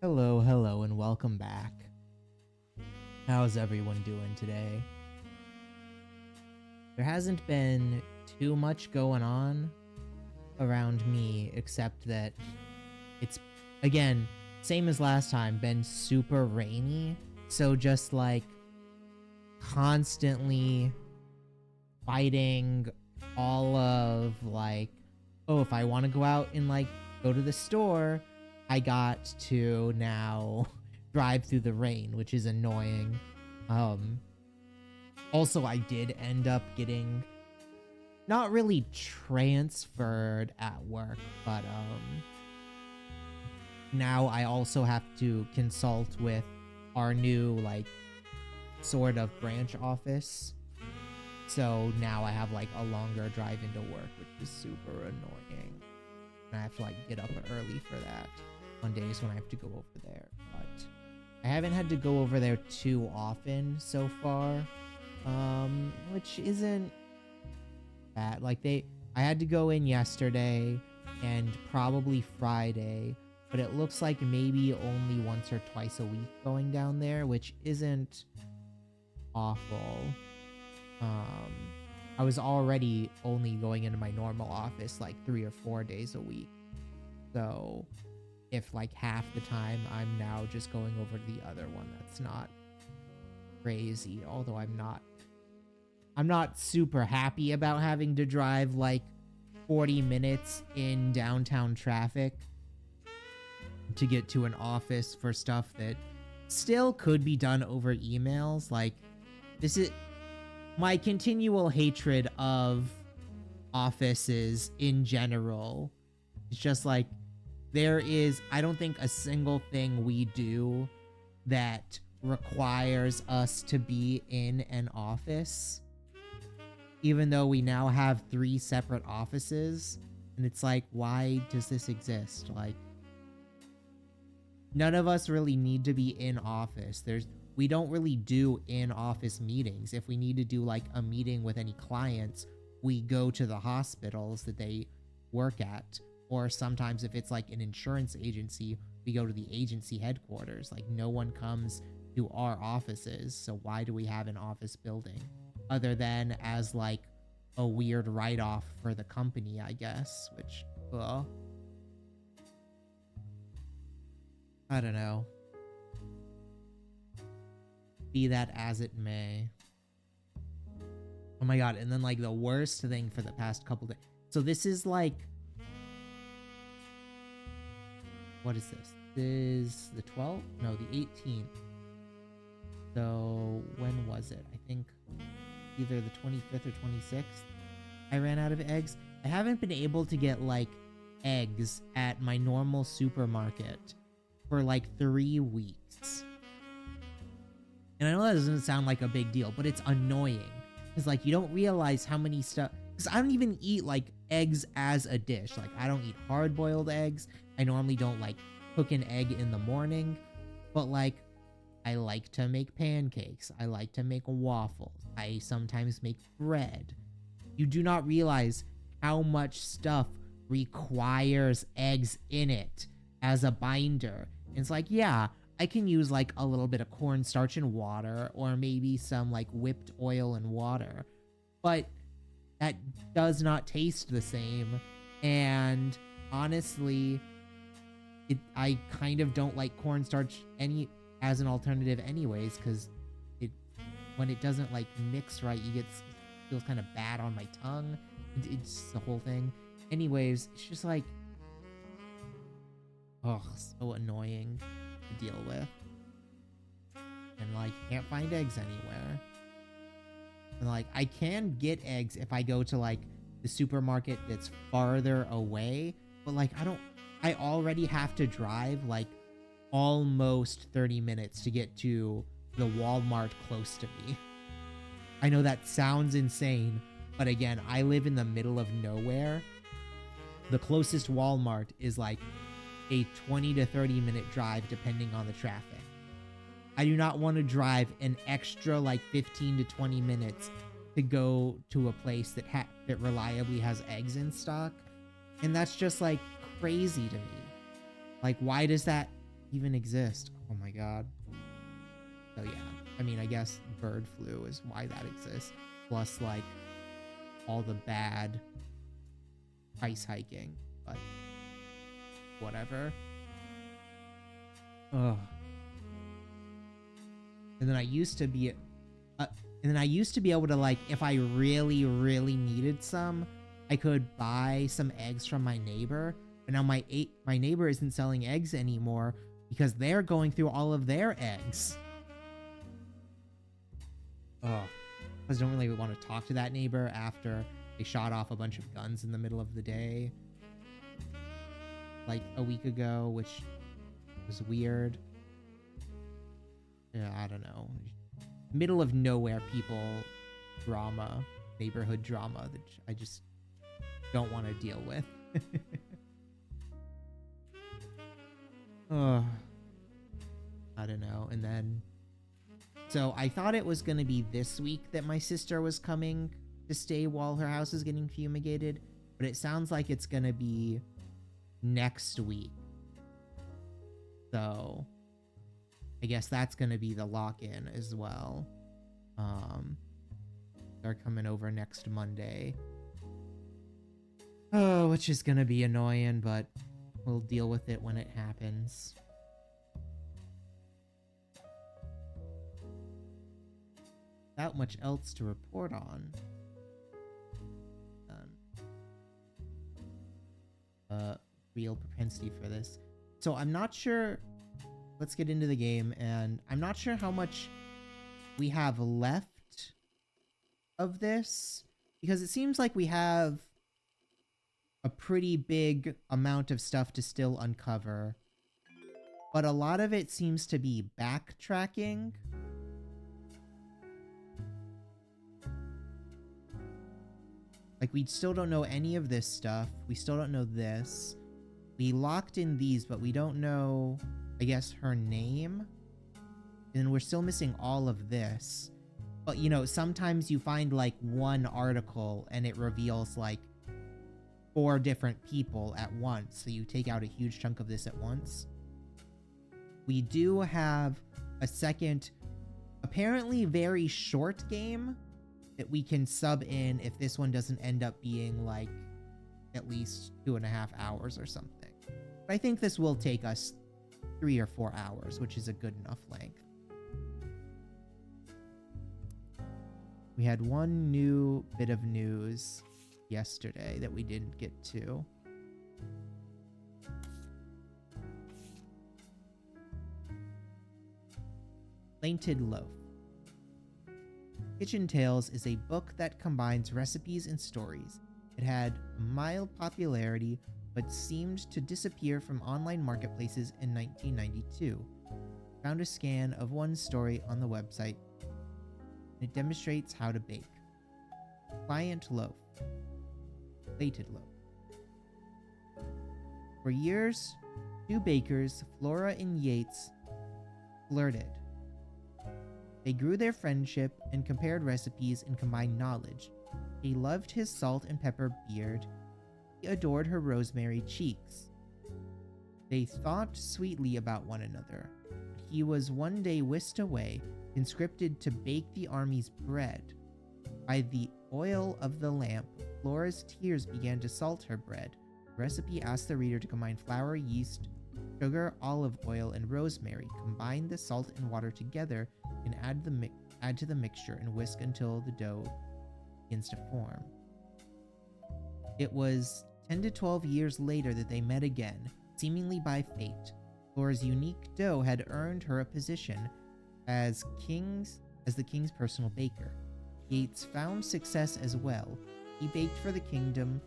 Hello, hello, and welcome back. How's everyone doing today? There hasn't been too much going on around me, except that it's, again, same as last time, been super rainy. So just like constantly fighting all of like, oh, if I want to go out and like go to the store, I got to now drive through the rain, which is annoying. Um, Also, I did end up getting not really transferred at work, but now I also have to consult with our new like sort of branch office. So now I have like a longer drive into work, which is super annoying. And I have to like get up early for that on days when I have to go over there. But I haven't had to go over there too often so far. Which isn't bad. Like I had to go in yesterday and probably Friday, but it looks like maybe only once or twice a week going down there, which isn't awful. I was already only going into my normal office like 3 or 4 days a week. So if like half the time I'm now just going over to the other one, that's not crazy. Although I'm not super happy about having to drive like 40 minutes in downtown traffic to get to an office for stuff that still could be done over emails. Like, this is my continual hatred of offices in general. It's just like, I don't think a single thing we do that requires us to be in an office, even though we now have 3 separate offices. And it's like, why does this exist? Like, none of us really need to be in office. We don't really do in-office meetings. If we need to do like a meeting with any clients, we go to the hospitals that they work at. Or sometimes if it's like an insurance agency, we go to the agency headquarters. Like, no one comes to our offices. So why do we have an office building? Other than as like a weird write-off for the company, I guess, which, I don't know. Be that as it may. Oh my god, and then like the worst thing for the past couple days. So this is like, what is this? This is the 12th? No, the 18th. So when was it? I think either the 25th or 26th. I ran out of eggs. I haven't been able to get like eggs at my normal supermarket for like 3 weeks. And I know that doesn't sound like a big deal, but it's annoying. It's like, you don't realize how many stuff, because I don't even eat like eggs as a dish. Like, I don't eat hard-boiled eggs. I normally don't like cook an egg in the morning, but like, I like to make pancakes. I like to make waffles. I sometimes make bread. You do not realize how much stuff requires eggs in it as a binder. And it's like, yeah, I can use like a little bit of cornstarch and water, or maybe some like whipped oil and water, but that does not taste the same. And honestly, I kind of don't like cornstarch as an alternative anyways, because when it doesn't like mix right, feels kind of bad on my tongue. It's the whole thing. Anyways, it's just like, oh, so annoying to deal with. And like, can't find eggs anywhere. And like, I can get eggs if I go to like the supermarket that's farther away, but like, I already have to drive like almost 30 minutes to get to the Walmart close to me. I know that sounds insane, but again, I live in the middle of nowhere. The closest Walmart is like a 20 to 30 minute drive depending on the traffic. I do not want to drive an extra like 15 to 20 minutes to go to a place that reliably has eggs in stock. And that's just like crazy to me. Like, why does that even exist? Oh my god. So yeah, I mean, I guess bird flu is why that exists. Plus, like, all the bad ice hiking, but whatever. Ugh. And then I used to be, able to, like, if I really, really needed some, I could buy some eggs from my neighbor. But now my neighbor isn't selling eggs anymore because they're going through all of their eggs. Ugh. I don't really want to talk to that neighbor after they shot off a bunch of guns in the middle of the day, like a week ago, which was weird. Yeah, I don't know. Middle of nowhere people drama, neighborhood drama that I just don't want to deal with. I don't know. And then, so I thought it was going to be this week that my sister was coming to stay while her house is getting fumigated, but it sounds like it's going to be next week. So I guess that's going to be the lock-in as well. They're coming over next Monday. Oh, which is going to be annoying, but we'll deal with it when it happens. Without much else to report on. Real propensity for this. So I'm not sure. Let's get into the game, and I'm not sure how much we have left of this, because it seems like we have a pretty big amount of stuff to still uncover, but a lot of it seems to be backtracking. Like, we still don't know any of this stuff. We still don't know this. We locked in these, but we don't know, I guess, her name. And we're still missing all of this. But, you know, sometimes you find, like, one article and it reveals, like, 4 different people at once. So you take out a huge chunk of this at once. We do have a second, apparently very short game that we can sub in if this one doesn't end up being, like, at least 2.5 hours or something. But I think this will take us 3 or 4 hours, which is a good enough length. We had one new bit of news yesterday that we didn't get to. Painted Loaf. Kitchen Tales is a book that combines recipes and stories. It had mild popularity, but seemed to disappear from online marketplaces in 1992. Found a scan of one story on the website. It demonstrates how to bake. Client Loaf. Plated Loaf. For years, 2 bakers, Flora and Yates, flirted. They grew their friendship and compared recipes and combined knowledge. He loved his salt and pepper beard. He adored her rosemary cheeks. They thought sweetly about one another. He was one day whisked away, conscripted to bake the army's bread. By the oil of the lamp, Flora's tears began to salt her bread. The recipe asked the reader to combine flour, yeast, sugar, olive oil, and rosemary. Combine the salt and water together and add to the mixture and whisk until the dough begins to form. It was 10 to 12 years later that they met again, seemingly by fate. Flora's unique dough had earned her a position as the king's personal baker. Yates found success as well. He baked for the kingdom's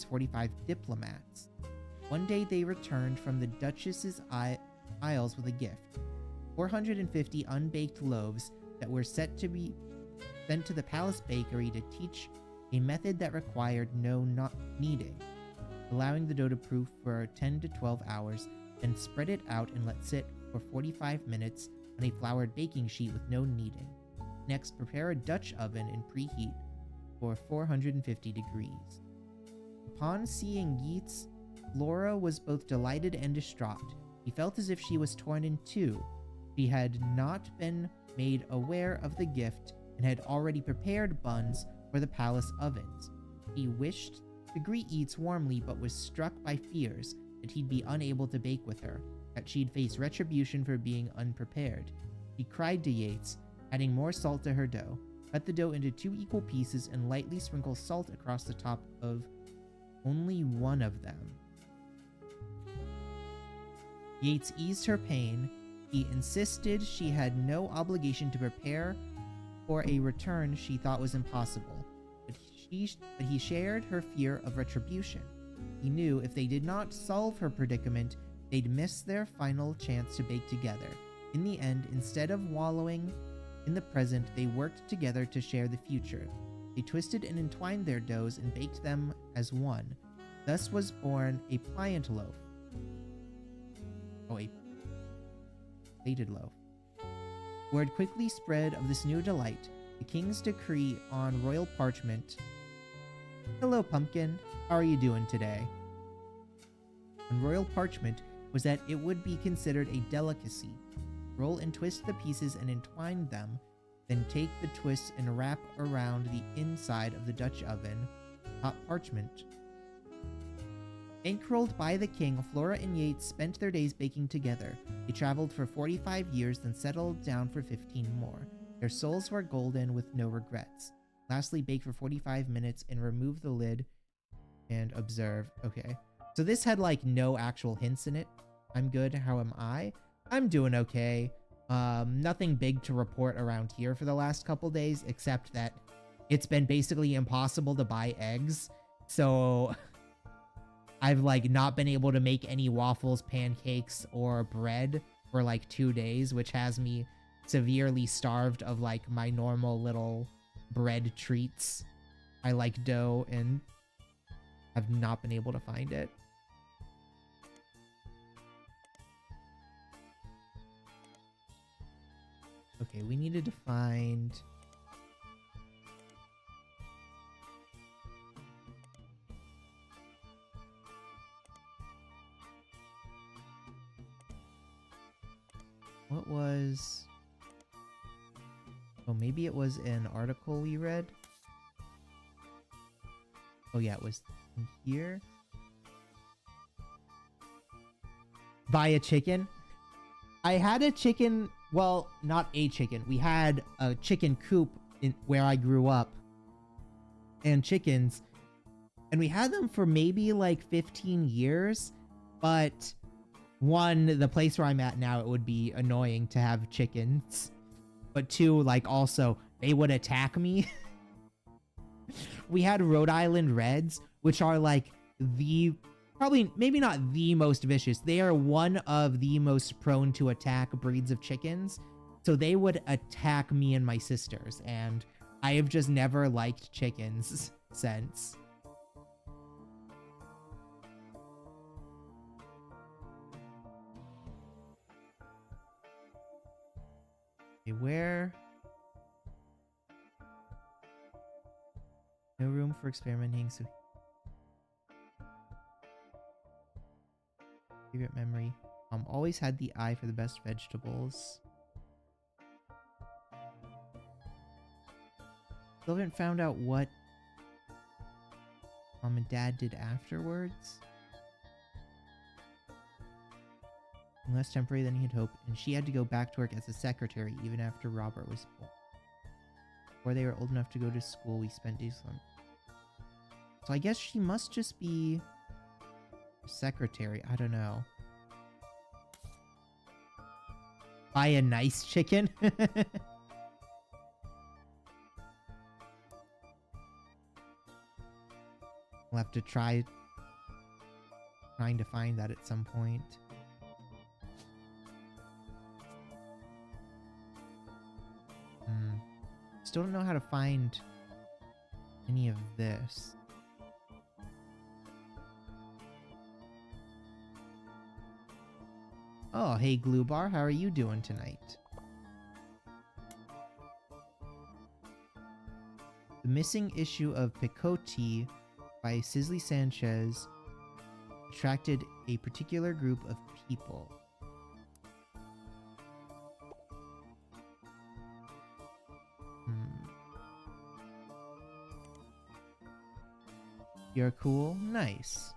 45 diplomats. One day they returned from the Duchess's Isles with a gift. 450 unbaked loaves that were set to be sent to the palace bakery to teach a method that required no kneading, allowing the dough to proof for 10 to 12 hours, then spread it out and let sit for 45 minutes on a floured baking sheet with no kneading. Next, prepare a Dutch oven and preheat for 450 degrees. Upon seeing Yeats, Flora was both delighted and distraught. He felt as if she was torn in two. She had not been made aware of the gift and had already prepared buns for the palace ovens. He wished to greet Yeats warmly, but was struck by fears that he'd be unable to bake with her, that she'd face retribution for being unprepared. He cried to Yeats, adding more salt to her dough. Cut the dough into 2 equal pieces and lightly sprinkle salt across the top of only one of them. Yeats eased her pain. He insisted she had no obligation to prepare for a return she thought was impossible, but he shared her fear of retribution. He knew if they did not solve her predicament, they'd miss their final chance to bake together. In the end, instead of wallowing in the present, they worked together to share the future. They twisted and entwined their doughs and baked them as one. Thus was born a pliant loaf. Oh, a plated loaf. Word quickly spread of this new delight. The king's decree on royal parchment. Hello, pumpkin. How are you doing today? On royal parchment was that it would be considered a delicacy. Roll and twist the pieces and entwine them, then take the twists and wrap around the inside of the Dutch oven, hot parchment. Bankrolled by the king, Flora and Yeats spent their days baking together. They traveled for 45 years, then settled down for 15 more. Their souls were golden with no regrets. Lastly, bake for 45 minutes and remove the lid and observe. Okay. So this had like no actual hints in it. I'm good. How am I? I'm doing okay. Nothing big to report around here for the last couple days, except that it's been basically impossible to buy eggs. So I've like not been able to make any waffles, pancakes, or bread for like 2 days, which has me severely starved of like my normal little bread treats. I like dough and have not been able to find it. Okay, we needed to find... What was... Oh, maybe it was an article we read? Oh yeah, it was in here. Buy a chicken? I had a chicken... Well, not a chicken. We had a chicken coop in where I grew up. And chickens. And we had them for maybe like 15 years. But one, the place where I'm at now, it would be annoying to have chickens. But two, like also, they would attack me. We had Rhode Island Reds, which are like the... Probably, maybe not the most vicious. They are one of the most prone to attack breeds of chickens. So they would attack me and my sisters. And I have just never liked chickens since. Okay, where? No room for experimenting, so... Favorite memory. Always had the eye for the best vegetables. Still haven't found out what Mom and Dad did afterwards. Less temporary than he had hoped, and she had to go back to work as a secretary even after Robert was born. Before they were old enough to go to school, we spent days alone. So I guess she must just be secretary. I don't know. Buy a nice chicken. We'll have to trying to find that at some point. Still don't know how to find any of this. Oh, hey Glue Bar, how are you doing tonight? The missing issue of Picote by Sisley Sanchez attracted a particular group of people. You're cool? Nice.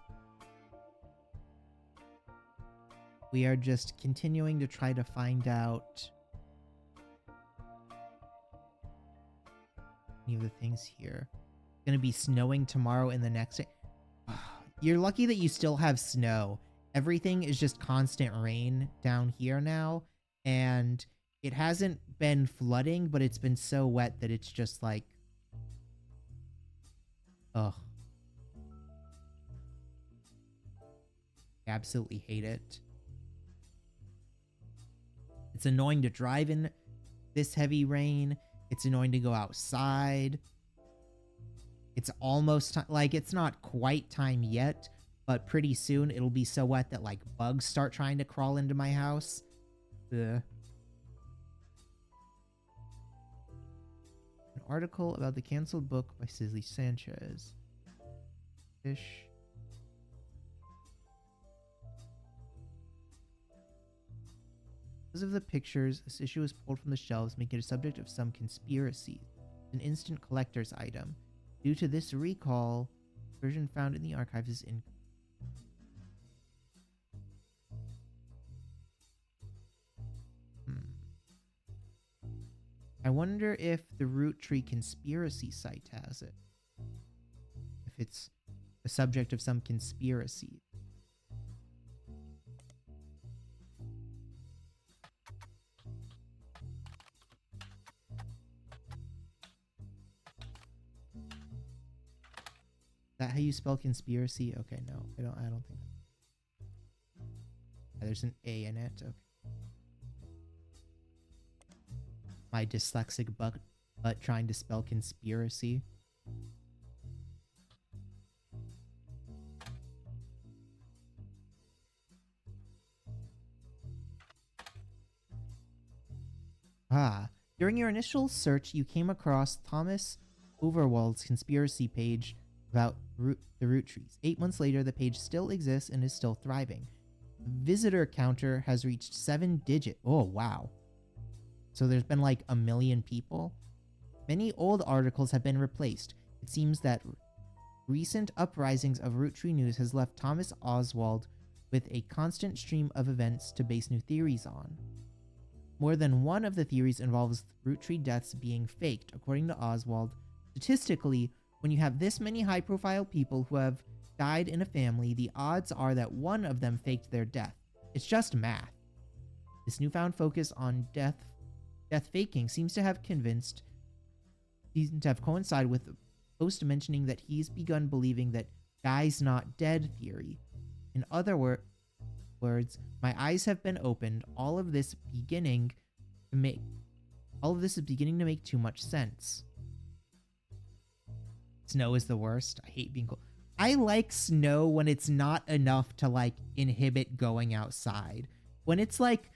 We are just continuing to try to find out any of the things here. It's gonna be snowing tomorrow and the next day. You're lucky that you still have snow. Everything is just constant rain down here now, and it hasn't been flooding, but it's been so wet that it's just like, ugh. I absolutely hate it. It's annoying to drive in this heavy rain. It's annoying to go outside. It's almost like it's not quite time yet, but pretty soon it'll be so wet that like bugs start trying to crawl into my house. Ugh. An article about the canceled book by Sisley Sanchez. Fish. Because of the pictures, this issue was pulled from the shelves, making it a subject of some conspiracy. An instant collector's item. Due to this recall, the version found in the archives is in. I wonder if the Roottrees conspiracy site has it. If it's the subject of some conspiracy. Is that how you spell conspiracy? Okay, no, I don't think. There's an A in it. Okay. My dyslexic butt trying to spell conspiracy. During your initial search, you came across Thomas Overwald's conspiracy page about the Roottrees. 8 months later, the page still exists and is still thriving. The visitor counter has reached 7 digits. Oh, wow. So there's been like 1 million people. Many old articles have been replaced. It seems that recent uprisings of Roottree news has left Thomas Oswald with a constant stream of events to base new theories on. More than one of the theories involves Roottrie deaths being faked. According to Oswald, statistically, when you have this many high-profile people who have died in a family, the odds are that one of them faked their death. It's just math. This newfound focus on death faking seems to have coincided with the post mentioning that he's begun believing that guy's not dead theory. In other words, my eyes have been opened. All of this is beginning to make too much sense. Snow is the worst. I hate being cold. I like snow when it's not enough to like inhibit going outside. When it's like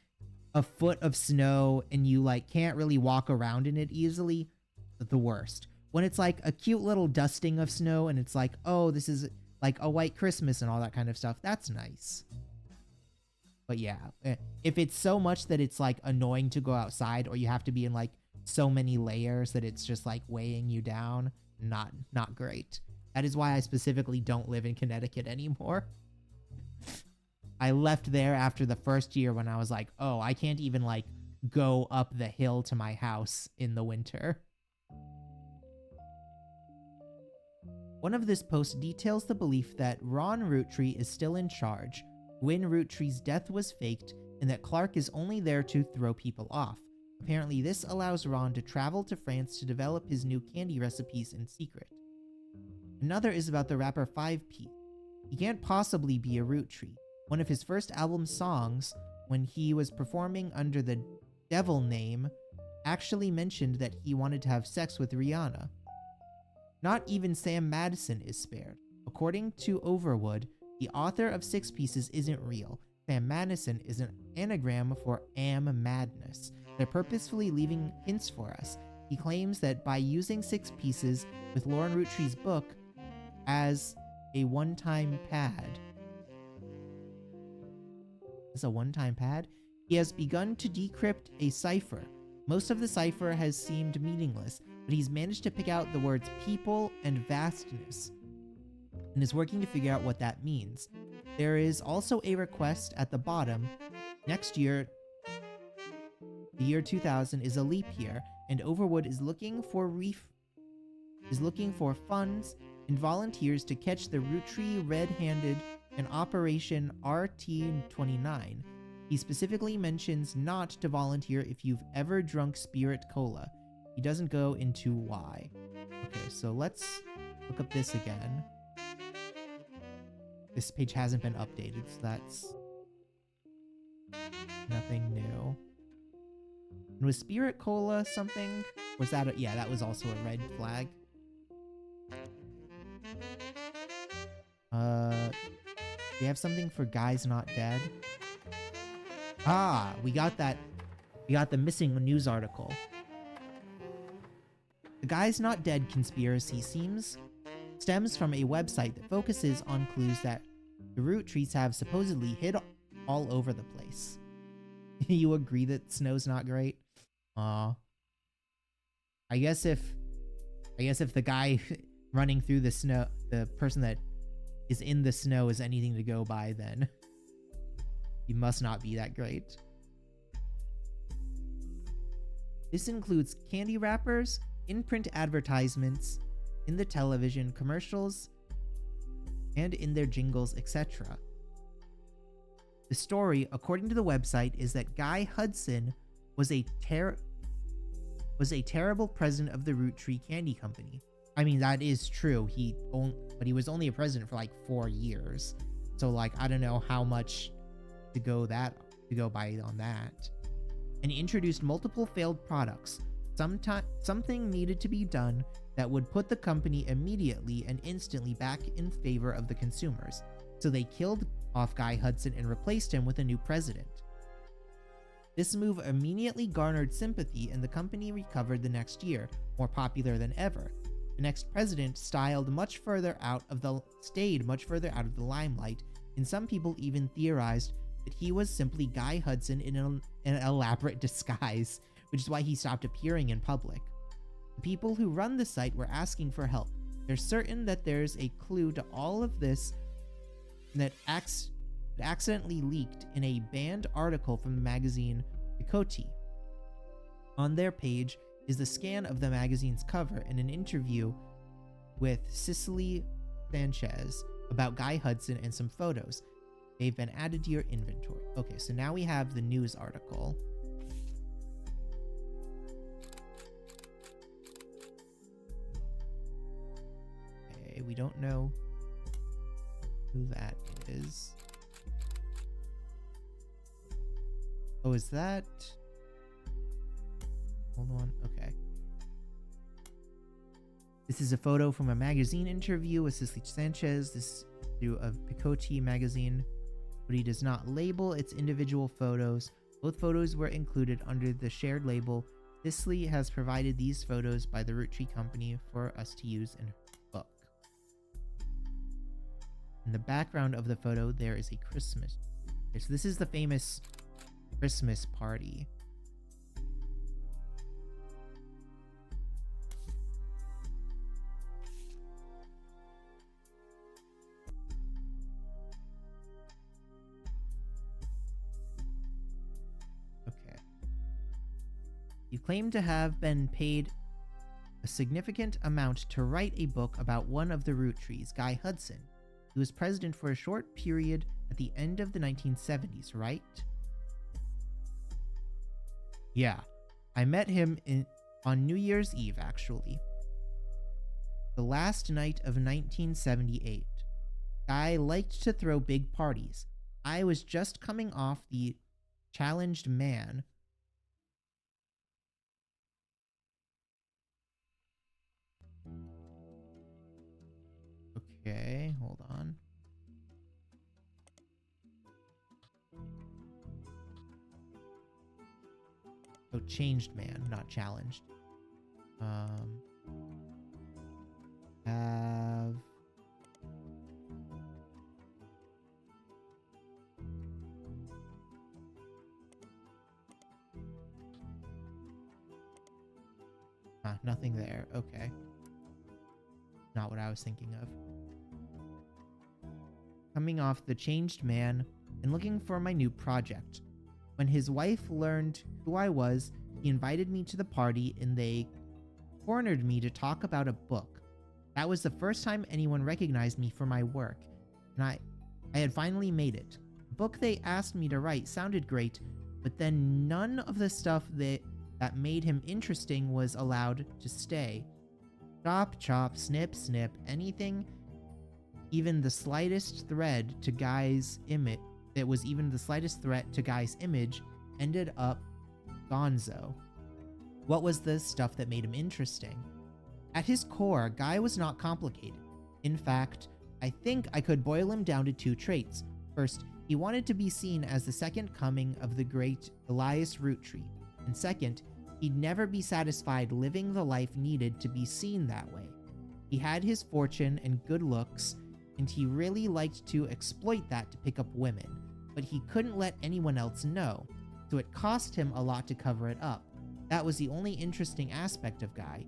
a foot of snow and you like can't really walk around in it easily, the worst. When it's like a cute little dusting of snow and it's like, oh, this is like a white Christmas and all that kind of stuff, that's nice. But yeah, if it's so much that it's like annoying to go outside, or you have to be in like so many layers that it's just like weighing you down, not great. That is why I specifically don't live in Connecticut anymore. I left there after the first year when I was like, oh, I can't even like go up the hill to my house in the winter. One of this posts details the belief that Ron Roottree is still in charge, Gwyn Roottree's death was faked, and that Clark is only there to throw people off. Apparently, this allows Ron to travel to France to develop his new candy recipes in secret. Another is about the rapper 5P. He can't possibly be a Roottree. One of his first album songs, when he was performing under the devil name, actually mentioned that he wanted to have sex with Rihanna. Not even Sam Madison is spared. According to Overwood, the author of Six Pieces isn't real. Sam Madison is an anagram for Am Madness. They're purposefully leaving hints for us. He claims that by using Six Pieces with Lauren Roottree's book as a one-time pad, he has begun to decrypt a cipher. Most of the cipher has seemed meaningless, but he's managed to pick out the words people and vastness. and is working to figure out what that means. There is also a request at the bottom. Next year, the year 2000 is a leap year, and Overwood is looking for funds and volunteers to catch the Roottrees red-handed in Operation RT29. He specifically mentions not to volunteer if you've ever drunk Spirit Cola. He doesn't go into why. Okay, so let's look up this again. This page hasn't been updated, so that's nothing new. And was Spirit Cola something? Was that yeah, that was also a red flag. We have something for Guys Not Dead. Ah, we got that. We got the missing news article. The Guys Not Dead conspiracy stems from a website that focuses on clues that the Roottrees have supposedly hid all over the place. You agree that snow's not great? Aw. I guess if the guy running through the snow, the person that is in the snow is anything to go by, then he must not be that great. This includes candy wrappers, in-print advertisements, in the television commercials, and in their jingles, etc. The story, according to the website, is that Guy Hudson was a terrible president of the Roottrees Candy Company. I mean, that is true. But he was only a president for like 4 years. So like, I don't know how much to go by on that. And he introduced multiple failed products. Something needed to be done that would put the company immediately and instantly back in favor of the consumers. So they killed off Guy Hudson and replaced him with a new president. This move immediately garnered sympathy, and the company recovered the next year, more popular than ever. The next president stayed much further out of the limelight, and some people even theorized that he was simply Guy Hudson in an elaborate disguise, which is why he stopped appearing in public. The people who run the site were asking for help. They're certain that there's a clue to all of this that accidentally leaked in a banned article from the magazine Picote. On their page is the scan of the magazine's cover and an interview with Cicely Sanchez about Guy Hudson and some photos. They've been added to your inventory. Okay, so now we have the news article. Okay, we don't know who that is. Oh, is that... Hold on, okay. This is a photo from a magazine interview with Cicely Sanchez. This is of Picote magazine, but he does not label its individual photos. Both photos were included under the shared label. Cicely has provided these photos by the Roottrees company for us to use in her book. In the background of the photo, there is a Christmas. Okay, so this is the famous Christmas party. Okay. You claim to have been paid a significant amount to write a book about one of the Roottrees, Guy Hudson. He was president for a short period at the end of the 1970s, right? Yeah, I met him on New Year's Eve, actually. The last night of 1978. Guy liked to throw big parties. I was just coming off the Challenged Man. Okay, hold on. Oh, Changed Man, not Challenged. Have... Nothing there. Okay. Not what I was thinking of. coming off the changed man and looking for my new project. When his wife learned who I was, he invited me to the party and they cornered me to talk about a book. That was the first time anyone recognized me for my work, and I had finally made it. The book they asked me to write sounded great, but then none of the stuff that made him interesting was allowed to stay. Chop, chop, snip, snip, anything, even the slightest thread to Guy's image, that was even the slightest threat to Guy's image, ended up gonzo. What was the stuff that made him interesting? At his core, Guy was not complicated. In fact, I think I could boil him down to two traits. First, he wanted to be seen as the second coming of the great Elias Roottrees. And second, he'd never be satisfied living the life needed to be seen that way. He had his fortune and good looks, and he really liked to exploit that to pick up women, but he couldn't let anyone else know, so it cost him a lot to cover it up. That was the only interesting aspect of Guy.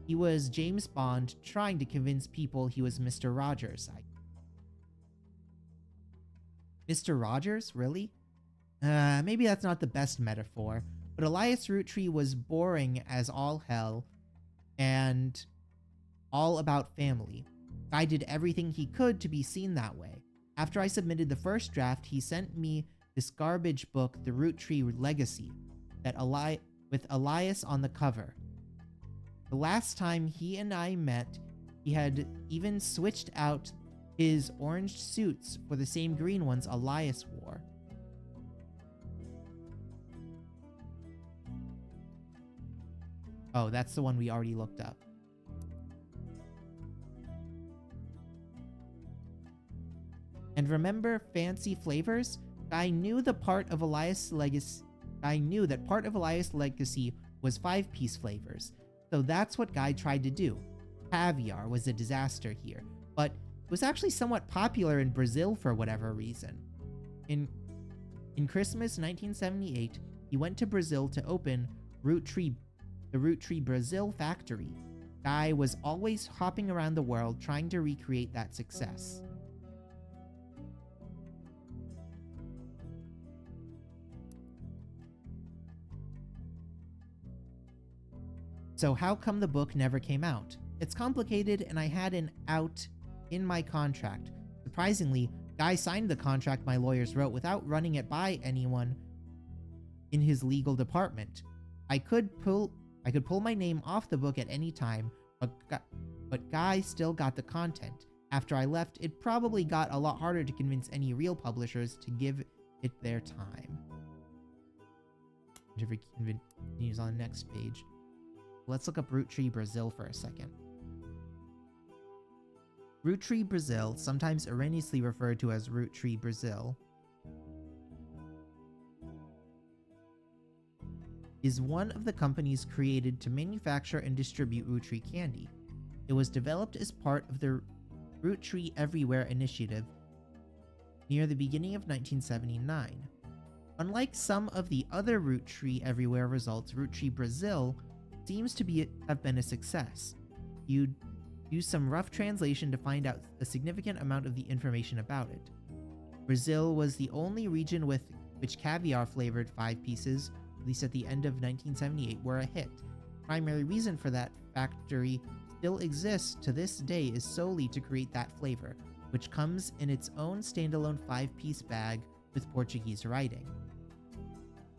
He was James Bond trying to convince people he was Mr. Rogers. Mr. Rogers? Really? Maybe that's not the best metaphor, but Elias Roottrees was boring as all hell and all about family. Guy did everything he could to be seen that way. After I submitted the first draft, he sent me this garbage book, The Roottrees Legacy, with Elias on the cover. The last time he and I met, he had even switched out his orange suits for the same green ones Elias wore. Oh, that's the one we already looked up. And remember fancy flavors? I knew that part of Elias' legacy was 5-piece flavors. So that's what Guy tried to do. Caviar was a disaster here, but it was actually somewhat popular in Brazil for whatever reason. In Christmas 1978, he went to Brazil to open the Roottrees Brazil factory. Guy was always hopping around the world trying to recreate that success. So how come the book never came out? It's complicated, and I had an out in my contract. Surprisingly, Guy signed the contract my lawyers wrote without running it by anyone in his legal department. I could pull my name off the book at any time, but Guy still got the content. After I left, it probably got a lot harder to convince any real publishers to give it their time. Jeffrey continues on the next page. Let's look up Roottrees Brazil for a second. Roottrees Brazil, sometimes erroneously referred to as Roottrees Brazil, is one of the companies created to manufacture and distribute Roottrees candy. It was developed as part of the Roottrees Everywhere initiative near the beginning of 1979. Unlike some of the other Roottrees Everywhere results, Roottrees Brazil seems to have been a success. You'd use some rough translation to find out a significant amount of the information about it. Brazil was the only region with which caviar-flavored 5 pieces, at least at the end of 1978, were a hit. The primary reason for that factory still exists to this day is solely to create that flavor, which comes in its own standalone 5-piece bag with Portuguese writing.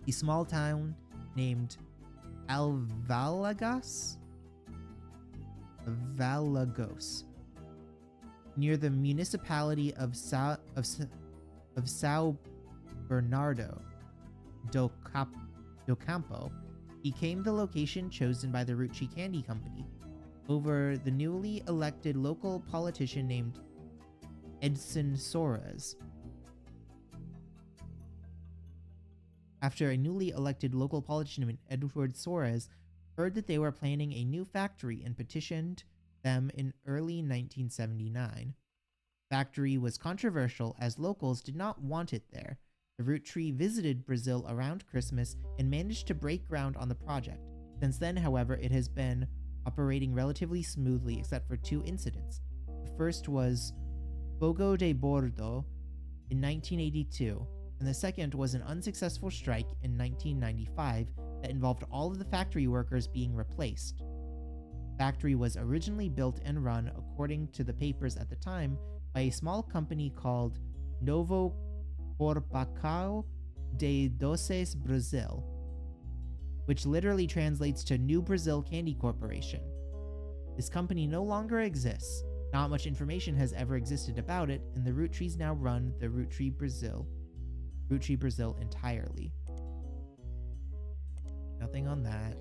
A small town named Alvalagos, near the municipality of Sao Bernardo do Campo, became the location chosen by the Roottrees Candy Company over the newly elected local politician named Edson Soares. After a newly elected local politician named Edward Soares heard that they were planning a new factory and petitioned them in early 1979. The factory was controversial as locals did not want it there. The Roottrees visited Brazil around Christmas and managed to break ground on the project. Since then, however, it has been operating relatively smoothly except for 2 incidents. The first was Fogo de Bordo in 1982, and the second was an unsuccessful strike in 1995 that involved all of the factory workers being replaced. The factory was originally built and run, according to the papers at the time, by a small company called Novo Corpacao de Doces Brazil, which literally translates to New Brazil Candy Corporation. This company no longer exists. Not much information has ever existed about it, and the Roottrees now run the Rootree Brazil entirely. Nothing on that.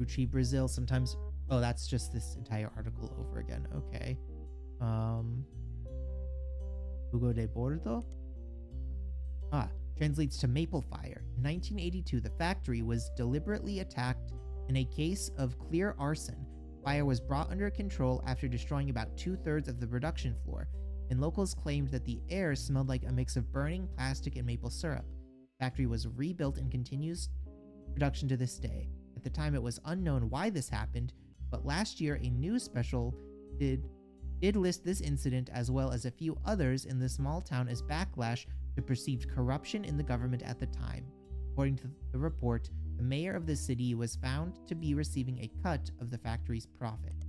Rootree Brazil sometimes. Oh, that's just this entire article over again. Okay. Jugo de Bordo? Translates to maple fire. In 1982, the factory was deliberately attacked in a case of clear arson. Fire was brought under control after destroying about 2/3 of the production floor, and locals claimed that the air smelled like a mix of burning plastic and maple syrup. The factory was rebuilt and continues production to this day. At the time, it was unknown why this happened, but last year a news special did list this incident as well as a few others in the small town as backlash to perceived corruption in the government at the time. According to the report, the mayor of the city was found to be receiving a cut of the factory's profit.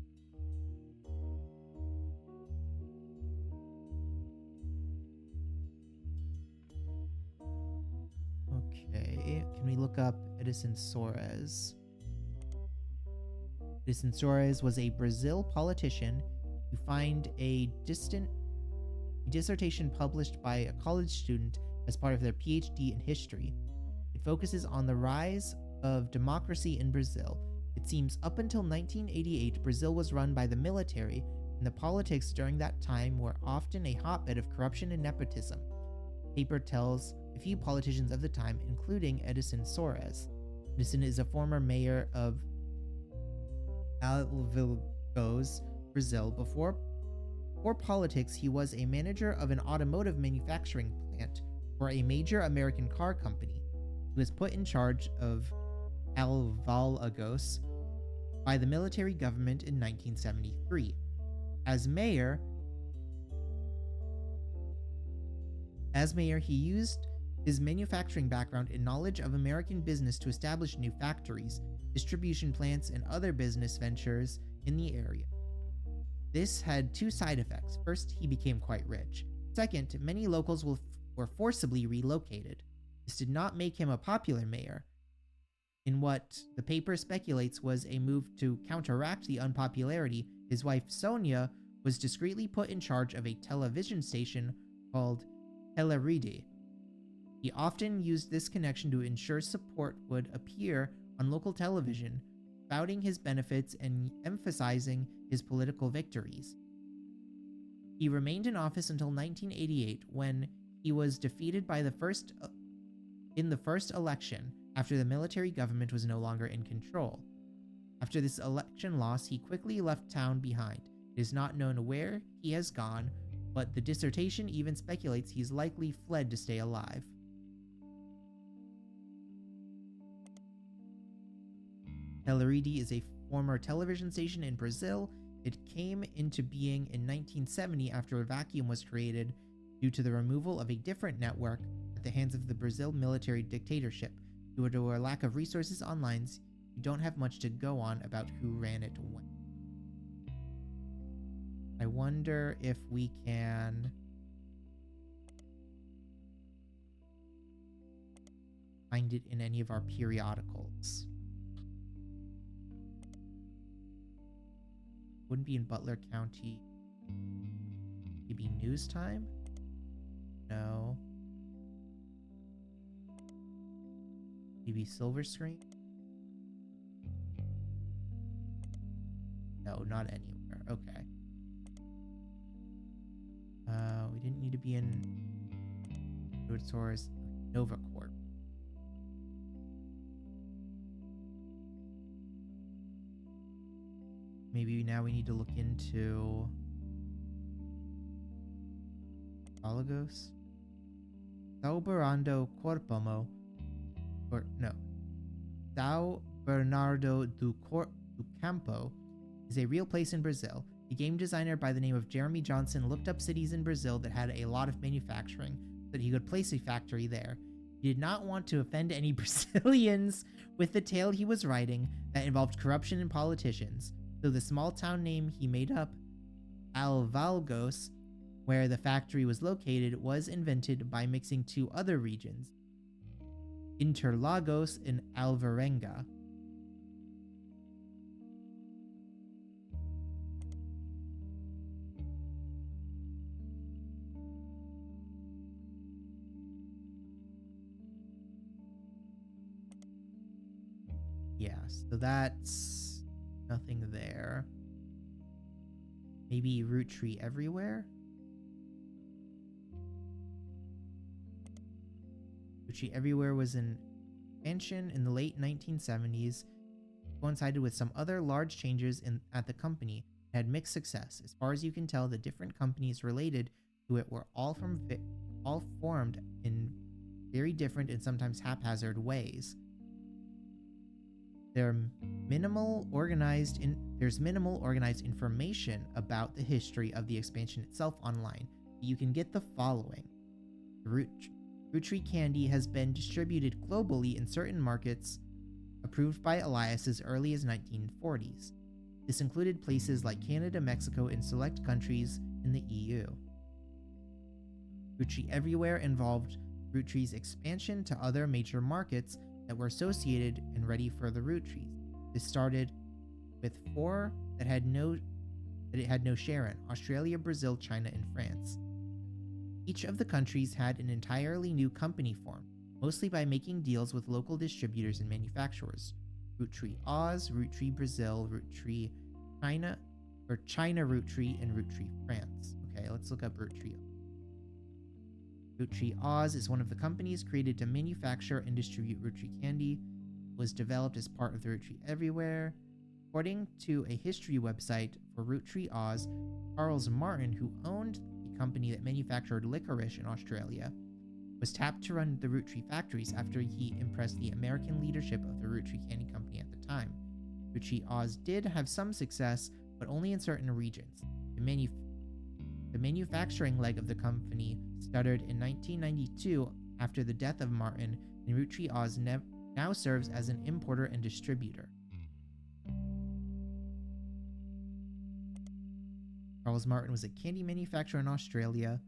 Okay, can we look up Edison Soares? Edison Soares was a Brazil politician. You find a dissertation published by a college student as part of their PhD in history. It focuses on the rise of democracy in Brazil. It seems up until 1988, Brazil was run by the military, and the politics during that time were often a hotbed of corruption and nepotism. The paper tells a few politicians of the time, including Edison Soares. Edison is a former mayor of Alagoas, Brazil. Before politics, he was a manager of an automotive manufacturing plant for a major American car company. He was put in charge of Alagoas by the military government in 1973. As mayor, he used his manufacturing background and knowledge of American business to establish new factories, distribution plants, and other business ventures in the area. This had two side effects. First, he became quite rich. Second, many locals were forcibly relocated. This did not make him a popular mayor. In what the paper speculates was a move to counteract the unpopularity, his wife Sonia was discreetly put in charge of a television station called Telerede. He often used this connection to ensure support would appear on local television, spouting his benefits and emphasizing his political victories. He remained in office until 1988, when he was defeated by in the first election after the military government was no longer in control. After this election loss, he quickly left town behind. It is not known where he has gone, but the dissertation even speculates he's likely fled to stay alive. Telerede is a former television station in Brazil. It came into being in 1970 after a vacuum was created due to the removal of a different network at the hands of the Brazil military dictatorship. Due to a lack of resources online, you don't have much to go on about who ran it when. I wonder if we can find it in any of our periodicals. Wouldn't be in Butler County. Maybe News Time? No. Maybe Silver Screen? No, not anywhere. Okay. We didn't need to be in Source Nova Corp. Maybe now we need to look into Alagos. São Bernardo Corpomo, or no, São Bernardo do Campo is a real place in Brazil. A game designer by the name of Jeremy Johnson looked up cities in Brazil that had a lot of manufacturing so that he could place a factory there. He did not want to offend any Brazilians with the tale he was writing that involved corruption and politicians, so the small town name he made up, Alvalgos, where the factory was located, was invented by mixing two other regions, Interlagos and Alvarenga. Yeah, so that's nothing there. Maybe root tree everywhere? Root tree everywhere was an expansion in the late 1970s, coincided with some other large changes at the company. It had mixed success. As far as you can tell, the different companies related to it were all formed in very different and sometimes haphazard ways. There's minimal organized information about the history of the expansion itself online. You can get the following. Roottrees candy has been distributed globally in certain markets approved by Elias as early as 1940s. This included places like Canada, Mexico, and select countries in the EU. Roottrees everywhere involved Roottrees' expansion to other major markets that were associated and ready for the Roottrees. This started with 4 that it had no share in: Australia, Brazil, China, and France. Each of the countries had an entirely new company formed, mostly by making deals with local distributors and manufacturers. Roottrees Oz, Roottrees Brazil, Roottrees China, or China Roottrees, and Roottrees France. Okay, let's look up Roottrees. Roottrees Oz is one of the companies created to manufacture and distribute Roottrees candy. It was developed as part of the Roottrees Everywhere. According to a history website for Roottrees Oz, Charles Martin, who owned the company that manufactured licorice in Australia, was tapped to run the Roottrees factories after he impressed the American leadership of the Roottrees Candy Company at the time. Roottrees Oz did have some success, but only in certain regions. The manufacturing leg of the company stuttered in 1992 after the death of Martin, and Roottrees Oz now serves as an importer and distributor. Charles Martin was a candy manufacturer in Australia.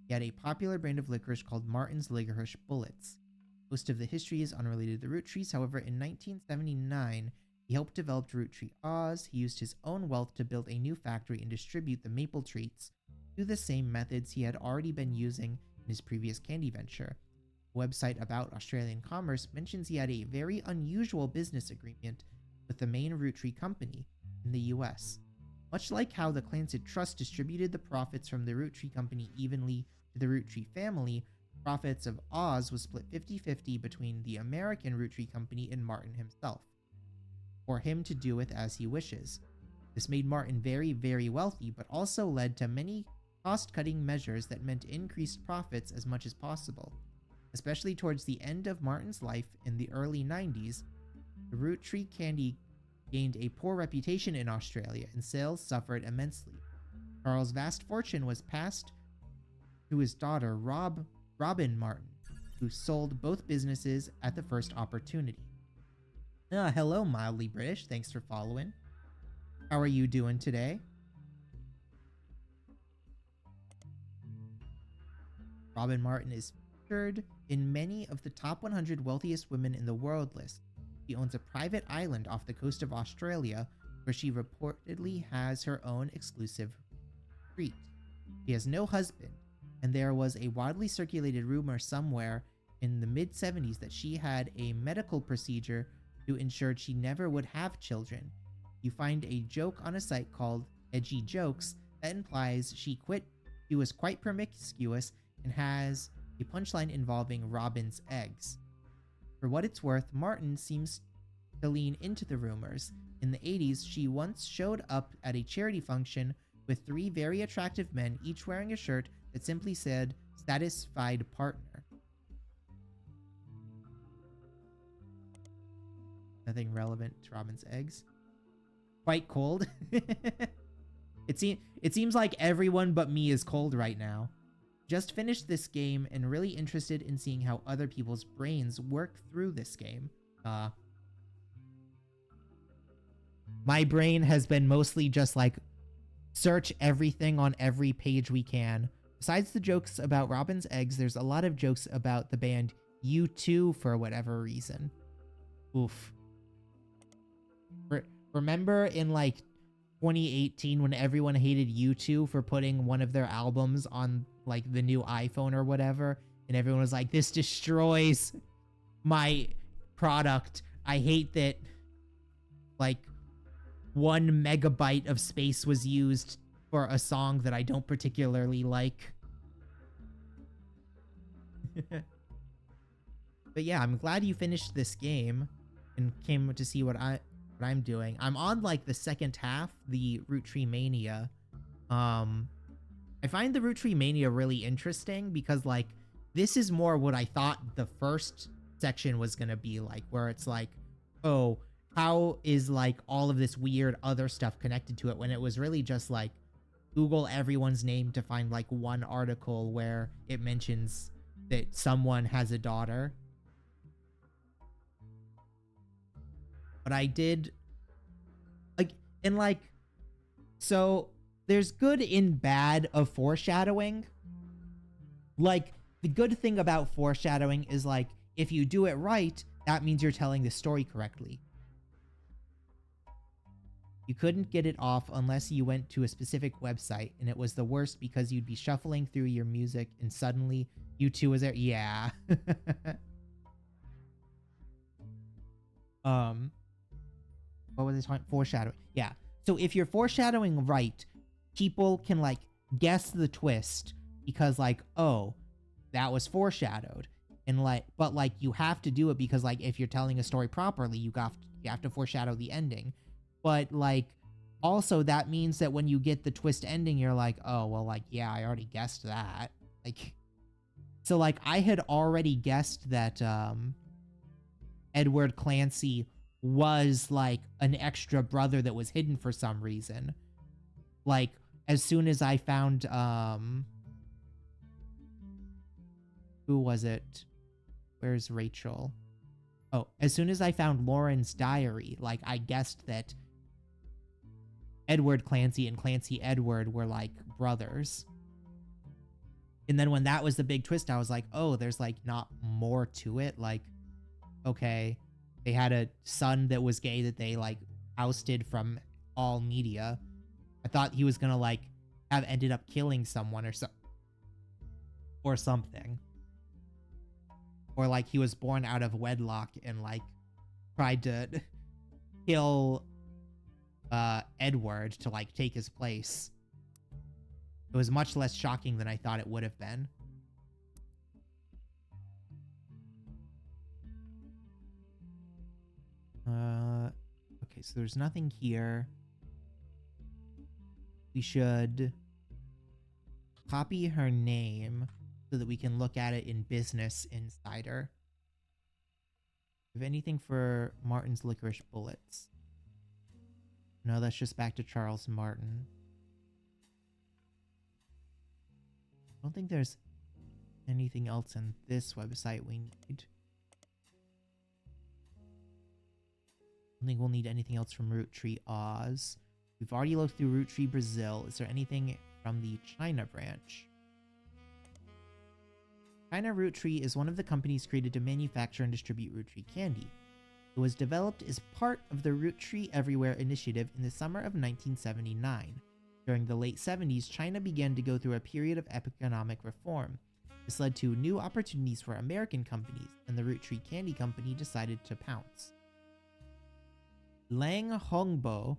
He had a popular brand of licorice called Martin's Licorice Bullets. Most of the history is unrelated to Roottrees. However, in 1979, he helped develop Roottrees Oz. He used his own wealth to build a new factory and distribute the maple treats through the same methods he had already been using in his previous candy venture. A website about Australian commerce mentions he had a very unusual business agreement with the main Roottrees company in the US. Much like how the Clancy Trust distributed the profits from the Roottrees company evenly to the Roottrees family, profits of Oz was split 50-50 between the American Roottrees company and Martin himself, for him to do with as he wishes. This made Martin very, very wealthy, but also led to many cost-cutting measures that meant increased profits as much as possible. Especially towards the end of Martin's life in the early 90s, the Roottrees candy gained a poor reputation in Australia and sales suffered immensely. Charles' vast fortune was passed to his daughter Robin Martin, who sold both businesses at the first opportunity. Hello, mildly British. Thanks for following. How are you doing today? Robin Martin is featured in many of the top 100 wealthiest women in the world list. She owns a private island off the coast of Australia where she reportedly has her own exclusive retreat. She has no husband, and there was a widely circulated rumor somewhere in the mid-70s that she had a medical procedure to ensure she never would have children. You find a joke on a site called Edgy Jokes that implies she was quite promiscuous and has a punchline involving Robin's eggs. For what it's worth, Martin seems to lean into the rumors. In the 80s, she once showed up at a charity function with 3 very attractive men, each wearing a shirt that simply said, "Satisfied Partner." Nothing relevant to Robin's eggs. quite cold. It seems like everyone but me is cold right now. Just finished this game and really interested in seeing how other people's brains work through this game. My brain has been mostly just like search everything on every page we can. Besides the jokes about Robin's eggs, there's a lot of jokes about the band U2 for whatever reason. Oof. Remember in like 2018 when everyone hated U2 for putting one of their albums on like the new iPhone or whatever, and everyone was like, this destroys my product. I hate that like 1 MB of space was used for a song that I don't particularly like. But yeah, I'm glad you finished this game and came to see what I'm doing. I'm on like the second half, the Roottrees Mania. I find the Roottrees Mania really interesting because like this is more what I thought the first section was gonna be like, where it's like, oh, how is like all of this weird other stuff connected to it, when it was really just like Google everyone's name to find like one article where it mentions that someone has a daughter. But I did like, and like, so there's good and bad of foreshadowing. Like, the good thing about foreshadowing is like, if you do it right, that means you're telling the story correctly. You couldn't get it off unless you went to a specific website, and it was the worst because you'd be shuffling through your music and suddenly U2 was there. Yeah. What was it? Foreshadowing. Yeah. So if you're foreshadowing right, people can like guess the twist because like, oh, that was foreshadowed. And like, but like you have to do it because like if you're telling a story properly, you have to foreshadow the ending. But like also that means that when you get the twist ending, you're like, oh, well, like, yeah, I already guessed that. Like, so like I had already guessed that Edward Clancy was like an extra brother that was hidden for some reason. Like as soon as I found who was it? Where's Rachel? Oh, as soon as I found Lauren's diary, like I guessed that Edward Clancy and Clancy Edward were like brothers. And then when that was the big twist, I was like, oh, there's like not more to it. Like, okay, they had a son that was gay that they like ousted from all media. I thought he was gonna like have ended up killing someone or something. Or like he was born out of wedlock and like tried to kill Edward to like take his place. It was much less shocking than I thought it would have been. Okay, so there's nothing here. We should copy her name so that we can look at it in Business Insider. Have anything for Martin's Licorice Bullets? No, that's just back to Charles Martin. I don't think there's anything else in this website we need. I don't think we'll need anything else from Roottrees Oz. We've already looked through Roottrees Brazil. Is there anything from the China branch? China Roottrees is one of the companies created to manufacture and distribute Roottrees candy. It was developed as part of the Roottrees Everywhere initiative in the summer of 1979. During the late 70s, China began to go through a period of economic reform. This led to new opportunities for American companies, and the Roottrees Candy Company decided to pounce. Lang Hongbo,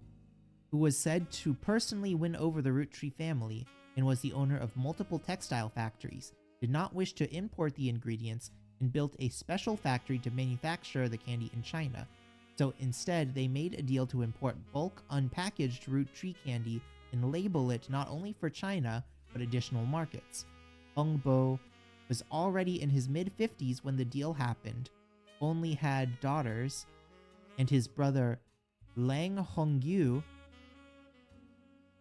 who was said to personally win over the Roottrees family and was the owner of multiple textile factories, did not wish to import the ingredients and built a special factory to manufacture the candy in China. So instead, they made a deal to import bulk unpackaged Roottrees candy and label it not only for China, but additional markets. Hongbo was already in his mid-50s when the deal happened, only had daughters, and his brother Lang Hongyu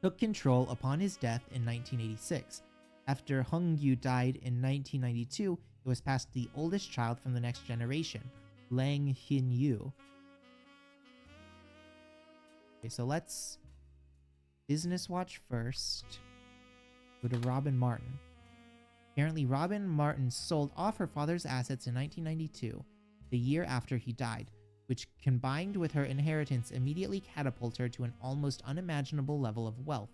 took control upon his death in 1986. After Hung Yu died in 1992, it was passed to the oldest child from the next generation, Lang Hin Yu. Okay, so let's business watch first. Go to Robin Martin. Apparently, Robin Martin sold off her father's assets in 1992, the year after he died, which combined with her inheritance immediately catapulted her to an almost unimaginable level of wealth.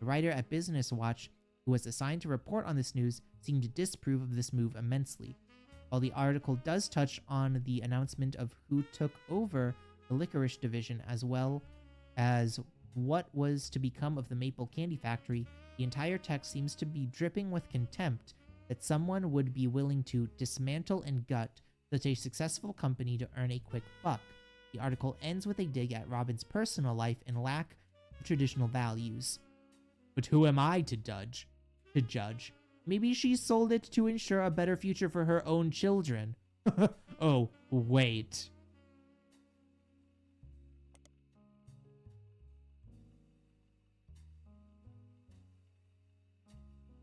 The writer at Business Watch, who was assigned to report on this news, seemed to disapprove of this move immensely. While the article does touch on the announcement of who took over the licorice division as well as what was to become of the maple candy factory, the entire text seems to be dripping with contempt that someone would be willing to dismantle and gut such a successful company to earn a quick buck. The article ends with a dig at Robin's personal life and lack of traditional values. But who am I to judge? Maybe she sold it to ensure a better future for her own children. Oh, wait.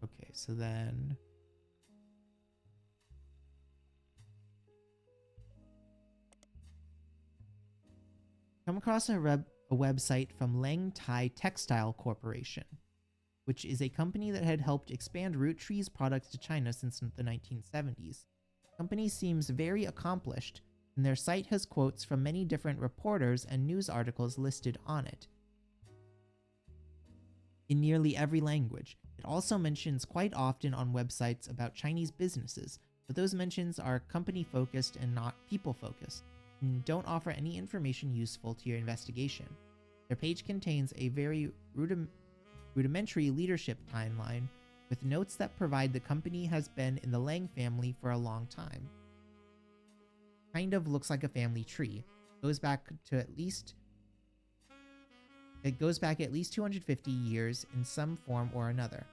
Okay, so then come across a website from Lang Tai Textile Corporation, which is a company that had helped expand Roottrees products to China since the 1970s. The company seems very accomplished, and their site has quotes from many different reporters and news articles listed on it in nearly every language. It also mentions quite often on websites about Chinese businesses, but those mentions are company-focused and not people-focused, and don't offer any information useful to your investigation. Their page contains a very rudimentary leadership timeline with notes that provide the company has been in the Lang family for a long time. Kind of looks like a family tree. It goes back at least 250 years in some form or another.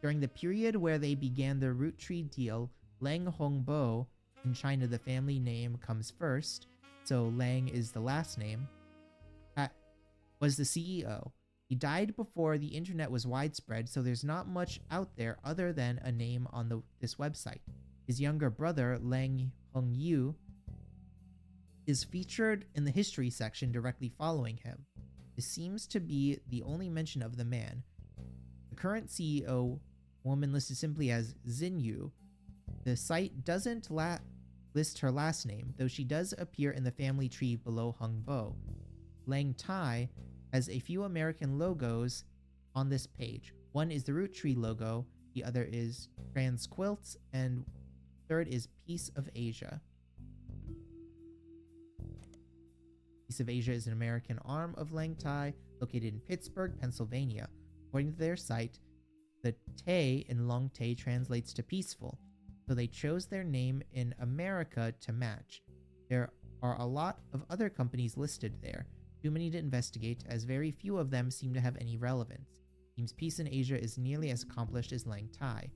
During the period where they began the root tree deal, Lang Hongbo, in China the family name comes first, so Lang is the last name, was the CEO. He died before the internet was widespread, so there's not much out there other than a name on this website. His younger brother, Lang Hongyu, is featured in the history section directly following him. This seems to be the only mention of the man. The current CEO, woman listed simply as Xinyu. The site doesn't list her last name, though she does appear in the family tree below Hongbo. Lang Tai has a few American logos on this page. One is the root tree logo, the other is Trans Quilts, and third is Piece of Asia. Piece of Asia is an American arm of Lang Tai, located in Pittsburgh, Pennsylvania. According to their site, the Te in Long Te translates to peaceful, so they chose their name in America to match. There are a lot of other companies listed there, too many to investigate, as very few of them seem to have any relevance. Seems Peace in Asia is nearly as accomplished as Lang Tai.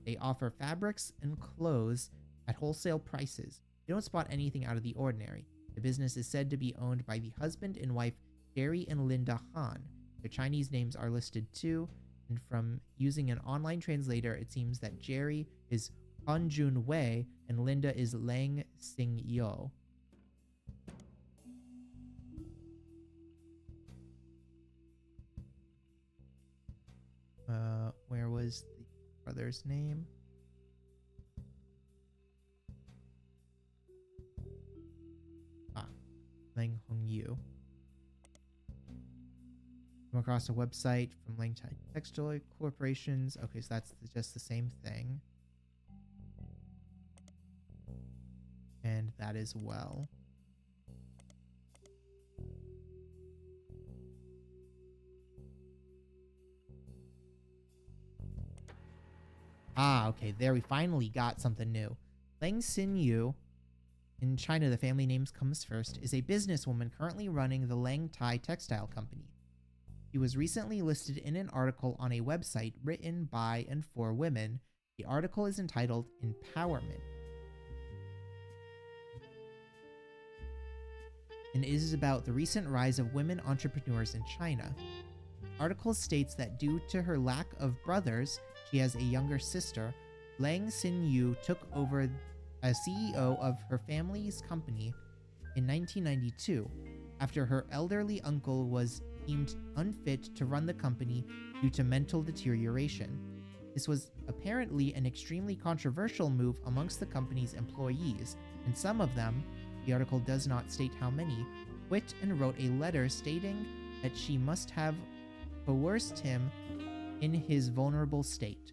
They offer fabrics and clothes at wholesale prices. You don't spot anything out of the ordinary. The business is said to be owned by the husband and wife Jerry and Linda Han. Their Chinese names are listed too, and from using an online translator, it seems that Jerry is Han Jun Wei and Linda is Lang Xing Yo. Where was the brother's name? Lang Hongyu. Come across a website from Lang Tai Textile Corporations. Okay, so that's just the same thing. And that as well. Ah, okay, there we finally got something new. Lang Xinyu, in China the family names comes first, is a businesswoman currently running the Lang Tai Textile Company. She was recently listed in an article on a website written by and for women. The article is entitled Empowerment. And it is about the recent rise of women entrepreneurs in China. Article states that due to her lack of brothers, she has a younger sister. Lang Xin-yu took over as CEO of her family's company in 1992 after her elderly uncle was deemed unfit to run the company due to mental deterioration. This was apparently an extremely controversial move amongst the company's employees, and some of them, the article does not state how many, quit and wrote a letter stating that she must have coerced him in his vulnerable state.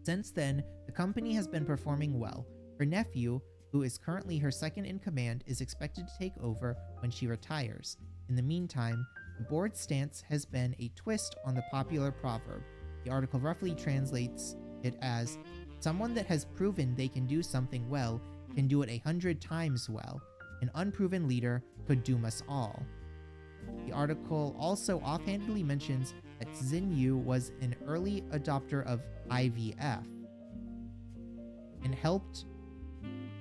Since then, the company has been performing well. Her nephew, who is currently her second in command, is expected to take over when she retires. In the meantime, the board's stance has been a twist on the popular proverb. The article roughly translates it as, someone that has proven they can do something well can do it 100 times well. An unproven leader could doom us all. The article also offhandedly mentions that Xinyu was an early adopter of IVF and helped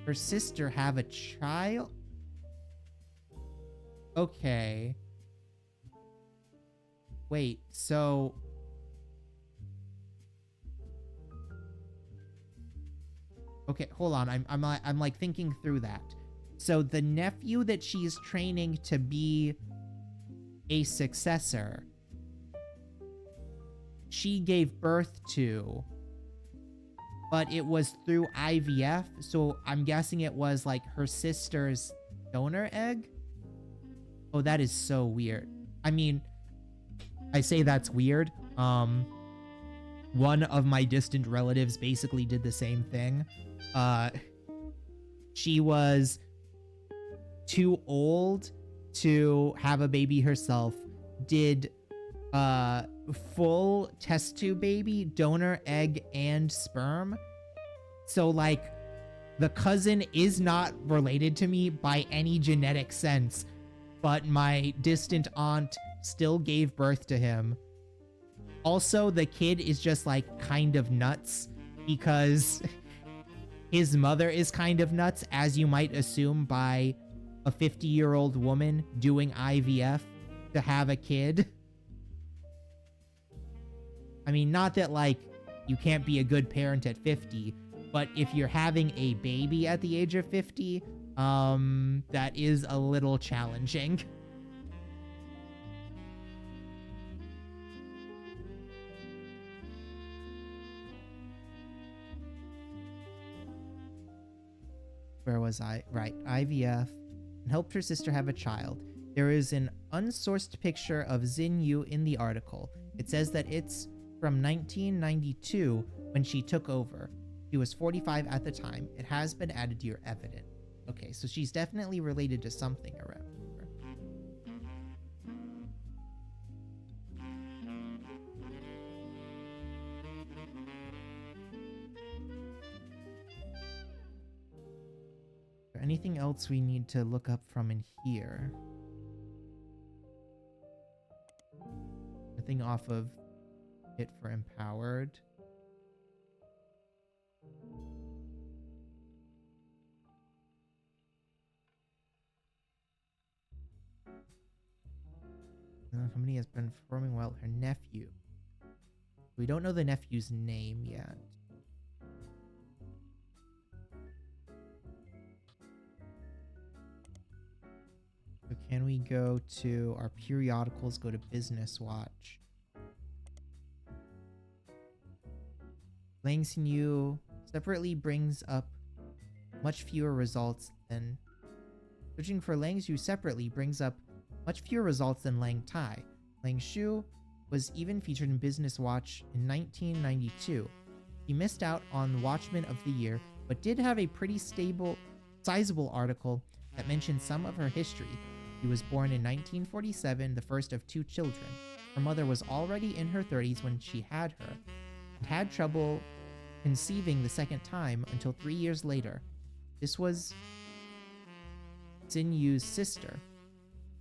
her sister have a child. Okay. Wait, so okay, hold on. I'm like thinking through that. So the nephew that she's training to be a successor, she gave birth to, but it was through IVF, so I'm guessing it was like her sister's donor egg? Oh, that is so weird. I mean, I say that's weird. One of my distant relatives basically did the same thing. She was too old to have a baby herself, did full test tube baby, donor egg, and sperm. So like the cousin is not related to me by any genetic sense, but my distant aunt still gave birth to him. Also, the kid is just like kind of nuts because his mother is kind of nuts, as you might assume by a 50-year-old woman doing IVF to have a kid. I mean, not that like you can't be a good parent at 50, but if you're having a baby at the age of 50, that is a little challenging. Where was I? Right, IVF, and helped her sister have a child. There is an unsourced picture of Xinyu in the article. It says that it's from 1992 when she took over. She was 45 at the time. It has been added to your evidence. Okay, so she's definitely related to something around here. Is there anything else we need to look up from in here? Nothing off of it for empowered. The company has been performing well. Her nephew. We don't know the nephew's name yet. So can we go to our periodicals, go to Business Watch? Lang Xinyu separately brings up much fewer results than... Searching for Lang Xu separately brings up much fewer results than Lang Tai. Lang Shu was even featured in Business Watch in 1992. He missed out on Watchman of the Year, but did have a pretty sizable article that mentioned some of her history. She was born in 1947, the first of 2 children. Her mother was already in her 30s when she had her, and had trouble conceiving the second time until 3 years later. This was Xinyu's sister.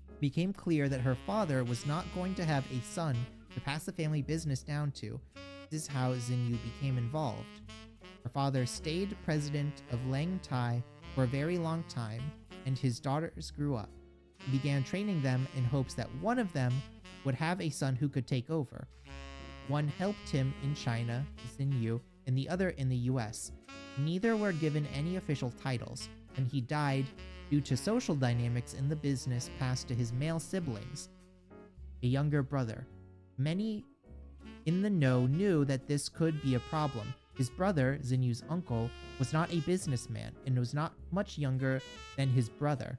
It became clear that her father was not going to have a son to pass the family business down to. This is how Xinyu became involved. Her father stayed president of Lang Tai for a very long time, and his daughters grew up. He began training them in hopes that one of them would have a son who could take over. One helped him in China, Xin Yu, and the other in the US. Neither were given any official titles, and he died due to social dynamics in the business passed to his male siblings, a younger brother. Many in the know knew that this could be a problem. His brother, Xinyu's uncle, was not a businessman and was not much younger than his brother.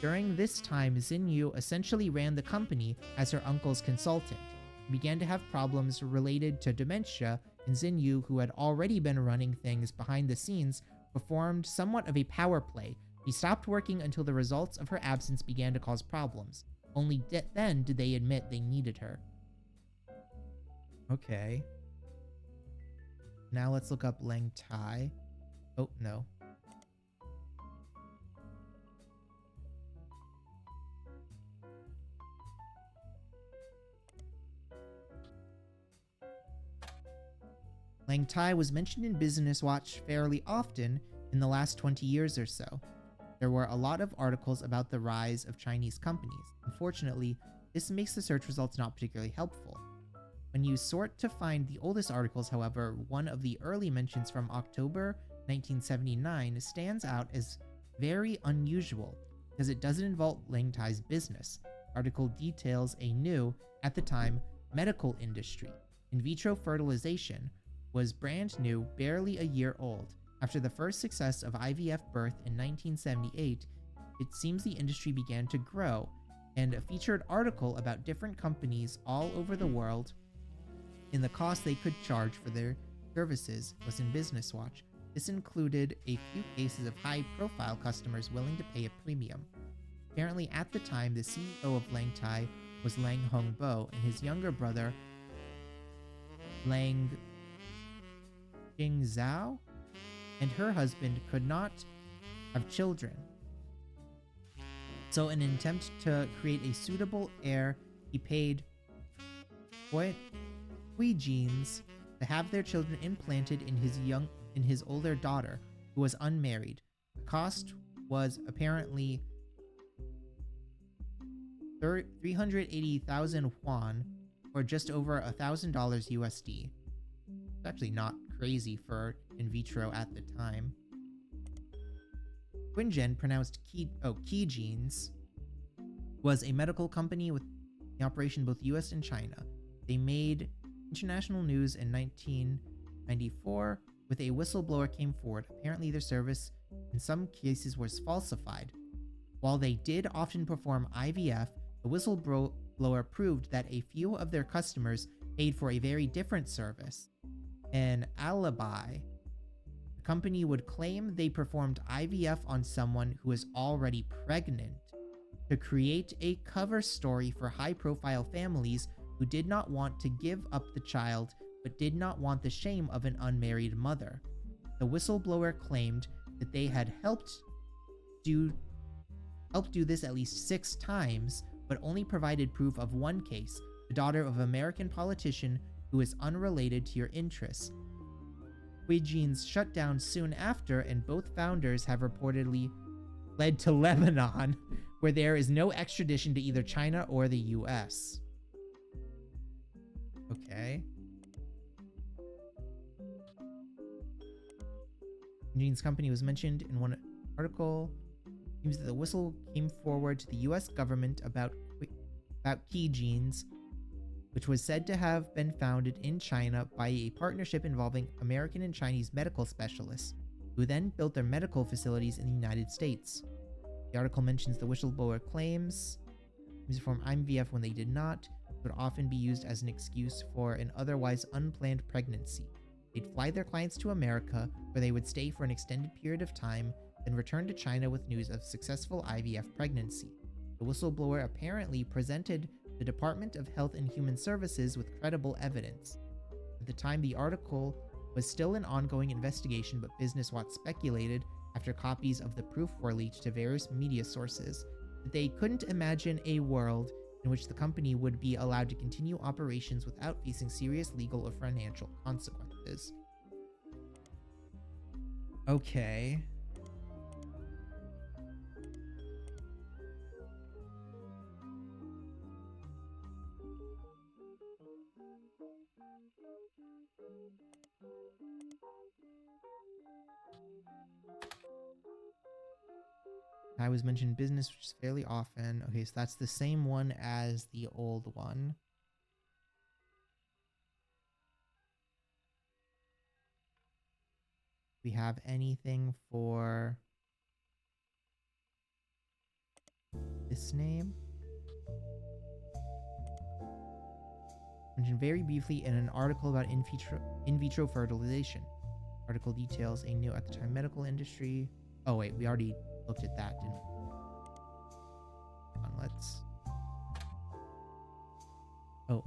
During this time, Xinyu essentially ran the company as her uncle's consultant. He began to have problems related to dementia, and Xinyu, who had already been running things behind the scenes, performed somewhat of a power play. He stopped working until the results of her absence began to cause problems. Only then did they admit they needed her. Okay. Now let's look up Lang Tai. Oh, no. Lang Tai was mentioned in Business Watch fairly often in the last 20 years or so. There were a lot of articles about the rise of Chinese companies. Unfortunately, this makes the search results not particularly helpful. When you sort to find the oldest articles, however, one of the early mentions from October 1979 stands out as very unusual because it doesn't involve Lang Tai's business. The article details a new, at the time, medical industry. In vitro fertilization was brand new, barely a year old. After the first success of IVF birth in 1978, it seems the industry began to grow, and a featured article about different companies all over the world and the cost they could charge for their services was in Business Watch. This included a few cases of high-profile customers willing to pay a premium. Apparently, at the time, the CEO of Lang Tai was Lang Hongbo, and his younger brother, Lang Jingzhao, and her husband could not have children. So in an attempt to create a suitable heir, he paid Hui genes to have their children implanted in his older daughter, who was unmarried. The cost was apparently 380,000 yuan, or just over $1,000 USD. It's actually not crazy for in vitro at the time. Quingen, pronounced Key Genes, was a medical company with the operation in both US and China. They made international news in 1994 with a whistleblower came forward. Apparently their service in some cases was falsified. While they did often perform IVF, the whistleblower proved that a few of their customers paid for a very different service. An alibi. The company would claim they performed IVF on someone who is already pregnant to create a cover story for high-profile families who did not want to give up the child but did not want the shame of an unmarried mother. The whistleblower claimed that they had helped do this at least 6 times, but only provided proof of one case, the daughter of an American politician who is unrelated to your interests. Huijian's shut down soon after, and both founders have reportedly fled to Lebanon, where there is no extradition to either China or the US. Okay. Huijian's company was mentioned in one article. It seems that the whistle came forward to the US government about Key Genes, which was said to have been founded in China by a partnership involving American and Chinese medical specialists, who then built their medical facilities in the United States. The article mentions the whistleblower claims to perform IVF when they did not, would often be used as an excuse for an otherwise unplanned pregnancy. They'd fly their clients to America, where they would stay for an extended period of time, then return to China with news of successful IVF pregnancy. The whistleblower apparently presented the Department of Health and Human Services with credible evidence. At the time, the article was still an ongoing investigation, but Business Watch speculated, after copies of the proof were leaked to various media sources, that they couldn't imagine a world in which the company would be allowed to continue operations without facing serious legal or financial consequences. Okay. I was mentioned business, which is fairly often. Okay, so that's the same one as the old one. We have anything for this name? Mentioned very briefly in an article about in vitro fertilization. Article details a new at the time medical industry. Oh wait, we already looked at that, didn't we? Let's. Oh,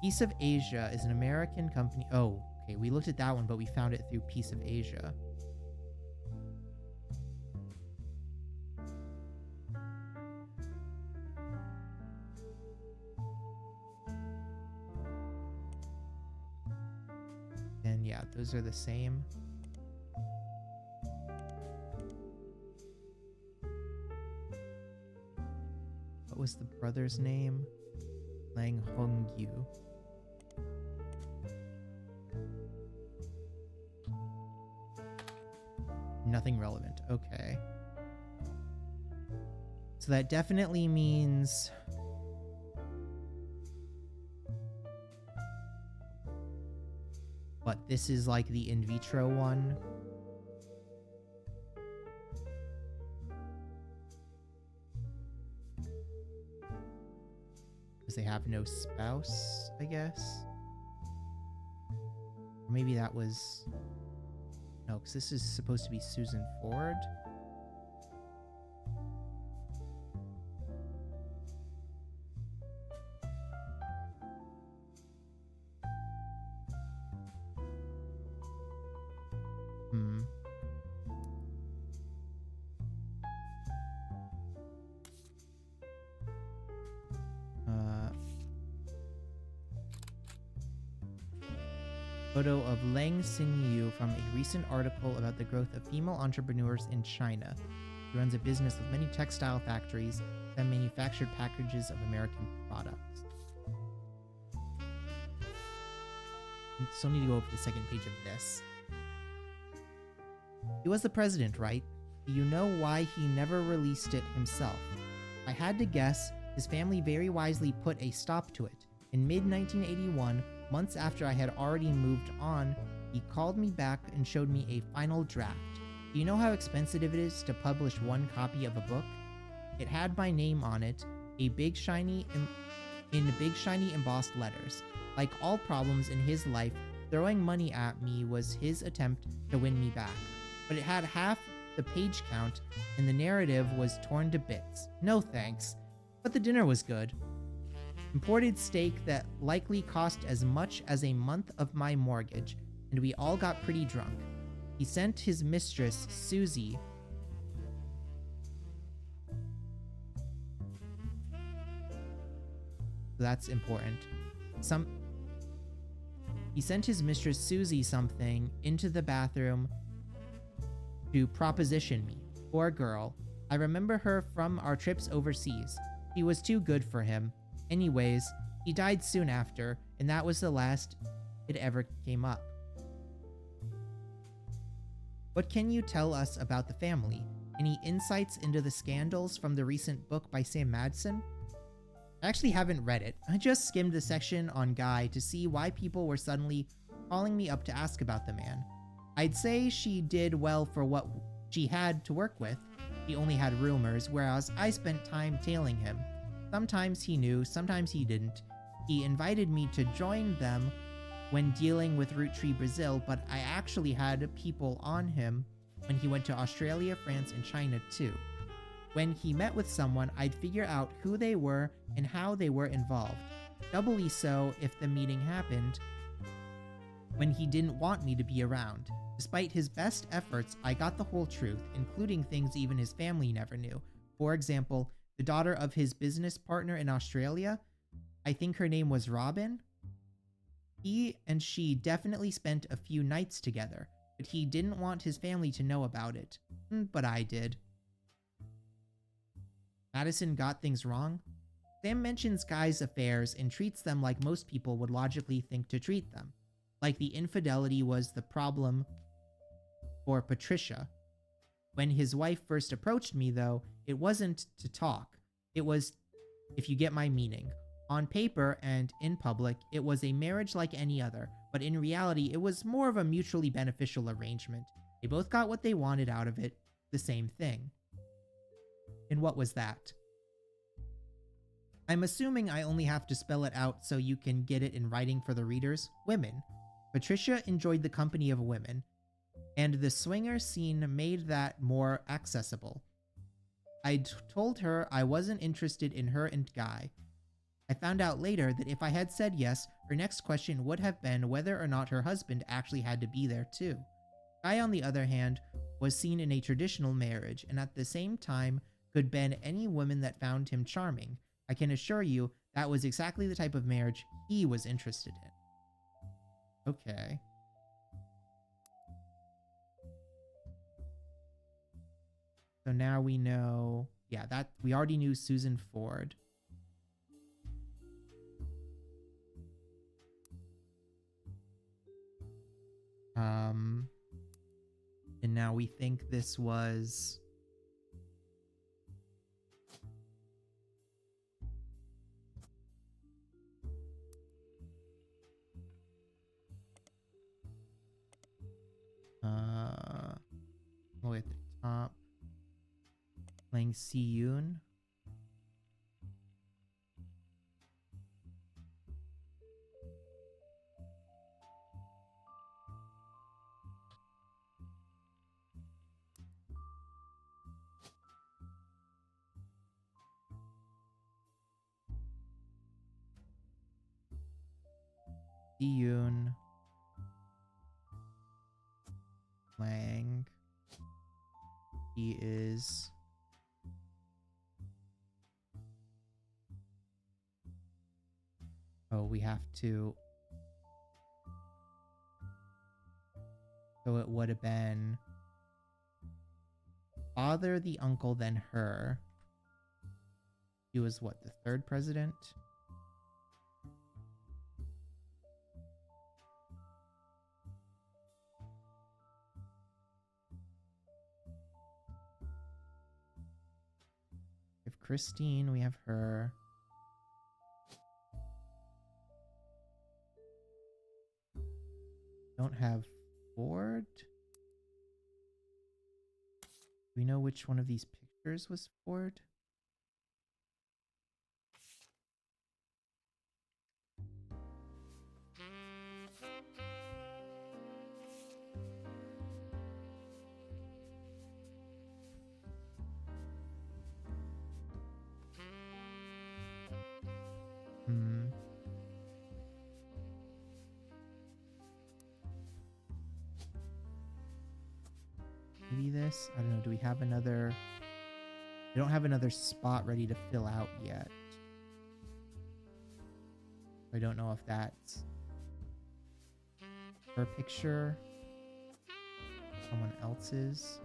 Piece of Asia is an American company. Oh, okay, we looked at that one, but we found it through Piece of Asia. And yeah, those are the same. What was the brother's name? Lang Hongyu. Nothing relevant. Okay. So that definitely means... What, this is like the in vitro one? Because they have no spouse, I guess? Or maybe that was... No, because this is supposed to be Susan Ford. Photo of Lang Xingyu from a recent article about the growth of female entrepreneurs in China. He runs a business with many textile factories that manufactured packages of American products. We still need to go over the second page of this. He was the president, right? Do you know why he never released it himself? If I had to guess, his family very wisely put a stop to it. In mid-1981, months after I had already moved on, he called me back and showed me a final draft. Do you know how expensive it is to publish one copy of a book? It had my name on it, in big shiny embossed letters. Like all problems in his life, throwing money at me was his attempt to win me back. But it had half the page count, and the narrative was torn to bits. No thanks. But the dinner was good. Imported steak that likely cost as much as a month of my mortgage, and we all got pretty drunk. He sent his mistress, Susie, that's important. He sent his mistress, Susie, something into the bathroom to proposition me. Poor girl. I remember her from our trips overseas. She was too good for him. Anyways, he died soon after, and that was the last it ever came up. What can you tell us about the family? Any insights into the scandals from the recent book by Sam Madsen? I actually haven't read it. I just skimmed the section on Guy to see why people were suddenly calling me up to ask about the man. I'd say she did well for what she had to work with. She only had rumors, whereas I spent time tailing him. Sometimes he knew, sometimes he didn't. He invited me to join them when dealing with Roottrees Brazil, but I actually had people on him when he went to Australia, France, and China too. When he met with someone, I'd figure out who they were and how they were involved. Doubly so if the meeting happened when he didn't want me to be around. Despite his best efforts, I got the whole truth, including things even his family never knew. For example, the daughter of his business partner in Australia, I think her name was Robin. He and she definitely spent a few nights together, but he didn't want his family to know about it. But I did. Madison got things wrong. Sam mentions Guy's affairs and treats them like most people would logically think to treat them. Like the infidelity was the problem for Patricia. When his wife first approached me, though, it wasn't to talk. It was, if you get my meaning. On paper and in public, it was a marriage like any other, but in reality, it was more of a mutually beneficial arrangement. They both got what they wanted out of it, the same thing. And what was that? I'm assuming I only have to spell it out so you can get it in writing for the readers. Women. Patricia enjoyed the company of women, and the swinger scene made that more accessible. I'd told her I wasn't interested in her and Guy. I found out later that if I had said yes, her next question would have been whether or not her husband actually had to be there too. Guy, on the other hand, was seen in a traditional marriage, and at the same time could bend any woman that found him charming. I can assure you that was exactly the type of marriage he was interested in. Okay. So now we know, yeah, that we already knew Susan Ford. And now we think this was all the way at the top. Playing Si Yoon. Si Yoon. Lang. He is we have to. So it would have been father, the uncle, then her. He was what, the third president? If Christine, we have her. Don't have Ford. Do we know which one of these pictures was Ford? Maybe this? I don't know. Do we have another? We don't have another spot ready to fill out yet. I don't know if that's her picture, someone else's.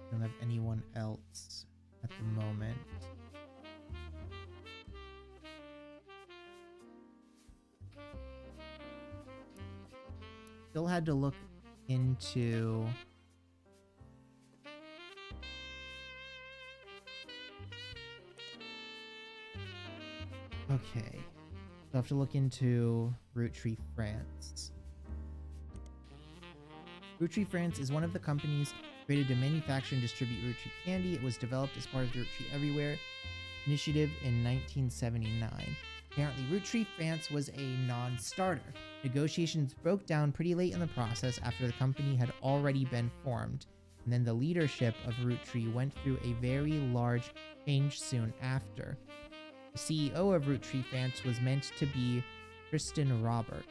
Don't have anyone else at the moment. Still had to look into okay. I'll have to look into Roottrees, France. Roottrees, France is one of the companies created to manufacture and distribute Roottrees candy. It was developed as part of the Roottrees Everywhere initiative in 1979. Apparently, Roottrees, France was a non-starter. Negotiations broke down pretty late in the process after the company had already been formed, and then the leadership of Roottrees went through a very large change soon after. The CEO of Roottrees, France was meant to be Kristen Robert.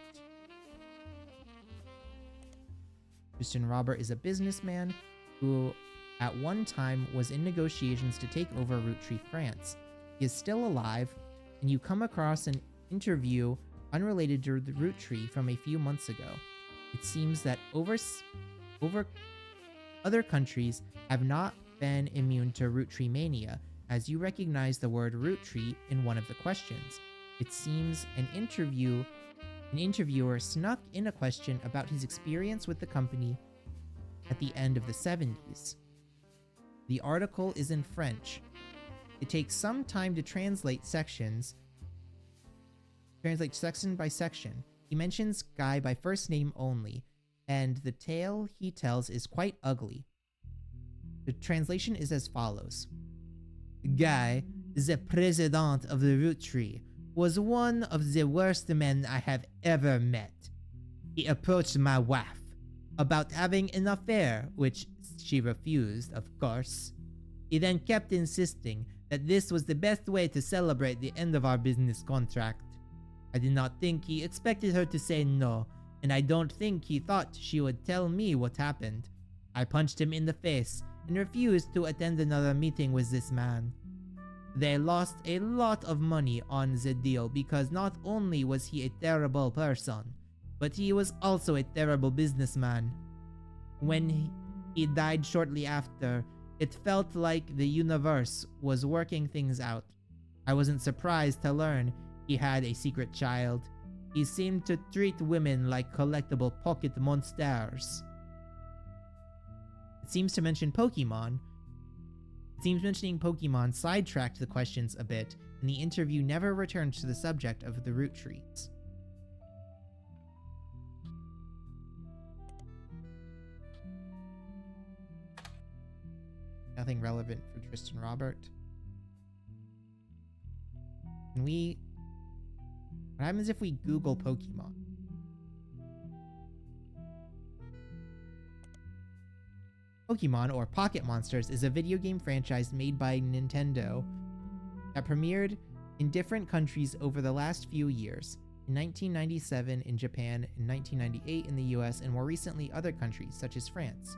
Tristan Robert is a businessman who at one time was in negotiations to take over Roottrees, France. He is still alive, and you come across an interview unrelated to the Roottrees from a few months ago. It seems that over other countries have not been immune to Roottrees mania, as you recognize the word Roottrees in one of the questions. It seems an interviewer snuck in a question about his experience with the company at the end of the 70s. The article is in French. It takes some time to translate section by section. He mentions Guy by first name only, and the tale he tells is quite ugly. The translation is as follows. Guy, the president of the Roottrees, was one of the worst men I have ever met. He approached my wife about having an affair, which she refused, of course. He then kept insisting that this was the best way to celebrate the end of our business contract. I did not think he expected her to say no, and I don't think he thought she would tell me what happened. I punched him in the face and refused to attend another meeting with this man. They lost a lot of money on the deal because not only was he a terrible person, but he was also a terrible businessman. When he died shortly after, it felt like the universe was working things out. I wasn't surprised to learn he had a secret child. He seemed to treat women like collectible pocket monsters. It seems to mention Pokemon. It seems mentioning Pokemon sidetracked the questions a bit, and the interview never returned to the subject of the Roottrees. Nothing relevant for Tristan Robert. What happens if we Google Pokemon? Pokemon, or Pocket Monsters, is a video game franchise made by Nintendo that premiered in different countries over the last few years. In 1997 in Japan, in 1998 in the US, and more recently other countries such as France.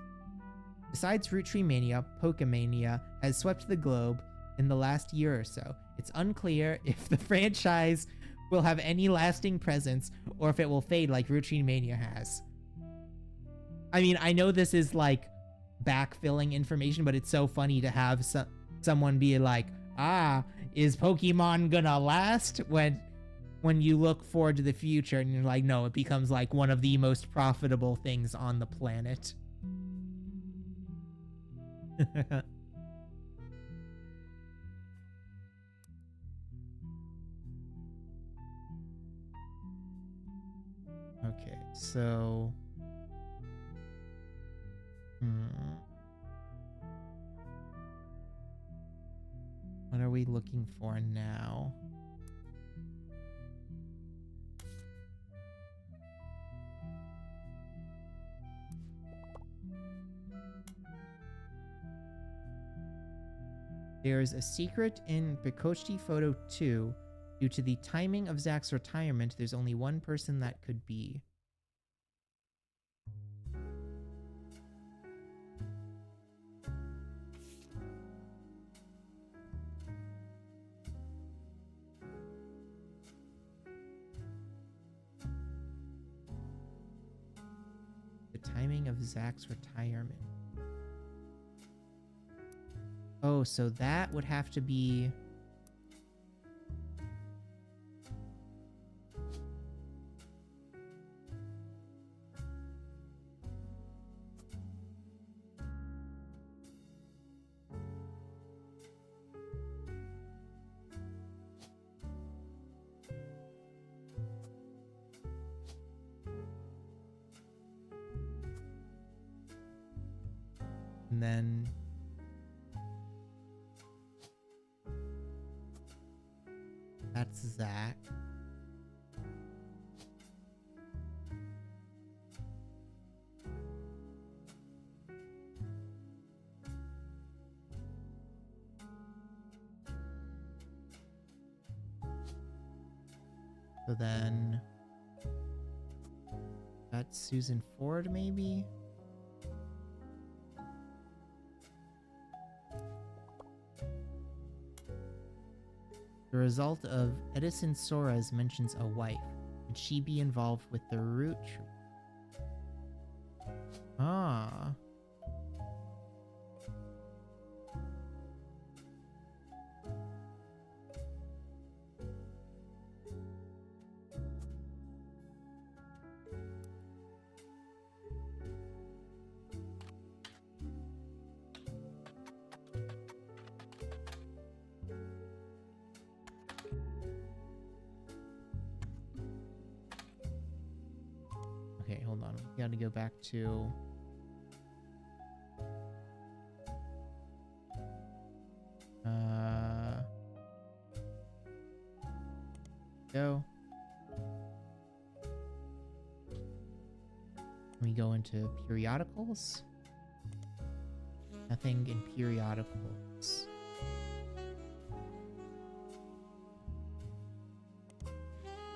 Besides Roottrees mania, Pokemania has swept the globe in the last year or so. It's unclear if the franchise will have any lasting presence or if it will fade like Roottrees mania has. I mean, I know this is like backfilling information, but it's so funny to have someone be like, is Pokemon gonna last? When you look forward to the future and you're like, no, it becomes like one of the most profitable things on the planet. Okay, so what are we looking for now? There's a secret in Bikochi Photo 2. Due to the timing of Zach's retirement, there's only one person that could be. The timing of Zach's retirement. Oh, so that would have to be... And then... that's Zach. So then... that's Susan Ford, maybe? The result of Edison Soares mentions a wife. Could she be involved with the Roottrees? Ah. Okay, hold on. We gotta go back to... Go. We go into periodicals. Nothing in periodicals.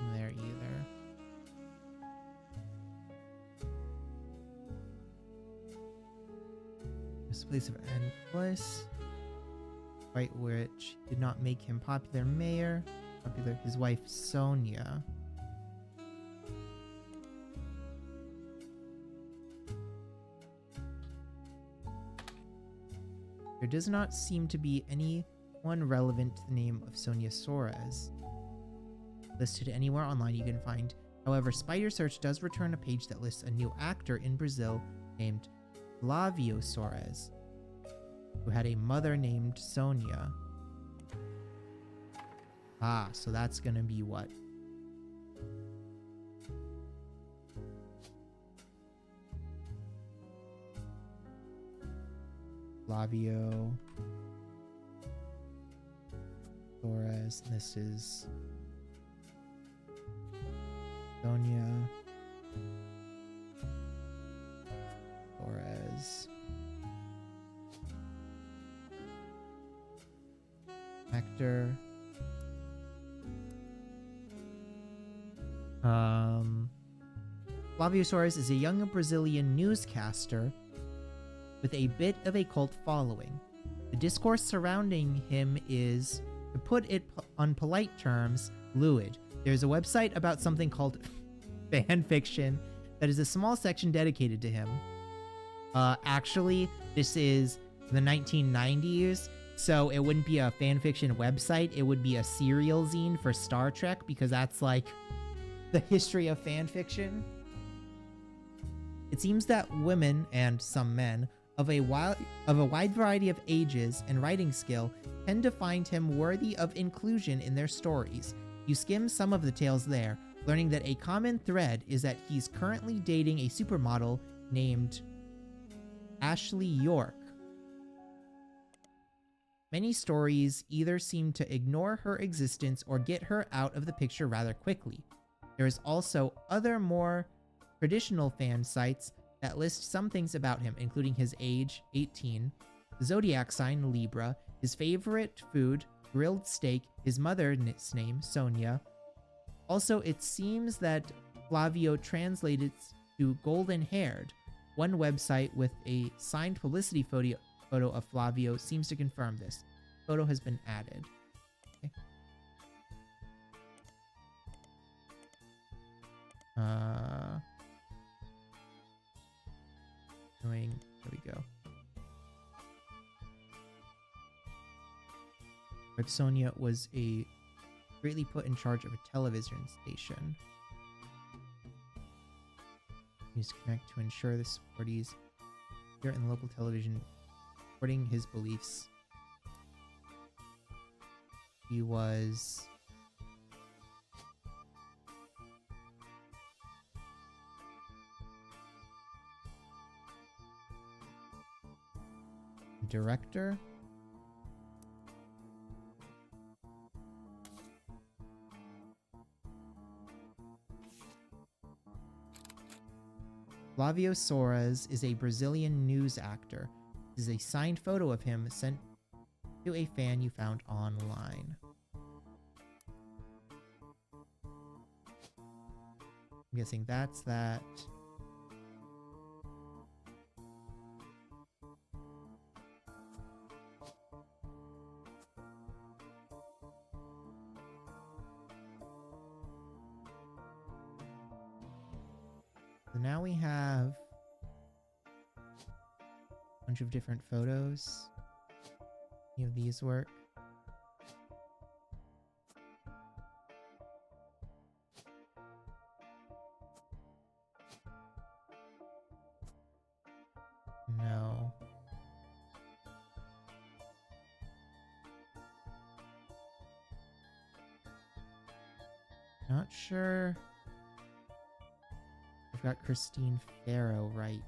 Not there either. This place of Annapolis, White Witch did not make him popular mayor. Popular, his wife Sonia. There does not seem to be anyone relevant to the name of Sonia Soares listed anywhere online you can find. However, Spider Search does return a page that lists a new actor in Brazil named Flavio Soares, who had a mother named Sonia. Ah, so that's gonna be what? Flavio Soares. This is Sonia Soares. Actor. Flavio Soares is a young Brazilian newscaster with a bit of a cult following. The discourse surrounding him is, to put it on polite terms, lewd. There's a website about something called fan fiction that is a small section dedicated to him. Actually, this is the 1990s, so it wouldn't be a fan fiction website. It would be a serial zine for Star Trek, because that's like the history of fan fiction. It seems that women and some men of a wide variety of ages and writing skill tend to find him worthy of inclusion in their stories. You skim some of the tales there, learning that a common thread is that he's currently dating a supermodel named Ashley York. Many stories either seem to ignore her existence or get her out of the picture rather quickly. There is also other more traditional fan sites that list some things about him, including his age, 18, zodiac sign, Libra, his favorite food, grilled steak, his mother's name, Sonia. Also, it seems that Flavio translated to golden-haired. One website with a signed publicity photo of Flavio seems to confirm this. Photo has been added. Okay. There we go. Wife Sonia was greatly put in charge of a television station. Used to connect to ensure the supportees here in the local television, supporting his beliefs. He was director. Flavio Soares is a Brazilian news actor. This is a signed photo of him sent to a fan you found online. I'm guessing that's that. now we have a bunch of different photos. Any of these work? No. Not sure. I've got Christine Farrow right.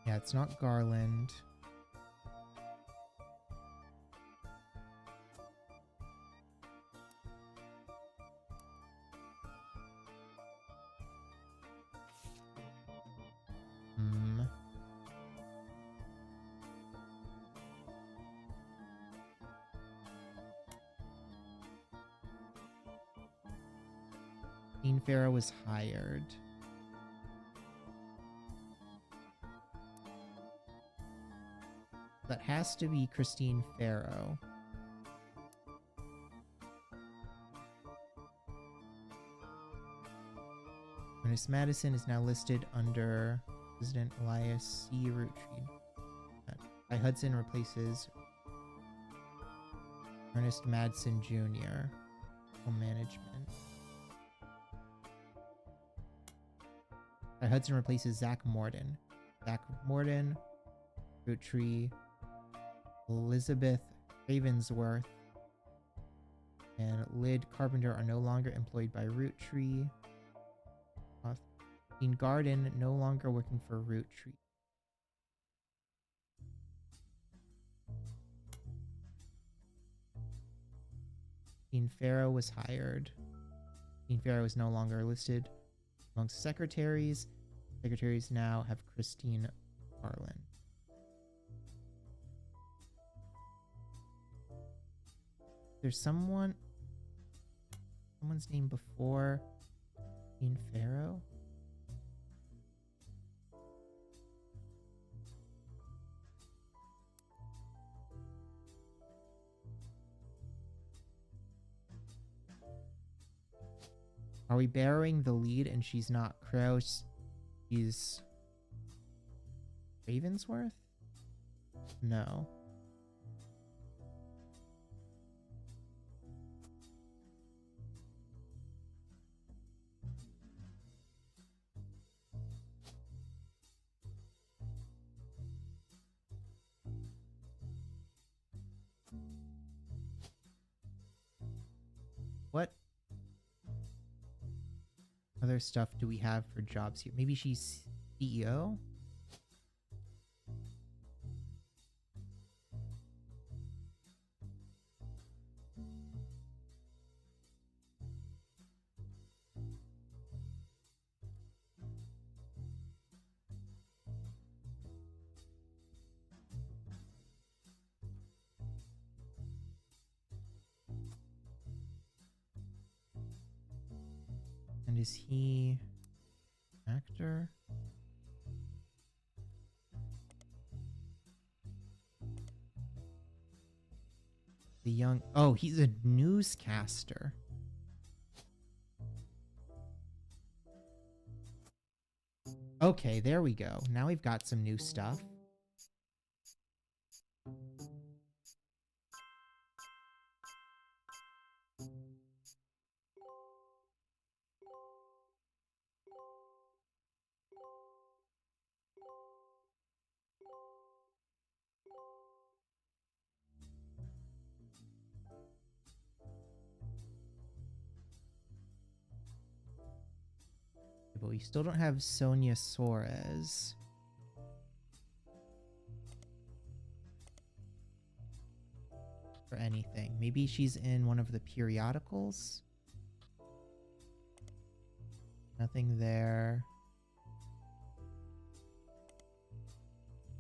Yeah, it's not Garland. Christine Farrow was hired. That has to be Christine Farrow. Ernest Madison is now listed under President Elias C. Roottrees. By Hudson replaces Ernest Madsen Jr. Home management. By Hudson replaces Zach Morden. Zach Morden, Roottrees, Elizabeth Ravensworth, and Lyd Carpenter are no longer employed by Roottrees. Dean Garden no longer working for Roottrees. Dean Farrow was hired. Dean Farrow is no longer listed amongst secretaries. Secretaries now have Christine Garland. There's someone's name before Dean Farrow. Are we burying the lead and she's not Krause? She's Ravensworth? No. What other stuff do we have for jobs here? Maybe she's CEO? And is he actor? The young... Oh, he's a newscaster. Okay, there we go. Now we've got some new stuff. But we still don't have Sonia Suarez. For anything. Maybe she's in one of the periodicals? Nothing there.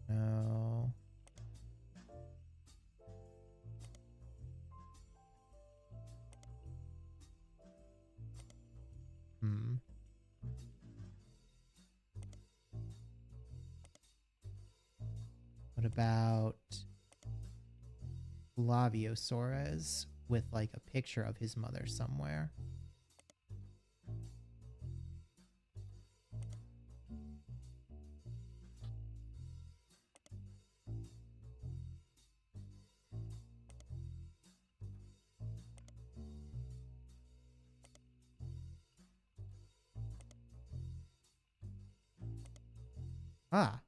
No. about Flavio Soares with like a picture of his mother somewhere? Ah,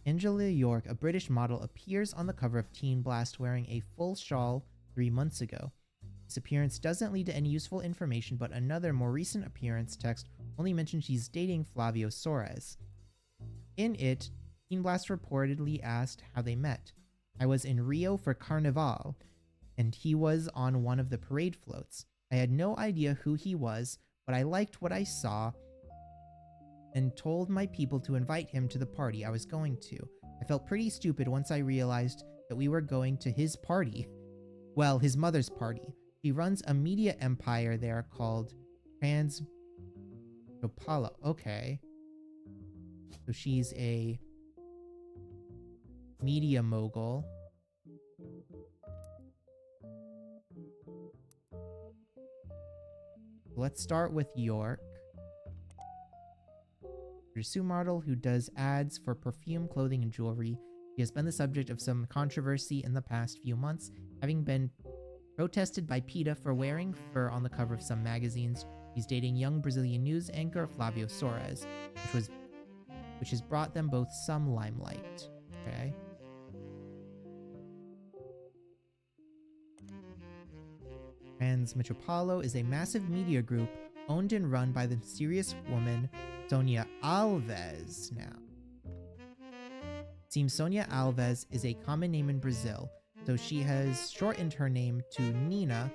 Angela York, a British model, appears on the cover of Teen Blast wearing a full shawl 3 months ago. This appearance doesn't lead to any useful information, but another more recent appearance text only mentions she's dating Flavio Soares. In it, Teen Blast reportedly asked how they met. I was in Rio for Carnival, and he was on one of the parade floats. I had no idea who he was, but I liked what I saw and told my people to invite him to the party I was going to. I felt pretty stupid once I realized that we were going to his party. Well, his mother's party. She runs a media empire there called Transopalo. Okay. So she's a media mogul. Let's start with York. Pursuit model who does ads for perfume, clothing, and jewelry. She has been the subject of some controversy in the past few months, having been protested by PETA for wearing fur on the cover of some magazines. She's dating young Brazilian news anchor Flavio Soares, which has brought them both some limelight. Okay. Transmetropolo is a massive media group owned and run by the mysterious woman Sonia Alves now. It seems Sonia Alves is a common name in Brazil, so she has shortened her name to Nina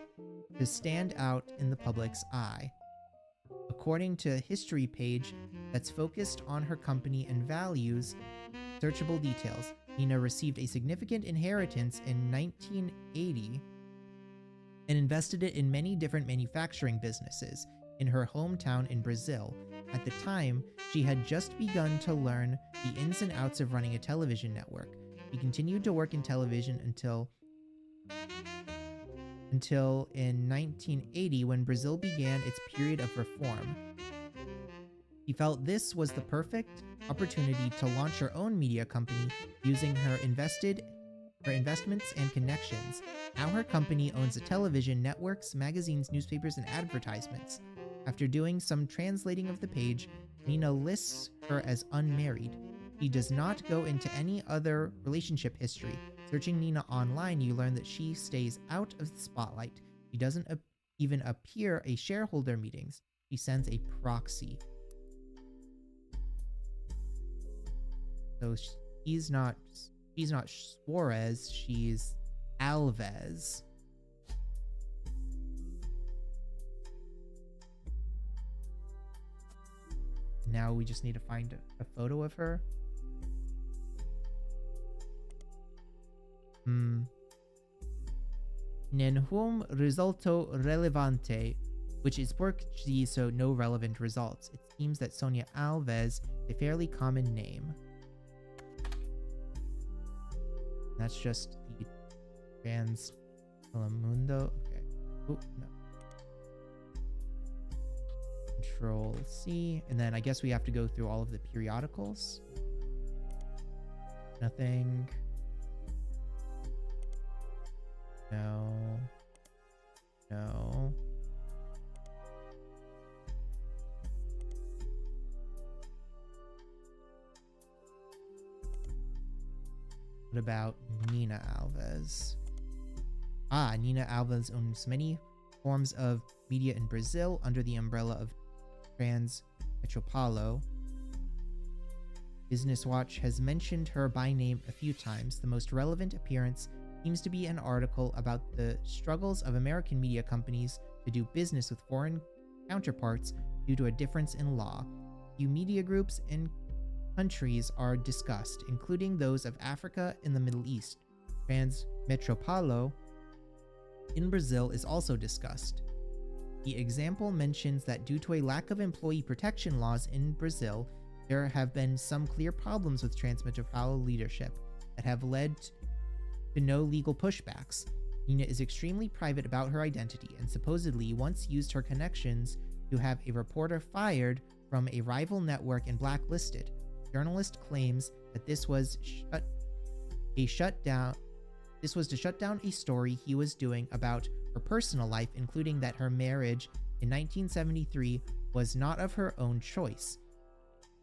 to stand out in the public's eye. According to a history page that's focused on her company and values, searchable details, Nina received a significant inheritance in 1980 and invested it in many different manufacturing businesses in her hometown in Brazil. At the time, she had just begun to learn the ins and outs of running a television network. She continued to work in television until in 1980 when Brazil began its period of reform. He felt this was the perfect opportunity to launch her own media company using her investments and connections. Now her company owns a television, networks, magazines, newspapers, and advertisements. After doing some translating of the page, Nina lists her as unmarried. She does not go into any other relationship history. Searching Nina online, you learn that she stays out of the spotlight. She doesn't even appear at shareholder meetings. She sends a proxy. So she's not Suarez, she's Alves. Now we just need to find a photo of her. Nenhum resultado relevante, which is Portuguese, so no relevant results. It seems that Sonia Alves, a fairly common name. That's just the trans Telemundo. Okay. Oh, no. Control C. And then I guess we have to go through all of the periodicals. Nothing. No. No. What about Nina Alves? Nina Alves owns many forms of media in Brazil under the umbrella of Transmetropolo. Business Watch has mentioned her by name a few times. The most relevant appearance seems to be an article about the struggles of American media companies to do business with foreign counterparts due to a difference in law. Few media groups and countries are discussed, including those of Africa and the Middle East. Transmetropolo in Brazil is also discussed. The example mentions that due to a lack of employee protection laws in Brazil, there have been some clear problems with Transmetropolo leadership. that have led to no legal pushbacks. Nina is extremely private about her identity and supposedly once used her connections to have a reporter fired from a rival network and blacklisted. The journalist claims that this was to shut down a story he was doing about her personal life, including that her marriage in 1973 was not of her own choice.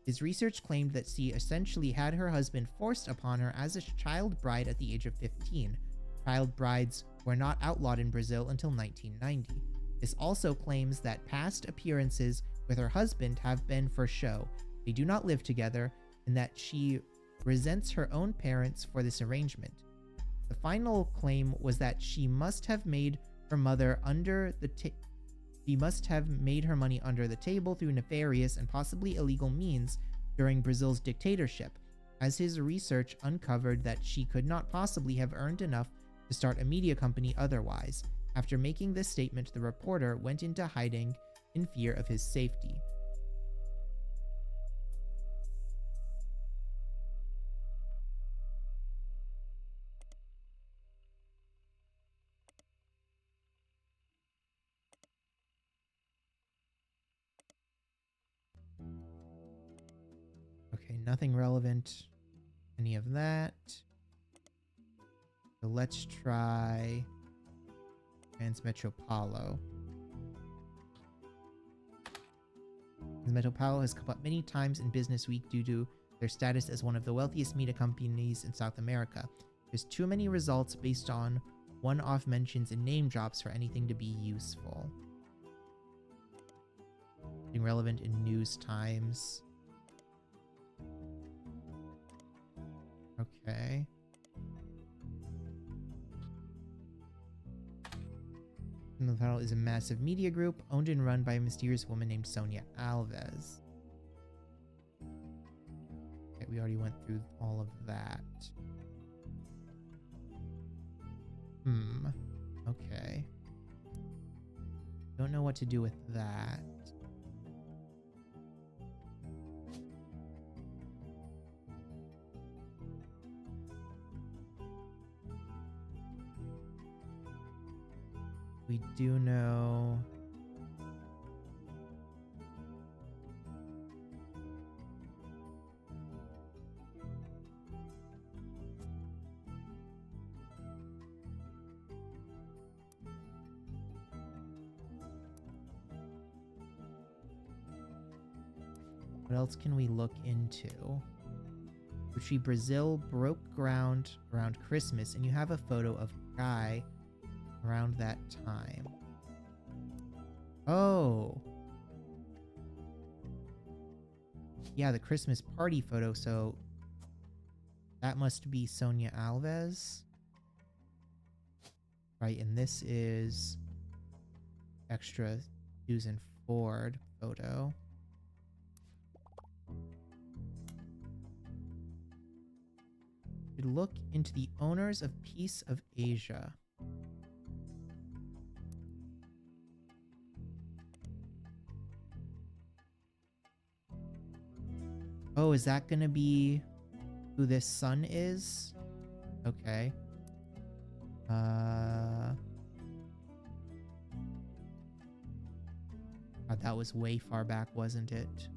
His research claimed that she essentially had her husband forced upon her as a child bride at the age of 15. Child brides were not outlawed in Brazil until 1990. This also claims that past appearances with her husband have been for show. They do not live together, and that she resents her own parents for this arrangement. The final claim was that she must have made her money under the table through nefarious and possibly illegal means during Brazil's dictatorship, as his research uncovered that she could not possibly have earned enough to start a media company otherwise. After making this statement, the reporter went into hiding in fear of his safety. Okay, nothing relevant. Any of that. So let's try Transmetropalo. Transmetropalo has come up many times in Business Week due to their status as one of the wealthiest media companies in South America. There's too many results based on one-off mentions and name drops for anything to be useful. Being relevant in news times. Okay. The title is a massive media group owned and run by a mysterious woman named Sonia Alves. Okay, we already went through all of that. Okay. Don't know what to do with that. We do know what else can we look into? Roottrees Brazil broke ground around Christmas, and you have a photo of a guy around that time. Oh. Yeah, the Christmas party photo, so that must be Sonia Alves. Right, and this is extra Susan Ford photo. Should look into the owners of Piece of Asia. Oh, is that gonna be who this son is? Okay. God, that was way far back, wasn't it?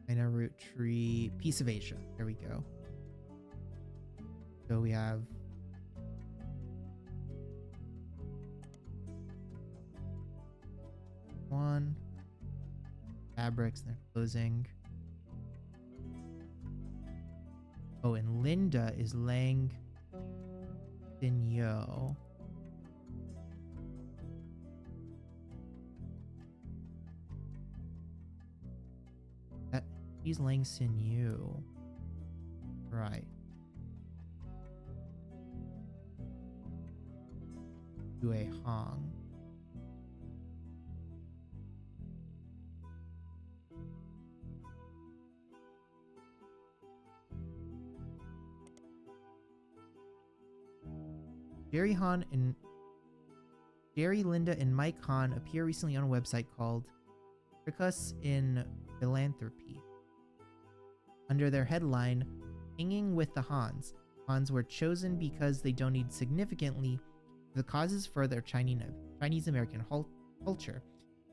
And a Roottrees, Piece of Asia. There we go. So we have one fabrics, and they're closing. Oh, and Linda is Lang Sinyo. He's Lang Sinyu. Right. Yue Hong. Jerry Han and Jerry, Linda, and Mike Han appear recently on a website called Tricus in Philanthropy. Under their headline, Hanging with the Hans. Hans were chosen because they donated significantly to the causes for their Chinese American culture.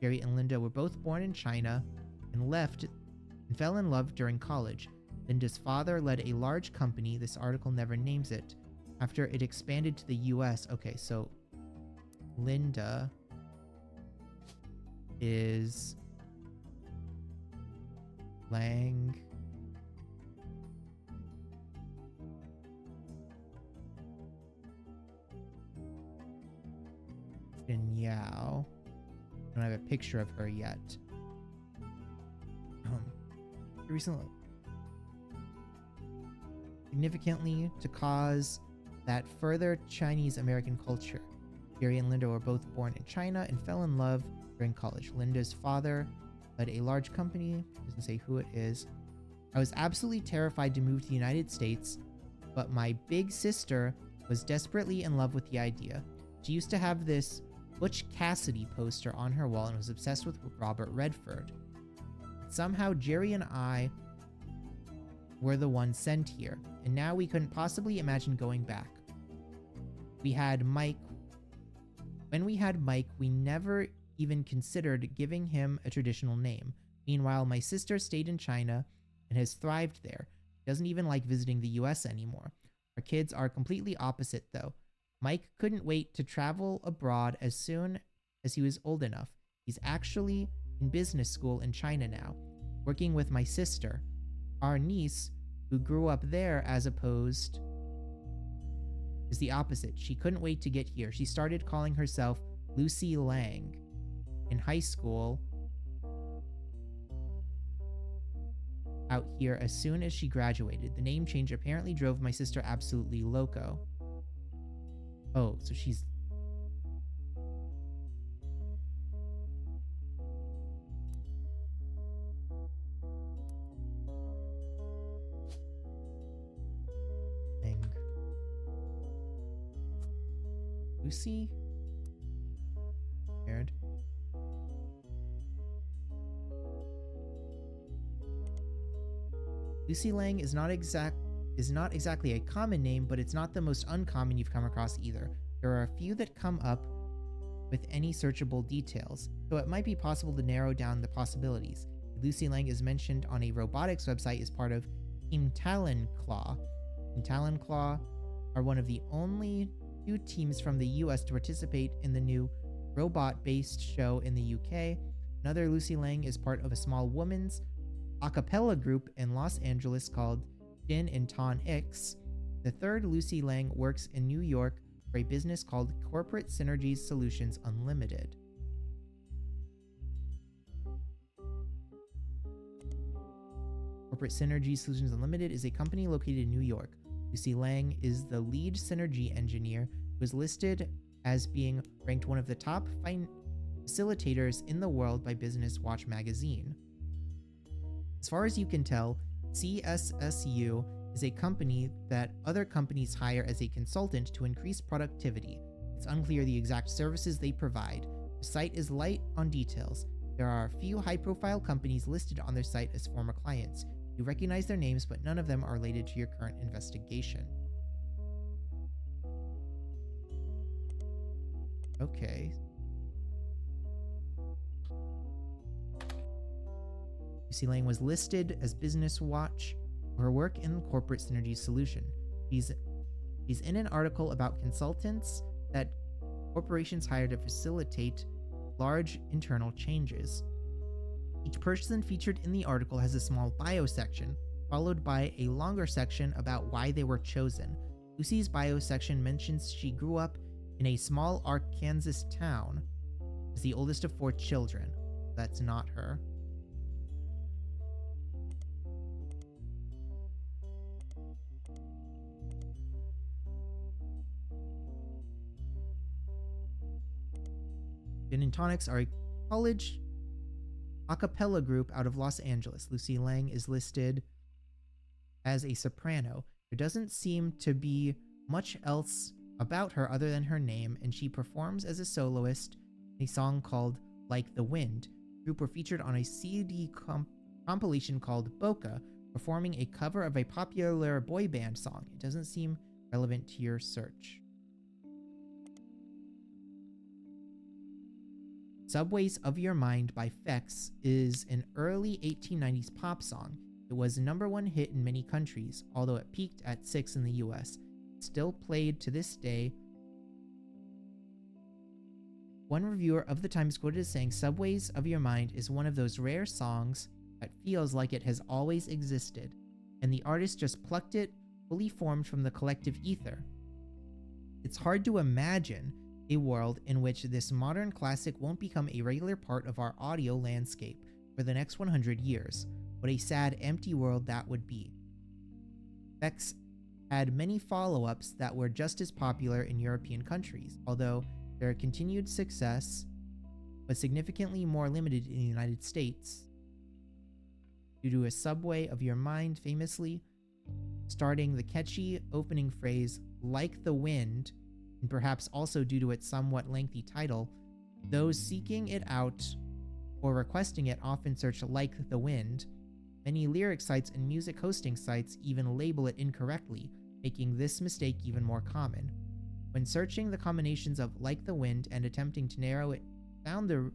Jerry and Linda were both born in China and fell in love during college. Linda's father led a large company, this article never names it, after it expanded to the US. Okay, so Linda is Lang. Yao. I don't have a picture of her yet. Recently, significantly to cause that further Chinese American culture. Jerry and Linda were both born in China and fell in love during college. Linda's father led a large company. Doesn't say who it is. I was absolutely terrified to move to the United States, but my big sister was desperately in love with the idea. She used to have this Butch Cassidy poster on her wall and was obsessed with Robert Redford. Somehow Jerry and I were the ones sent here, and now we couldn't possibly imagine going back. When we had Mike, we never even considered giving him a traditional name. Meanwhile, my sister stayed in China and has thrived there. She doesn't even like visiting the US anymore. Our kids are completely opposite, though. Mike couldn't wait to travel abroad as soon as he was old enough. He's actually in business school in China now, working with my sister. Our niece, who grew up there as opposed, is the opposite. She couldn't wait to get here. She started calling herself Lucy Lang. In high school, out here as soon as she graduated. The name change apparently drove my sister absolutely loco. Oh, so she's... Lucy? Weird. Lucy Lang is not exactly a common name, but it's not the most uncommon you've come across either. There are a few that come up with any searchable details, so it might be possible to narrow down the possibilities. Lucy Lang is mentioned on a robotics website as part of Team Talonclaw. Team Talonclaw are one of the only 2 teams from the US to participate in the new robot-based show in the UK. Another Lucy Lang is part of a small women's a cappella group in Los Angeles called Jin and Ton X. The third Lucy Lang works in New York for a business called Corporate Synergies Solutions Unlimited. Corporate Synergies Solutions Unlimited is a company located in New York. Lucy Lang is the lead synergy engineer who is listed as being ranked one of the top facilitators in the world by Business Watch magazine. As far as you can tell, CSSU is a company that other companies hire as a consultant to increase productivity. It's unclear the exact services they provide. The site is light on details. There are a few high-profile companies listed on their site as former clients. You recognize their names, but none of them are related to your current investigation. Okay. Lucy Lang was listed as Business Watch for her work in Corporate Synergy Solution. She's in an article about consultants that corporations hire to facilitate large internal changes. Each person featured in the article has a small bio section, followed by a longer section about why they were chosen. Lucy's bio section mentions she grew up in a small Arkansas town as the oldest of 4 children. That's not her. Gin and Tonics are a college a cappella group out of Los Angeles. Lucy Lang is listed as a soprano. There doesn't seem to be much else about her other than her name, and she performs as a soloist in a song called Like the Wind. The group were featured on a CD compilation called Boca, performing a cover of a popular boy band song. It doesn't seem relevant to your search. Subways of Your Mind by Fex is an early 1890s pop song. It was a #1 hit in many countries, although it peaked at 6 in the US. It's still played to this day. One reviewer of the Times quoted as saying, "Subways of Your Mind is one of those rare songs that feels like it has always existed, and the artist just plucked it fully formed from the collective ether. It's hard to imagine a world in which this modern classic won't become a regular part of our audio landscape for the next 100 years. What a sad, empty world that would be." Bex had many follow-ups that were just as popular in European countries, although their continued success was significantly more limited in the United States, due to a Subway of Your Mind famously starting the catchy opening phrase, "Like the Wind," and perhaps also due to its somewhat lengthy title. Those seeking it out or requesting it often search "Like the Wind." Many lyric sites and music hosting sites even label it incorrectly, making this mistake even more common. When searching the combinations of "Like the Wind" and attempting to narrow it, found the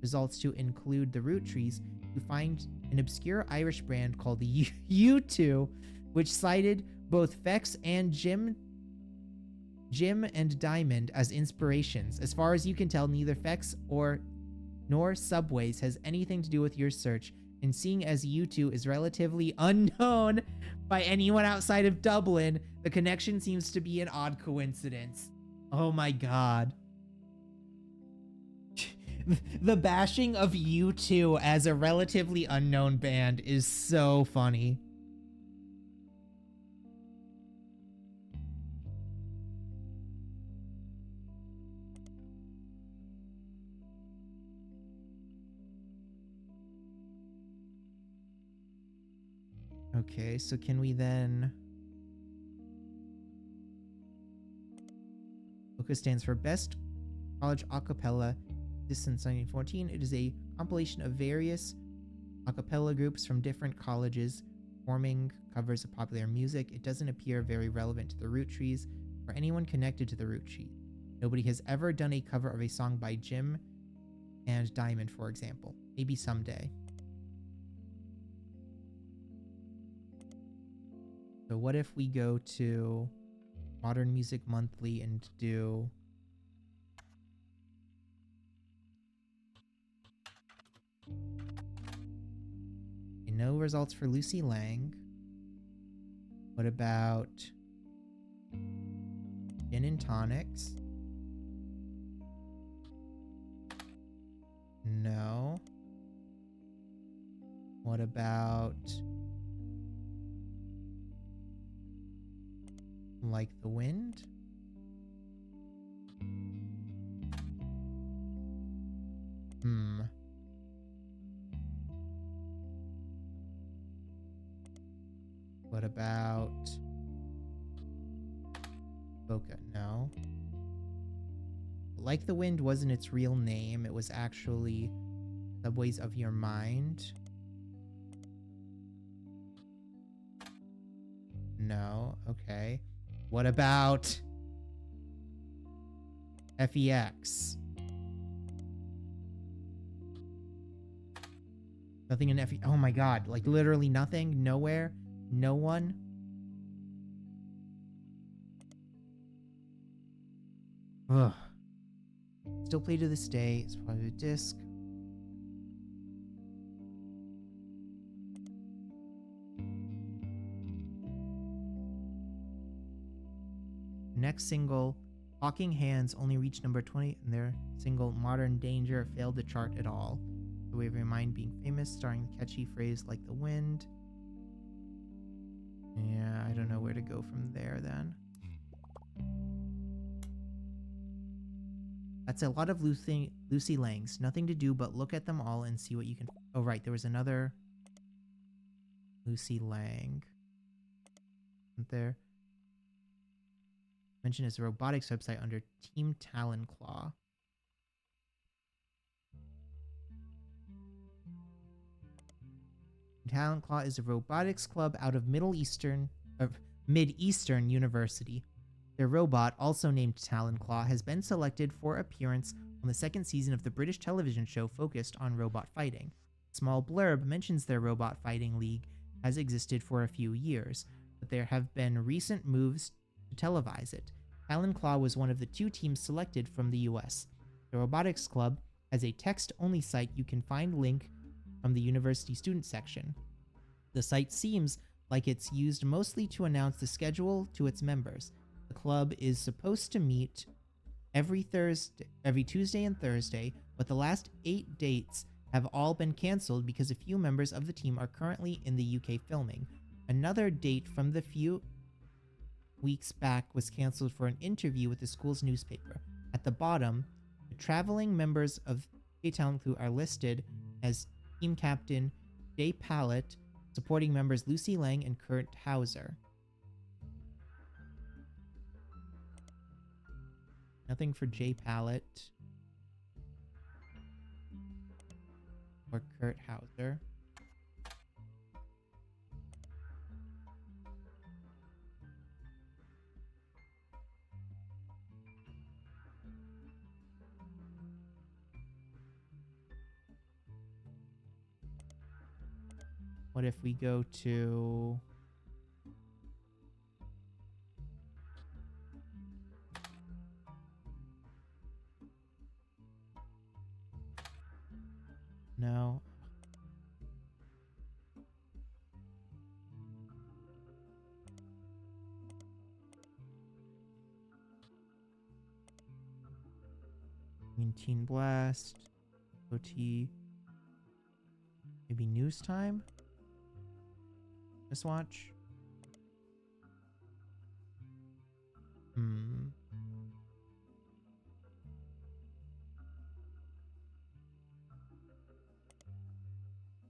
results to include the Roottrees, you find an obscure Irish brand called the U2, which cited both Fex and Jim and Diamond as inspirations. As far as you can tell, neither Fex nor Subways has anything to do with your search, and seeing as U2 is relatively unknown by anyone outside of Dublin, the connection seems to be an odd coincidence. Oh my god. The bashing of U2 as a relatively unknown band is so funny. Okay, so can we then... BOCA stands for Best College Acapella. This since 1914. It is a compilation of various acapella groups from different colleges forming covers of popular music. It doesn't appear very relevant to the Roottrees or anyone connected to the Roottrees. Nobody has ever done a cover of a song by Jim and Diamond, for example. Maybe someday. So what if we go to Modern Music Monthly and do... no results for Lucy Lang. What about Gin and Tonics? No. What about Like the Wind? What about Boca? No. Like the Wind wasn't its real name. It was actually Subways of Your Mind. No. Okay. What about FEX? Nothing in FEX. Oh my god. Like literally nothing? Nowhere? No one? Ugh. Still play to this day. It's probably a disc. Next single, Talking Hands, only reached number 20, and their single Modern Danger failed to chart at all. The Way of Your Mind being famous, starring the catchy phrase Like the Wind. Yeah, I don't know where to go from there then. That's a lot of Lucy Langs. Nothing to do but look at them all and see what you can... Oh, right. There was another Lucy Lang. Isn't there? Mentioned as a robotics website under Team Talon-Claw. Talon-Claw is a robotics club out of Mid-Eastern University. Their robot, also named Talon-Claw, has been selected for appearance on the second season of the British television show focused on robot fighting. A small blurb mentions their robot fighting league has existed for a few years, but there have been recent moves to televise it. Talon-Claw was one of the 2 teams selected from the US. The robotics club has a text-only site you can find link from the university student section. The site seems like it's used mostly to announce the schedule to its members. The club is supposed to meet every Tuesday and Thursday, but the last 8 dates have all been cancelled because a few members of the team are currently in the UK filming. Another date from the few weeks back was cancelled for an interview with the school's newspaper. At the bottom, the traveling members of the talent crew are listed as team captain Jay Pallett, supporting members Lucy Lang and Kurt Hauser. Nothing for Jay Pallett or Kurt Hauser. What if we go to... No. Teen Blast. OT. Maybe News Time? Let's watch.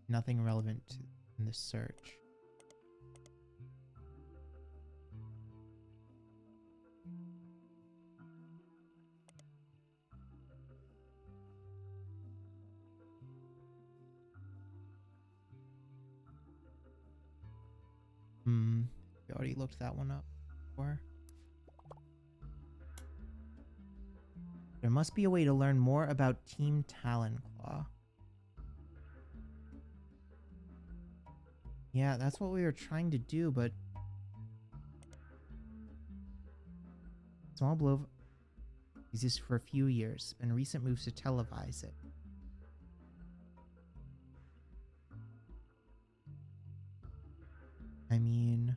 Nothing relevant in the search. We already looked that one up before. There must be a way to learn more about Team Talon-Claw. Yeah, that's what we were trying to do, but... Small Blow exists for a few years, and recent moves to televise it. I mean...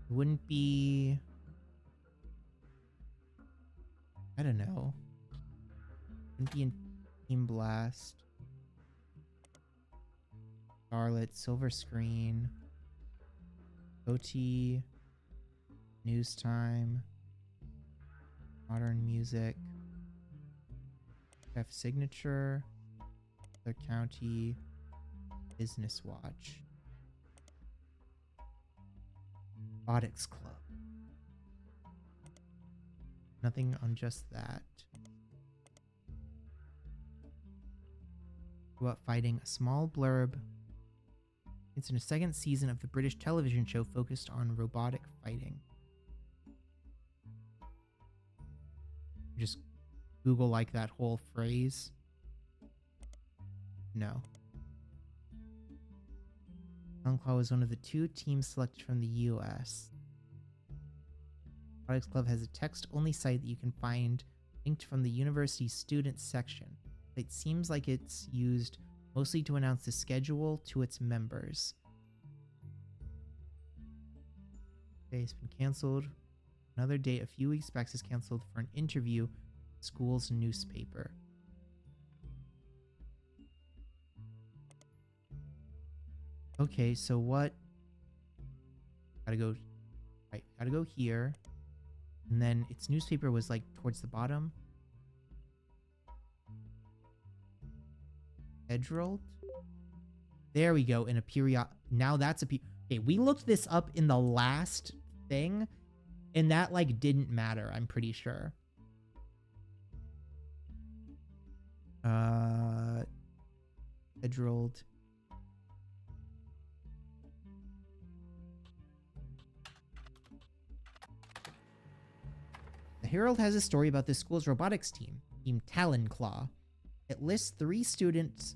It wouldn't be... I don't know. Wouldn't be in Team Blast. Scarlet, Silver Screen. OT. News Time. Modern Music. F Signature. Other County. Business Watch. Robotics Club. Nothing on just that. About fighting, a small blurb. It's in a second season of the British television show focused on robotic fighting. Just Google like that whole phrase. No. Talon-Claw was one of the 2 teams selected from the US. Robotics Club has a text-only site that you can find linked from the university students section. It seems like it's used mostly to announce the schedule to its members. Okay, it's been canceled. Another date a few weeks back is canceled for an interview with the school's newspaper. Okay, so what? Gotta go. Right, gotta go here. And then its newspaper was like towards the bottom. Edgerald? There we go. In a period. Now that's a Okay, we looked this up in the last thing, and that, like, didn't matter, I'm pretty sure. Hedrold. The Herald has a story about the school's robotics team, Team Talonclaw. It lists three student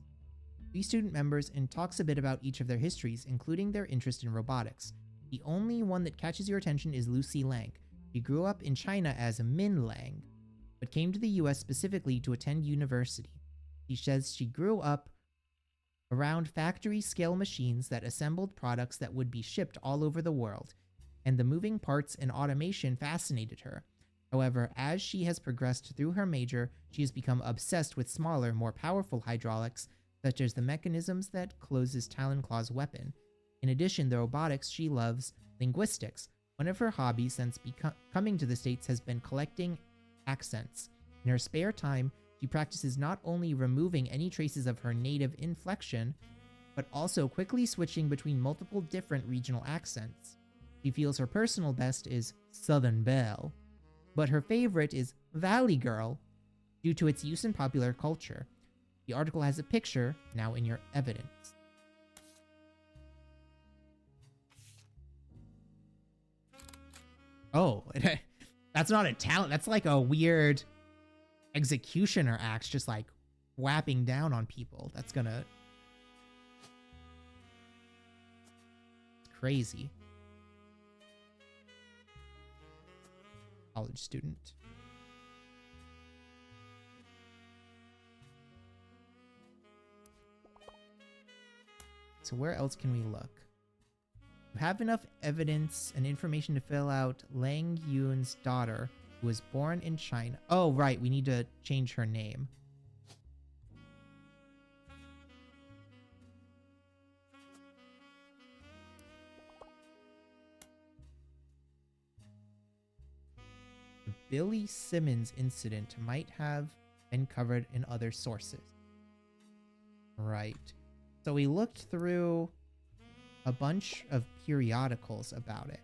members, and talks a bit about each of their histories, including their interest in robotics. The only one that catches your attention is Lucy Lang. She grew up in China as Min Lang, but came to the US specifically to attend university. She says she grew up around factory-scale machines that assembled products that would be shipped all over the world, and the moving parts and automation fascinated her. However, as she has progressed through her major, she has become obsessed with smaller, more powerful hydraulics, such as the mechanisms that closes Talonclaw's weapon. In addition to robotics, she loves linguistics. One of her hobbies since coming to the States has been collecting accents. In her spare time, she practices not only removing any traces of her native inflection, but also quickly switching between multiple different regional accents. She feels her personal best is Southern Belle, but her favorite is Valley Girl due to its use in popular culture. The article has a picture, now in your evidence. Oh, that's not a talent. That's like a weird executioner axe, just like whapping down on people. That's gonna... It's crazy. College student. So where else can we look? You have enough evidence and information to fill out Lang Yun's daughter, who was born in China. Oh, right. We need to change her name. The Billy Simmons incident might have been covered in other sources. Right. So we looked through a bunch of periodicals about it.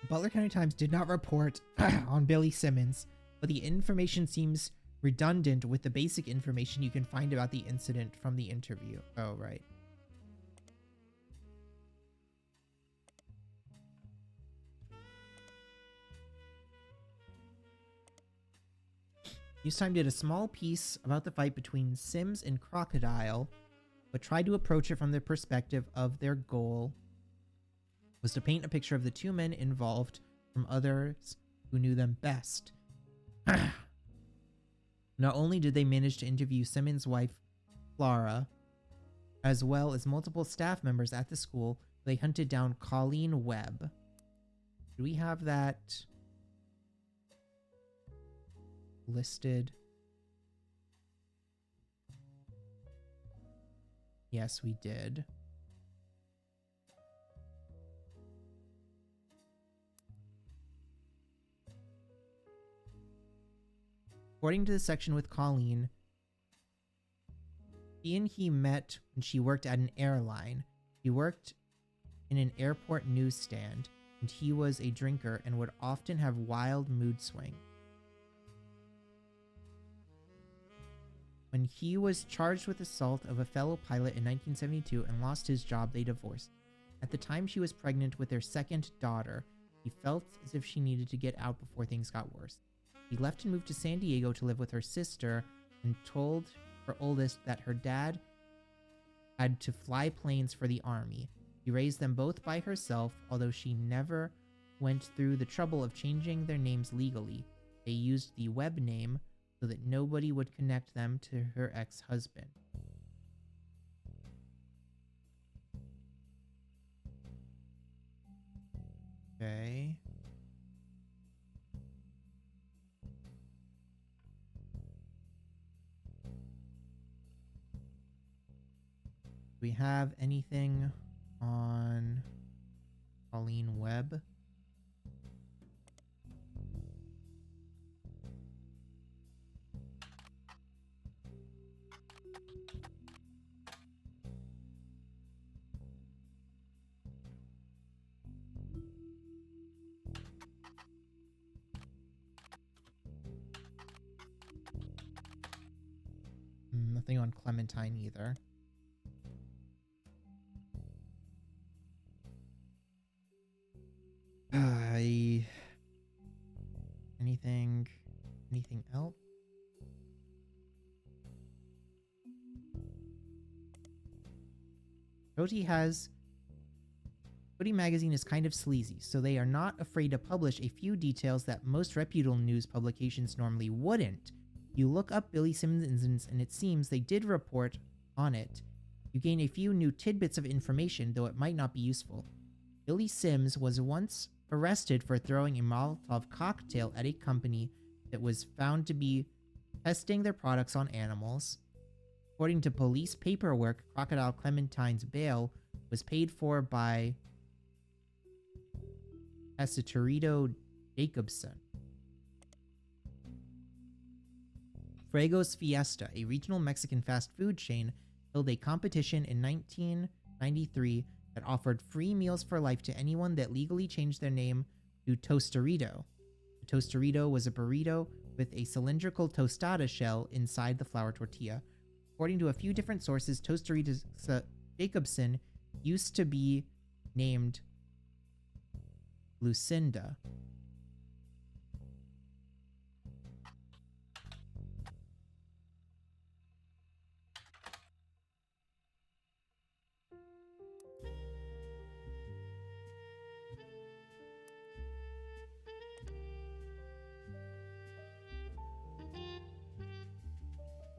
Butler County Times did not report on Billy Simmons, but the information seems redundant with the basic information you can find about the incident from the interview. Oh, right. Newstime did a small piece about the fight between Sims and Crocodile, but tried to approach it from the perspective of their goal was to paint a picture of the two men involved from others who knew them best. Not only did they manage to interview Simmons' wife, Clara, as well as multiple staff members at the school, they hunted down Colleen Webb. Do we have that listed? Yes, we did. According to the section with Colleen, he met when she worked at an airline. He worked in an airport newsstand, and he was a drinker and would often have wild mood swings. When he was charged with assault of a fellow pilot in 1972 and lost his job, they divorced. At the time she was pregnant with their second daughter, he felt as if she needed to get out before things got worse. He left and moved to San Diego to live with her sister and told her oldest that her dad had to fly planes for the army. She raised them both by herself, although she never went through the trouble of changing their names legally. They used the Webb name so that nobody would connect them to her ex-husband. Okay. Do we have anything on Colleen Webb? Nothing on Clementine either. Anything else? Roti magazine is kind of sleazy, so they are not afraid to publish a few details that most reputable news publications normally wouldn't. You look up Billy Sims' incidents, and it seems they did report on it. You gain a few new tidbits of information, though it might not be useful. Billy Sims was once arrested for throwing a Molotov cocktail at a company that was found to be testing their products on animals. According to police paperwork, Crocodile Clementine's bail was paid for by Casatorito Jacobson. Fragos Fiesta, a regional Mexican fast food chain, held a competition in 1993 that offered free meals for life to anyone that legally changed their name to Tostarito. The Tostarito was a burrito with a cylindrical tostada shell inside the flour tortilla. According to a few different sources, Tostarito Jacobson used to be named Lucinda.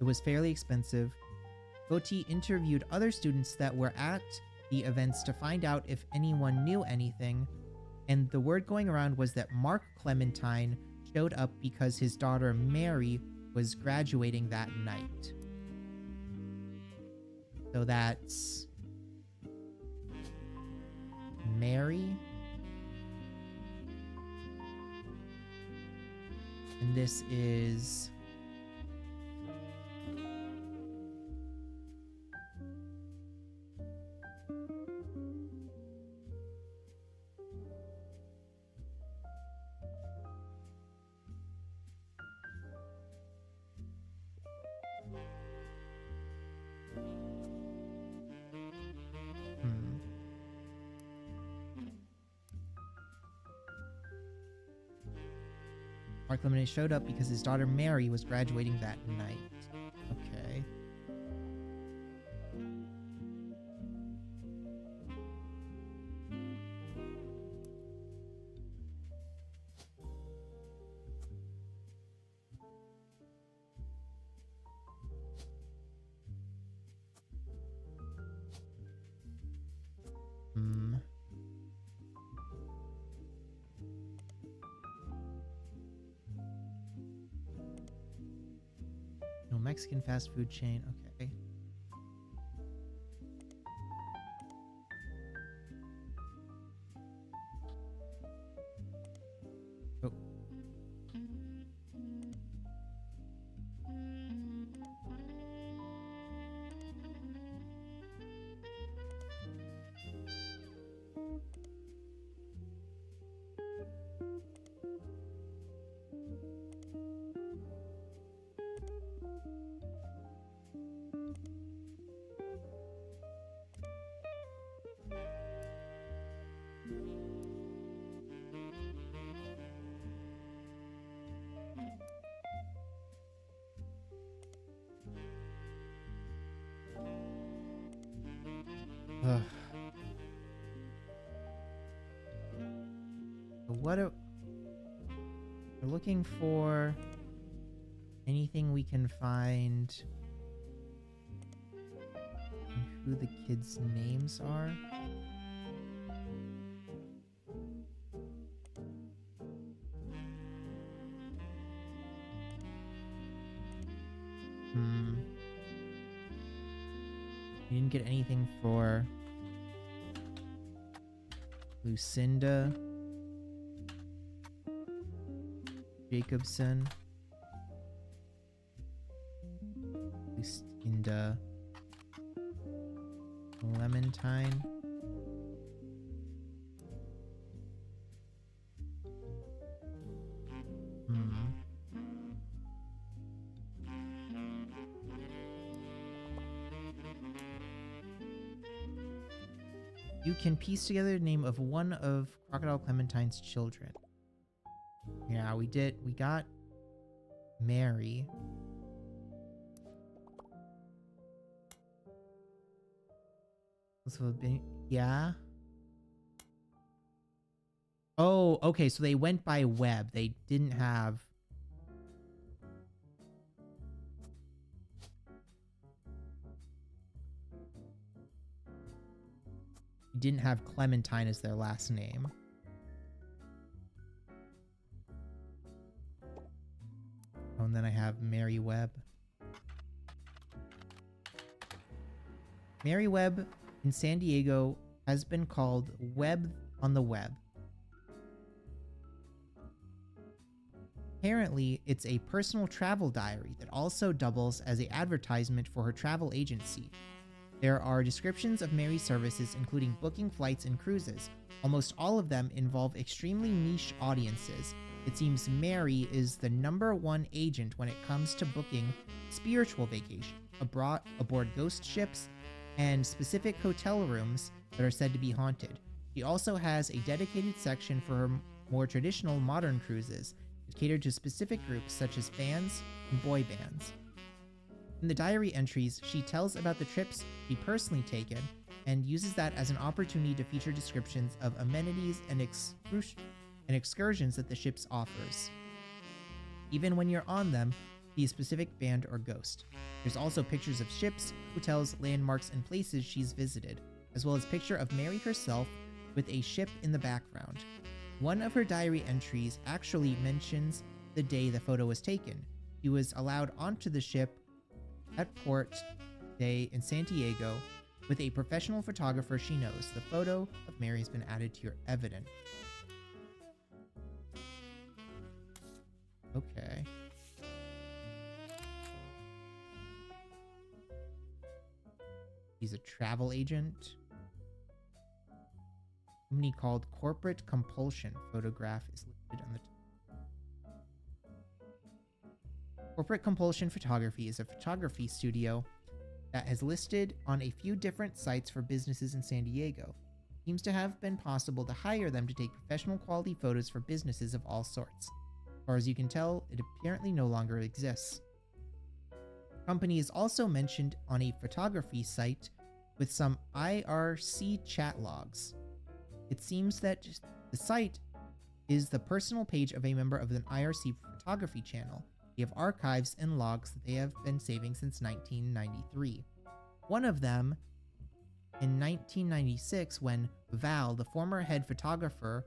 It was fairly expensive. Gautier interviewed other students that were at the events to find out if anyone knew anything, and the word going around was that Mark Clementine showed up because his daughter Mary was graduating that night. So that's Mary. And this is Mark Lemonade showed up because his daughter Mary was graduating that night. Okay. No Mexican fast food chain. Okay. Oh. Ugh. So we're looking for anything we can find and who the kids' names are. We didn't get anything for Lucinda Jacobson. Lucinda Clementine. You can piece together the name of one of Crocodile Clementine's children. Yeah, we did. We got Mary. Yeah. Oh, okay. So they went by web. They didn't have. Didn't have Clementine as their last name. Oh, and then I have Mary Webb. Mary Webb in San Diego has been called Webb on the Web. Apparently, it's a personal travel diary that also doubles as an advertisement for her travel agency. There are descriptions of Mary's services, including booking flights and cruises. Almost all of them involve extremely niche audiences. It seems Mary is the #1 agent when it comes to booking spiritual vacation, aboard ghost ships, and specific hotel rooms that are said to be haunted. She also has a dedicated section for her more traditional modern cruises that cater to specific groups such as fans and boy bands. In the diary entries, she tells about the trips she personally taken and uses that as an opportunity to feature descriptions of amenities and excursions that the ships offers. Even when you're on them, be a specific band or ghost. There's also pictures of ships, hotels, landmarks, and places she's visited, as well as a picture of Mary herself with a ship in the background. One of her diary entries actually mentions the day the photo was taken. She was allowed onto the ship at Port Day in San Diego with a professional photographer she knows. The photo of Mary has been added to your evidence. Okay. He's a travel agent. Company called Corporate Compulsion photograph is listed on the Corporate Compulsion Photography is a photography studio that has listed on a few different sites for businesses in San Diego. It seems to have been possible to hire them to take professional quality photos for businesses of all sorts. As far as you can tell, it apparently no longer exists. The company is also mentioned on a photography site with some IRC chat logs. It seems that the site is the personal page of a member of an IRC photography channel. They have archives and logs that they have been saving since 1993. One of them, in 1996, when Val, the former head photographer,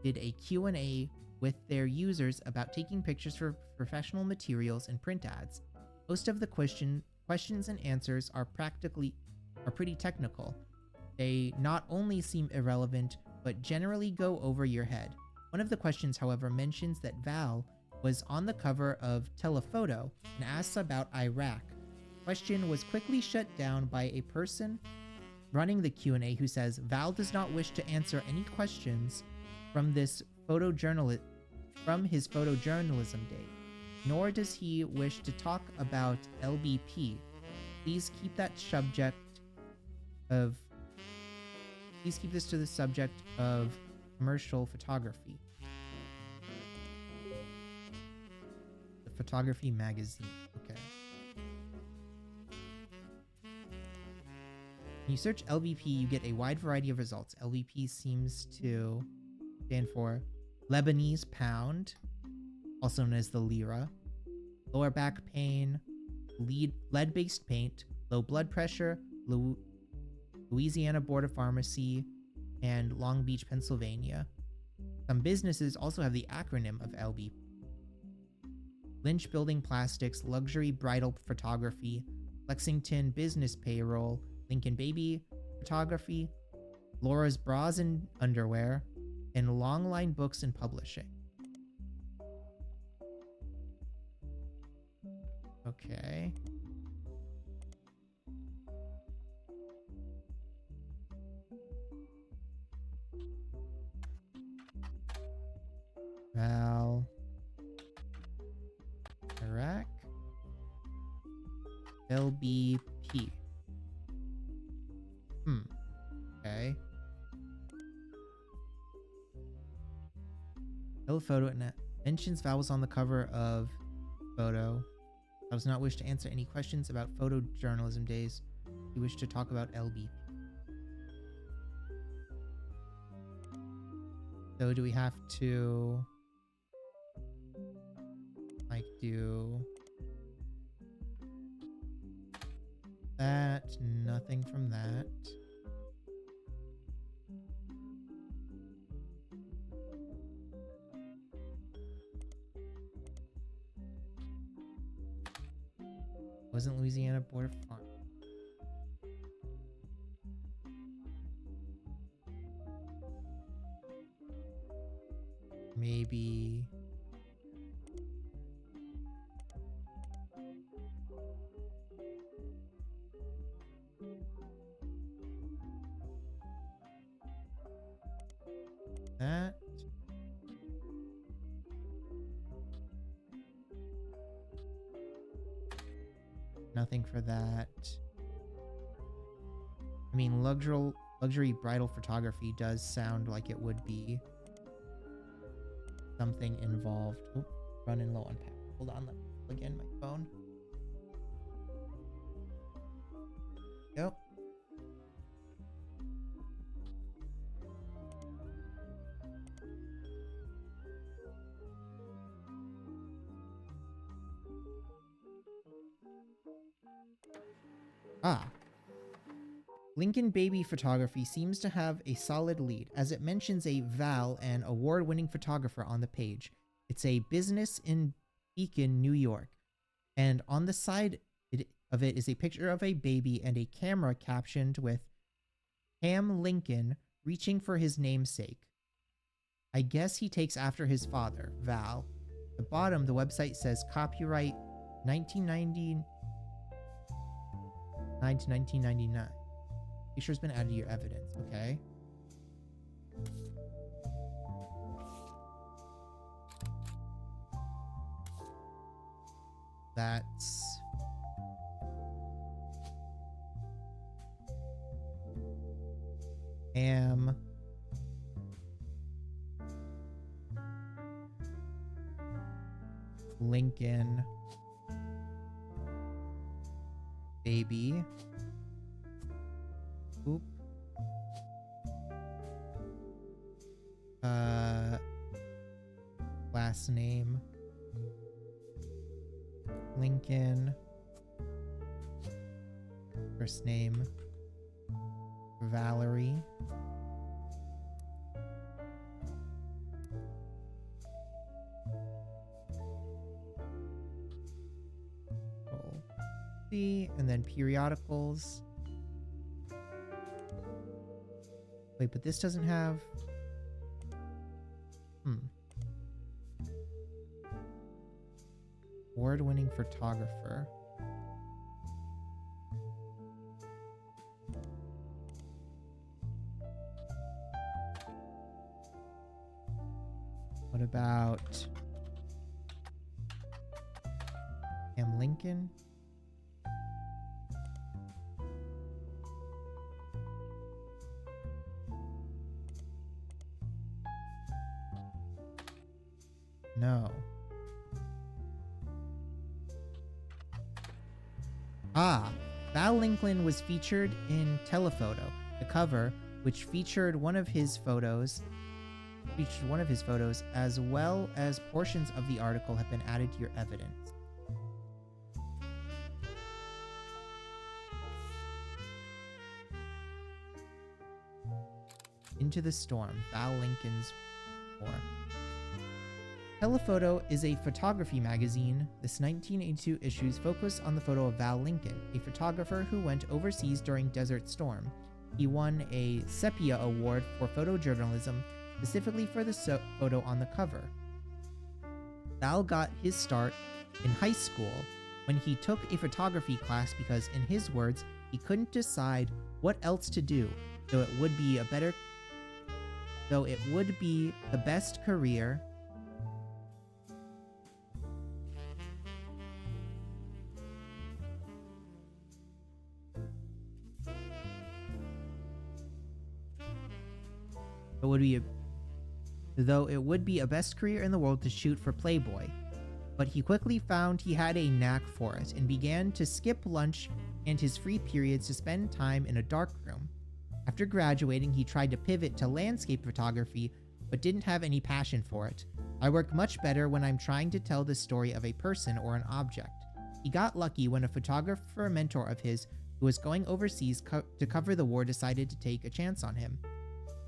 did a Q&A with their users about taking pictures for professional materials and print ads. Most of the questions and answers are pretty technical. They not only seem irrelevant, but generally go over your head. One of the questions, however, mentions that Val was on the cover of Telephoto and asks about Iraq. The question was quickly shut down by a person running the Q&A who says Val does not wish to answer any questions from his photojournalism day, nor does he wish to talk about LBP. Please keep this to the subject of commercial photography. The photography magazine. Okay. When you search LBP, you get a wide variety of results. LBP seems to stand for Lebanese pound, also known as the lira, lower back pain, lead-based paint, low blood pressure, Louisiana Board of Pharmacy, and Long Beach, Pennsylvania. Some businesses also have the acronym of LBP. Lynch Building Plastics, Luxury Bridal Photography, Lexington Business Payroll, Lincoln Baby Photography, Laura's Bras and Underwear, and Longline Books and Publishing. Okay. Val. Iraq. LBP. Okay. Telephoto and mentions Val was on the cover of photo. I does not wish to answer any questions about photojournalism days. He wished to talk about LBP. So do we have to like do that? Nothing from that. Wasn't Louisiana Border Farm? Maybe that. Nothing for that. I mean, luxury bridal photography does sound like it would be something involved. Oop, running low on power. Hold on, let me plug in my phone. Yep. Ah. Lincoln Baby Photography seems to have a solid lead, as it mentions a Val, an award-winning photographer, on the page. It's a business in Beacon, New York. And on the side of it is a picture of a baby and a camera captioned with Ham Lincoln reaching for his namesake. I guess he takes after his father, Val. At the bottom, the website says copyright 1999 to 1999. Picture's been added to your evidence, okay? That's Am Lincoln Baby. Oop. Last name Lincoln. First name Valerie. C, and then periodicals. Wait, but this doesn't have... Award-winning photographer. What about Am Lincoln? No. Ah, Val Lincoln was featured in Telephoto, the cover, which featured one of his photos, as well as portions of the article have been added to your evidence. Into the Storm, Val Lincoln's War. Telephoto is a photography magazine. This 1982 issue's focus on the photo of Val Lincoln, a photographer who went overseas during Desert Storm. He won a Sepia Award for photojournalism, specifically for the photo on the cover. Val got his start in high school when he took a photography class because, in his words, he couldn't decide what else to do, though it would be the best career. It would be though it would be a best career in the world to shoot for Playboy. But he quickly found he had a knack for it and began to skip lunch and his free periods to spend time in a dark room. After graduating, he tried to pivot to landscape photography, but didn't have any passion for it. I work much better when I'm trying to tell the story of a person or an object. He got lucky when a photographer mentor of his who was going overseas to cover the war decided to take a chance on him.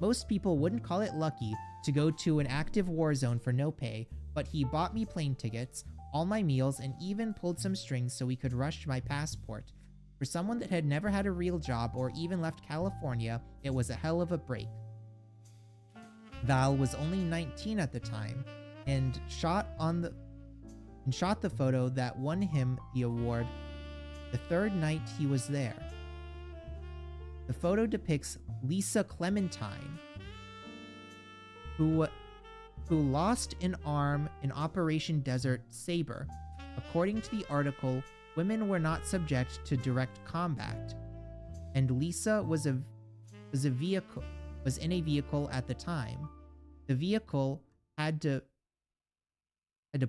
Most people wouldn't call it lucky to go to an active war zone for no pay, but he bought me plane tickets, all my meals, and even pulled some strings so we could rush my passport. For someone that had never had a real job or even left California, it was a hell of a break. Val was only 19 at the time and shot the photo that won him the award the third night he was there. The photo depicts Lisa Clementine, who lost an arm in Operation Desert Saber. According to the article, women were not subject to direct combat, and Lisa was in a vehicle at the time. The vehicle had to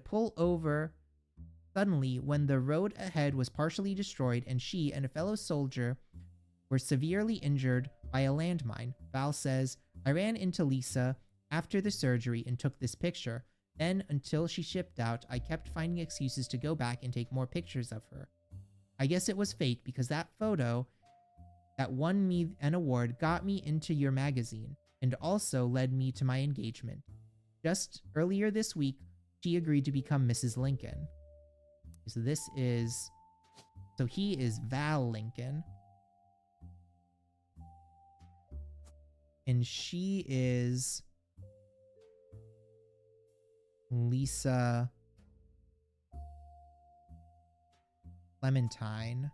pull over suddenly when the road ahead was partially destroyed, and she and a fellow soldier were severely injured by a landmine. Val says, I ran into Lisa after the surgery and took this picture. Then, until she shipped out, I kept finding excuses to go back and take more pictures of her. I guess it was fate, because that photo that won me an award got me into your magazine and also led me to my engagement. Just earlier this week, she agreed to become Mrs. Lincoln. So he is Val Lincoln. And she is Lisa Clementine.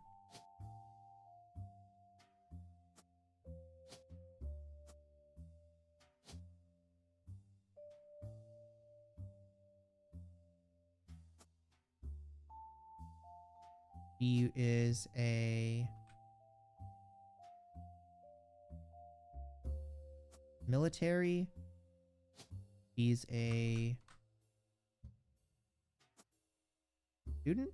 She is a military. He's a student?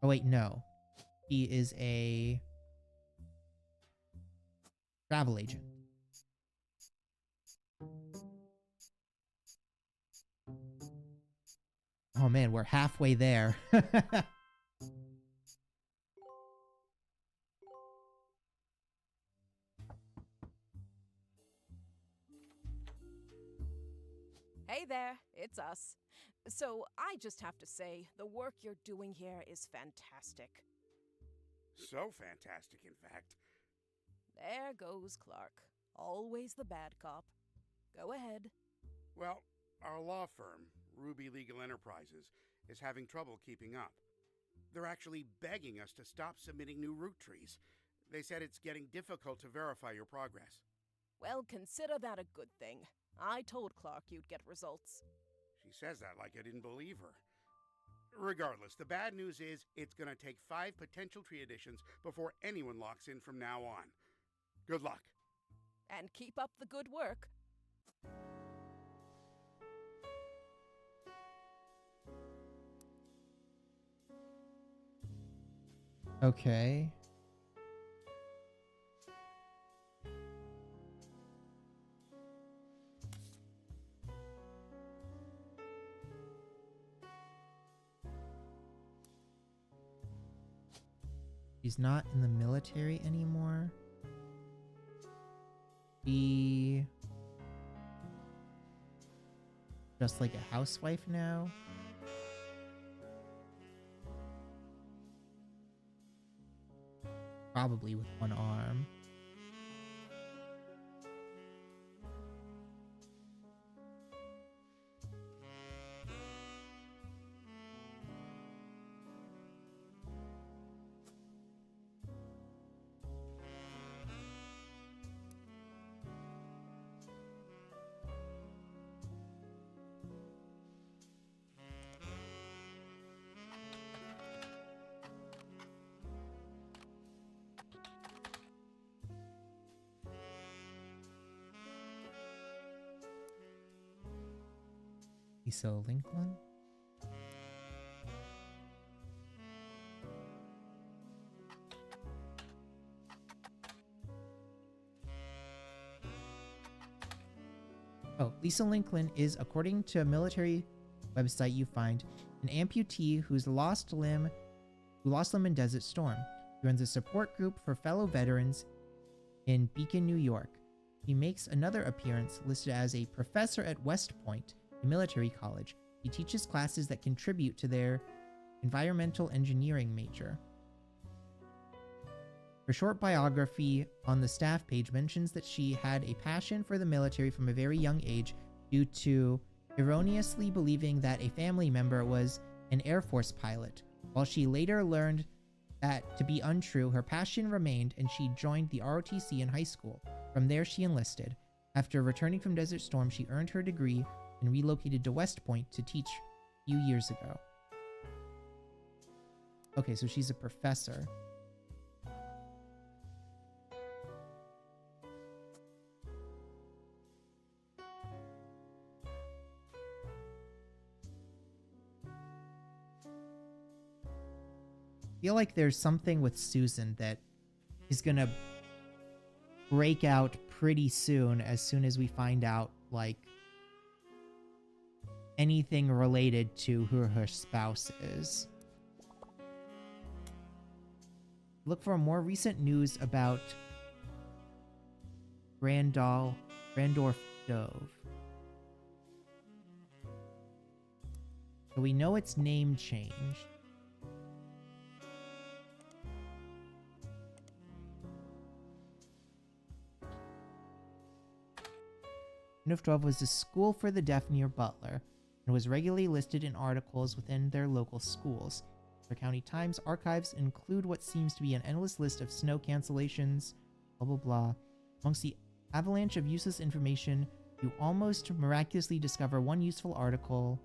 Oh wait, no. He is a travel agent. Oh man, we're halfway there. Hey there, it's us. So I just have to say, the work you're doing here is fantastic. So fantastic, in fact. There goes Clark. Always the bad cop. Go ahead. Well, our law firm, Ruby Legal Enterprises, is having trouble keeping up. They're actually begging us to stop submitting new Roottrees. They said it's getting difficult to verify your progress. Well, consider that a good thing. I told Clark you'd get results. She says that like I didn't believe her. Regardless, the bad news is it's going to take 5 potential tree additions before anyone locks in from now on. Good luck. And keep up the good work. Okay. She's not in the military anymore. She just like a housewife now. Probably with one arm. Lisa Lincoln? Oh, Lisa Lincoln is, according to a military website you find, an amputee who lost limb in Desert Storm. He runs a support group for fellow veterans in Beacon, New York. He makes another appearance listed as a professor at West Point, a military college. He teaches classes that contribute to their environmental engineering major. Her short biography on the staff page mentions that she had a passion for the military from a very young age due to erroneously believing that a family member was an Air Force pilot. While she later learned that to be untrue, her passion remained and she joined the ROTC in high school. From there, she enlisted. After returning from Desert Storm, she earned her degree and relocated to West Point to teach a few years ago. Okay, so she's a professor. I feel like there's something with Susan that is gonna break out pretty soon as we find out, like, anything related to who her spouse is. Look for more recent news about Grandorf Dove. So we know its name changed. Grandorf Dove was a school for the deaf near Butler and was regularly listed in articles within their local schools. The County Times archives include what seems to be an endless list of snow cancellations, blah blah blah. Amongst the avalanche of useless information, you almost miraculously discover one useful article.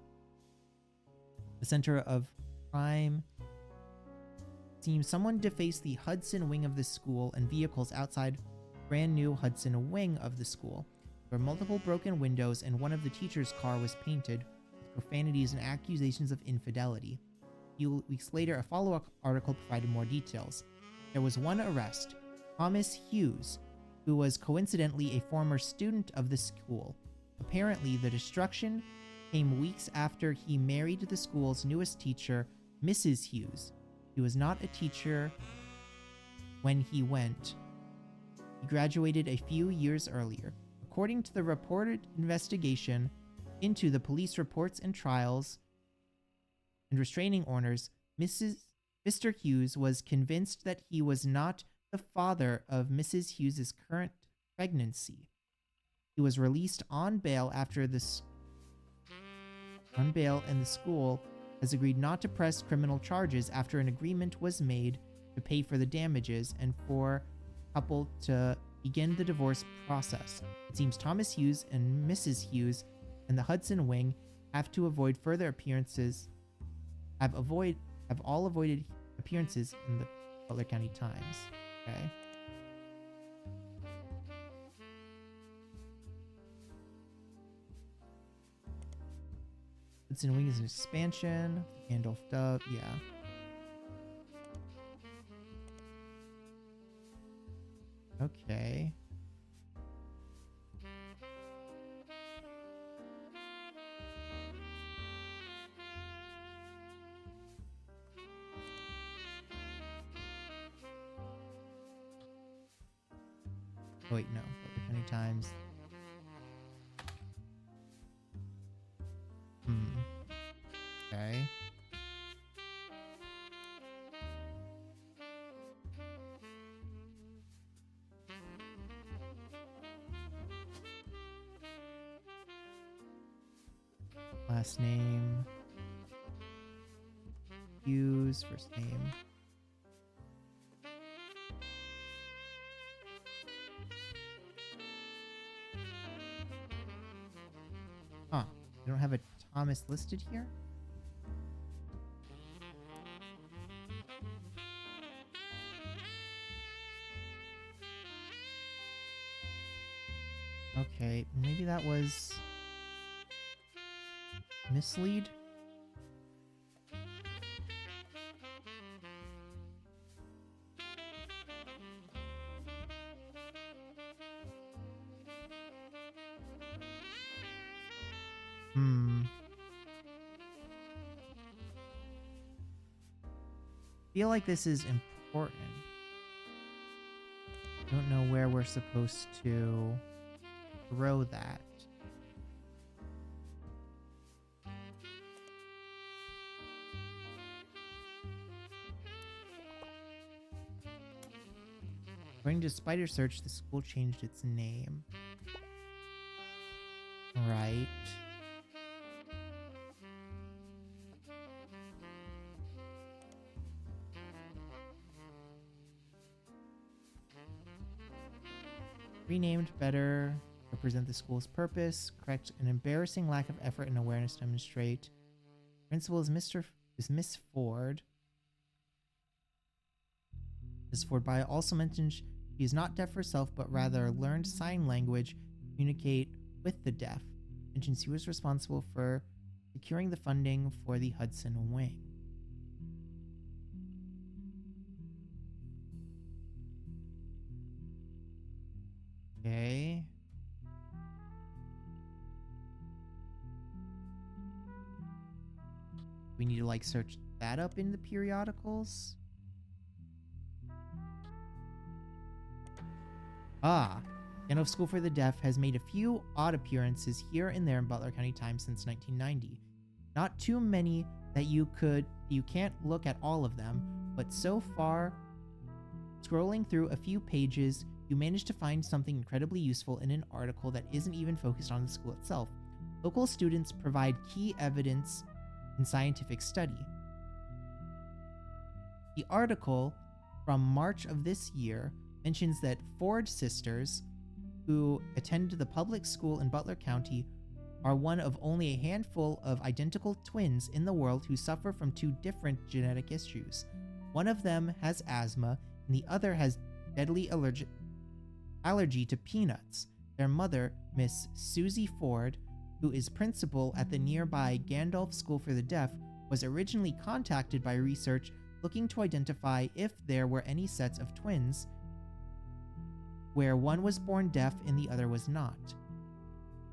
The center of crime seems someone defaced the Hudson wing of the school and vehicles outside brand new Hudson wing of the school. There were multiple broken windows and one of the teacher's car was painted with profanities and accusations of infidelity. A few weeks later, a follow-up article provided more details. There was one arrest, Thomas Hughes, who was coincidentally a former student of the school. Apparently, the destruction came weeks after he married the school's newest teacher, Mrs. Hughes. He was not a teacher when he went. He graduated a few years earlier. According to the reported investigation into the police reports and trials and restraining orders, Mr. Hughes was convinced that he was not the father of Mrs. Hughes's current pregnancy. He was released on bail and the school has agreed not to press criminal charges after an agreement was made to pay for the damages and for the couple to begin the divorce process. It seems Thomas Hughes and Mrs. Hughes and the Hudson wing have all avoided appearances in the Butler County Times. Okay. Hudson wing is an expansion. Gandalf Dove, yeah. Okay. Oh, wait, no. Many times. Okay. Last name. Hughes, first name. Huh. They don't have a Thomas listed here? Okay, maybe that was mislead? Feel like this is important. Don't know where we're supposed to throw that. According to Spider Search, the school changed its name. Right. Renamed better represent the school's purpose. Correct an embarrassing lack of effort and awareness demonstrate. Principal is Miss Ford. Miss Ford by also mentioned she is not deaf herself, but rather learned sign language to communicate with the deaf. Mentions she was responsible for securing the funding for the Hudson Wing. Okay. We need to like search that up in the periodicals. Gandalf School for the Deaf has made a few odd appearances here and there in Butler County Times since 1990. Not too many that you can't look at all of them, but so far, scrolling through a few pages, you managed to find something incredibly useful in an article that isn't even focused on the school itself. Local students provide key evidence in scientific study. The article from March of this year mentions that Ford sisters, who attended the public school in Butler County, are one of only a handful of identical twins in the world who suffer from two different genetic issues. One of them has asthma, and the other has deadly allergy to peanuts. Their mother, Miss Susie Ford, who is principal at the nearby Gandalf School for the Deaf, was originally contacted by research looking to identify if there were any sets of twins where one was born deaf and the other was not.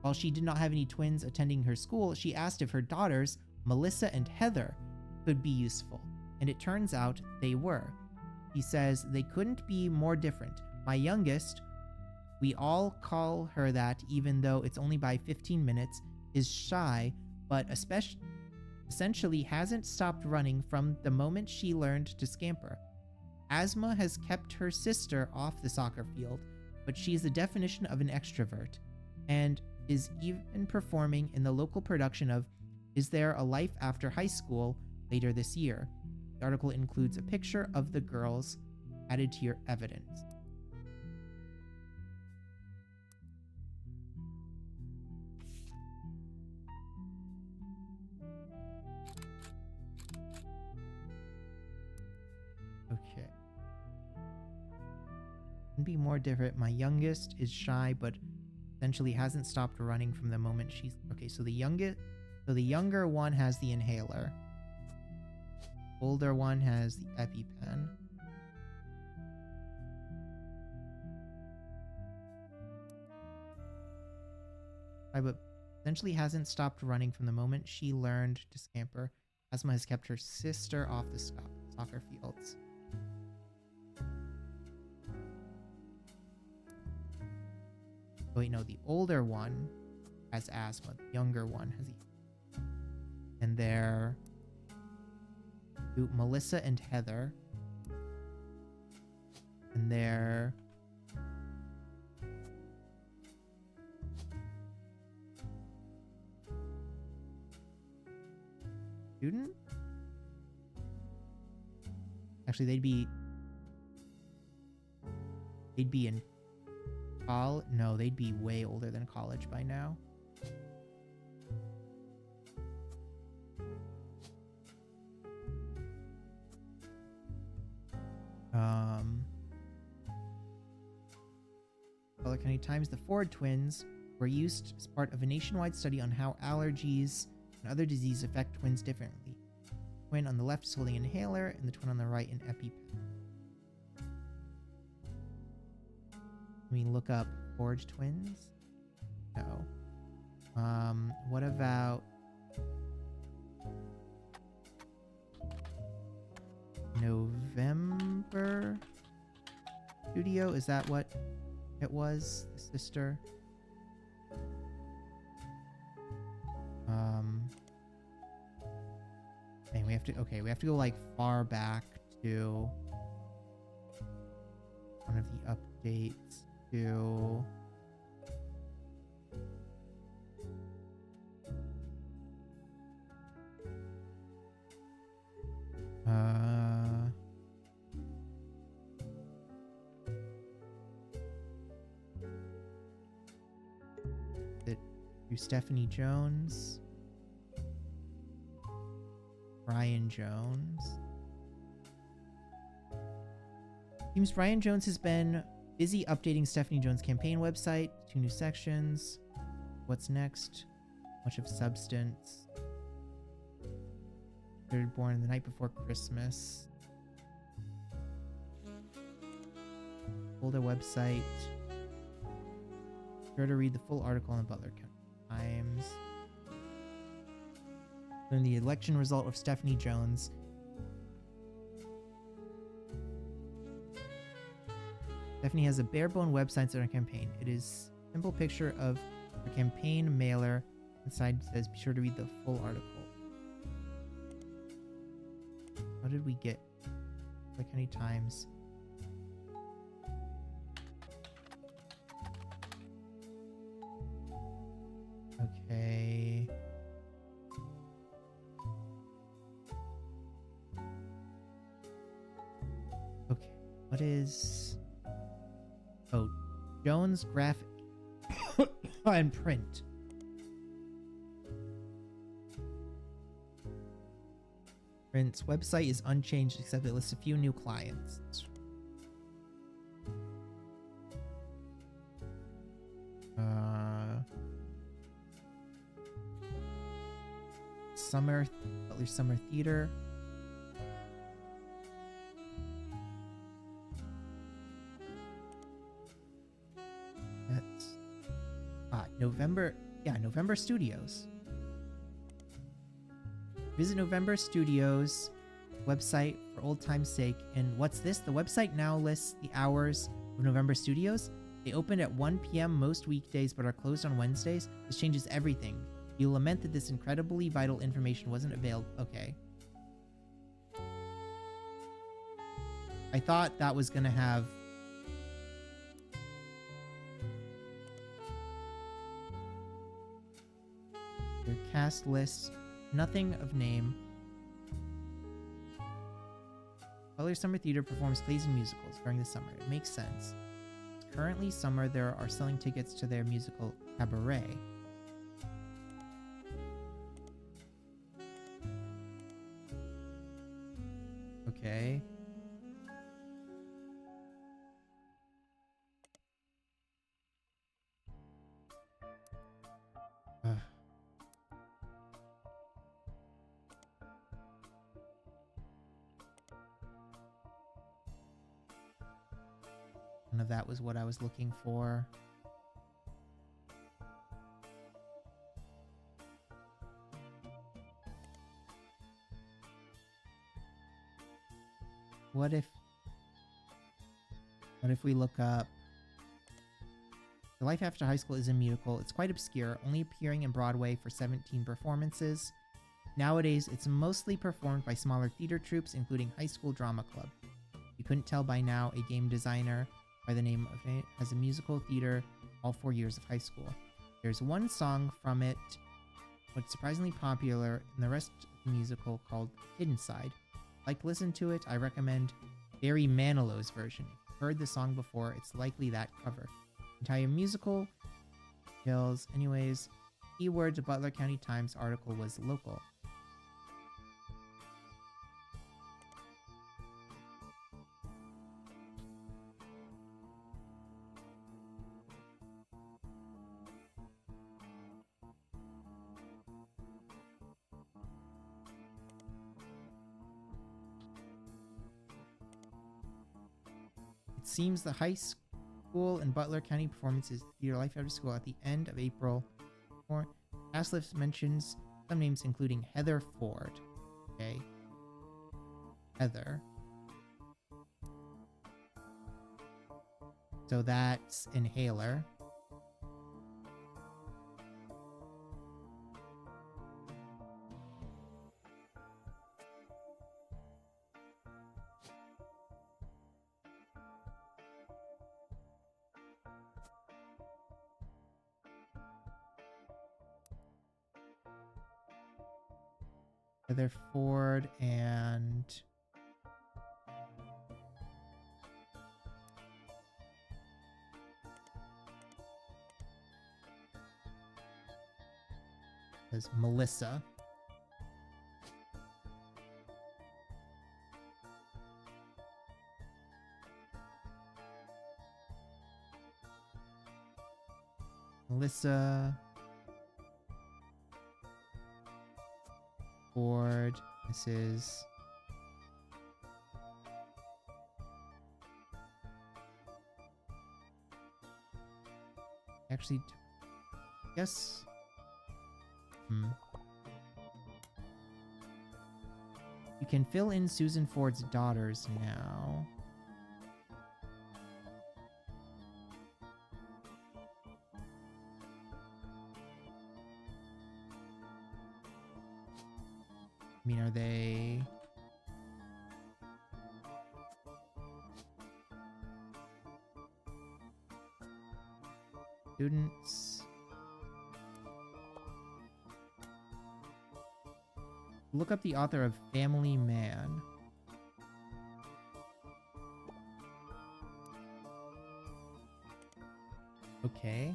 While she did not have any twins attending her school, she asked if her daughters, Melissa and Heather, could be useful, and it turns out they were. She says they couldn't be more different. My youngest, we all call her that even though it's only by 15 minutes, is shy, but essentially hasn't stopped running from the moment she learned to scamper. Asthma has kept her sister off the soccer field, but she's the definition of an extrovert, and is even performing in the local production of Is There a Life After High School later this year. The article includes a picture of the girls added to your evidence. Okay. Can be more different. My youngest is shy, but essentially hasn't stopped running from the moment she's... Okay, so the younger one has the inhaler. Older one has the EpiPen. But essentially hasn't stopped running from the moment she learned to scamper. Asthma has kept her sister off the soccer fields. Oh, wait, no, the older one has asthma. The younger one has... And they're... Melissa and Heather. And they're... Student? Actually, they'd be in college. No, they'd be way older than college by now. Butler County Times, the Ford twins were used as part of a nationwide study on how allergies and other diseases affect twins differently. The twin on the left is holding an inhaler, and the twin on the right an EpiPen. Can we look up forged twins? No. What about November Studio? Is that what it was? The sister? And we have to go like far back to one of the updates to Stephanie Jones, Brian Jones. Seems Brian Jones has been busy updating Stephanie Jones' campaign website. 2 new sections. What's next? Much of substance. Third born the night before Christmas. Folder website. Sure to read the full article on Butler County Times. Learn the election result of Stephanie Jones. Stephanie has a bare-bone website on her campaign. It is a simple picture of her campaign mailer. Inside says, be sure to read the full article. How did we get Butler County Times? Okay. Okay. What is... Oh, Jones Graphic and Print. Print's website is unchanged except it lists a few new clients. Butler Summer Theater. That's November Studios. Visit November Studios website for old time's sake. And what's this? The website now lists the hours of November Studios. They open at 1 p.m. most weekdays but are closed on Wednesdays. This changes everything. You lament that this incredibly vital information wasn't available. Okay. I thought that was gonna have... Your cast list, nothing of name. Butler Summer Theater performs plays and musicals during the summer. It makes sense. Currently summer, there are selling tickets to their musical Cabaret. Okay. None of that was what I was looking for. What if we look up The Life After High School is a musical. It's quite obscure, only appearing in Broadway for 17 performances. Nowadays, it's mostly performed by smaller theater troupes, including High School Drama Club. You couldn't tell by now, a game designer by the name of it has a musical theater all 4 years of high school. There's one song from it, what's surprisingly popular in the rest of the musical, called Hidden Side. Like to listen to it, I recommend Barry Manilow's version. If you've heard the song before, it's likely that cover. Entire musical details. Anyways, keyword to Butler County Times article was local. It seems the high school in Butler County performances Theater Life After School at the end of April. Cast list mentions some names including Heather Ford. Okay. Heather. So that's Inhaler. Heather Ford and as Melissa. Melissa Ford. This is actually, yes. You can fill in Susan Ford's daughters now. I mean, are they... students? Look up the author of Family Man. Okay.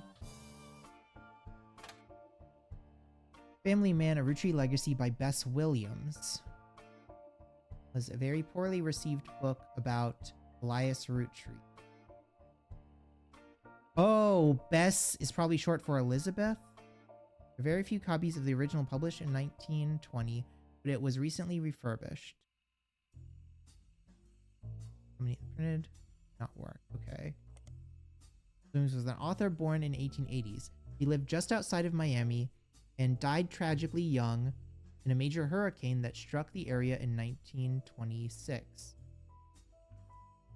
Family Man, A Roottrees Legacy by Bess Williams was a very poorly received book about Elias Roottrees. Oh, Bess is probably short for Elizabeth. There are very few copies of the original published in 1920, but it was recently refurbished. How many printed? Not work. Okay. Williams was an author born in 1880s. He lived just outside of Miami and died tragically young in a major hurricane that struck the area in 1926.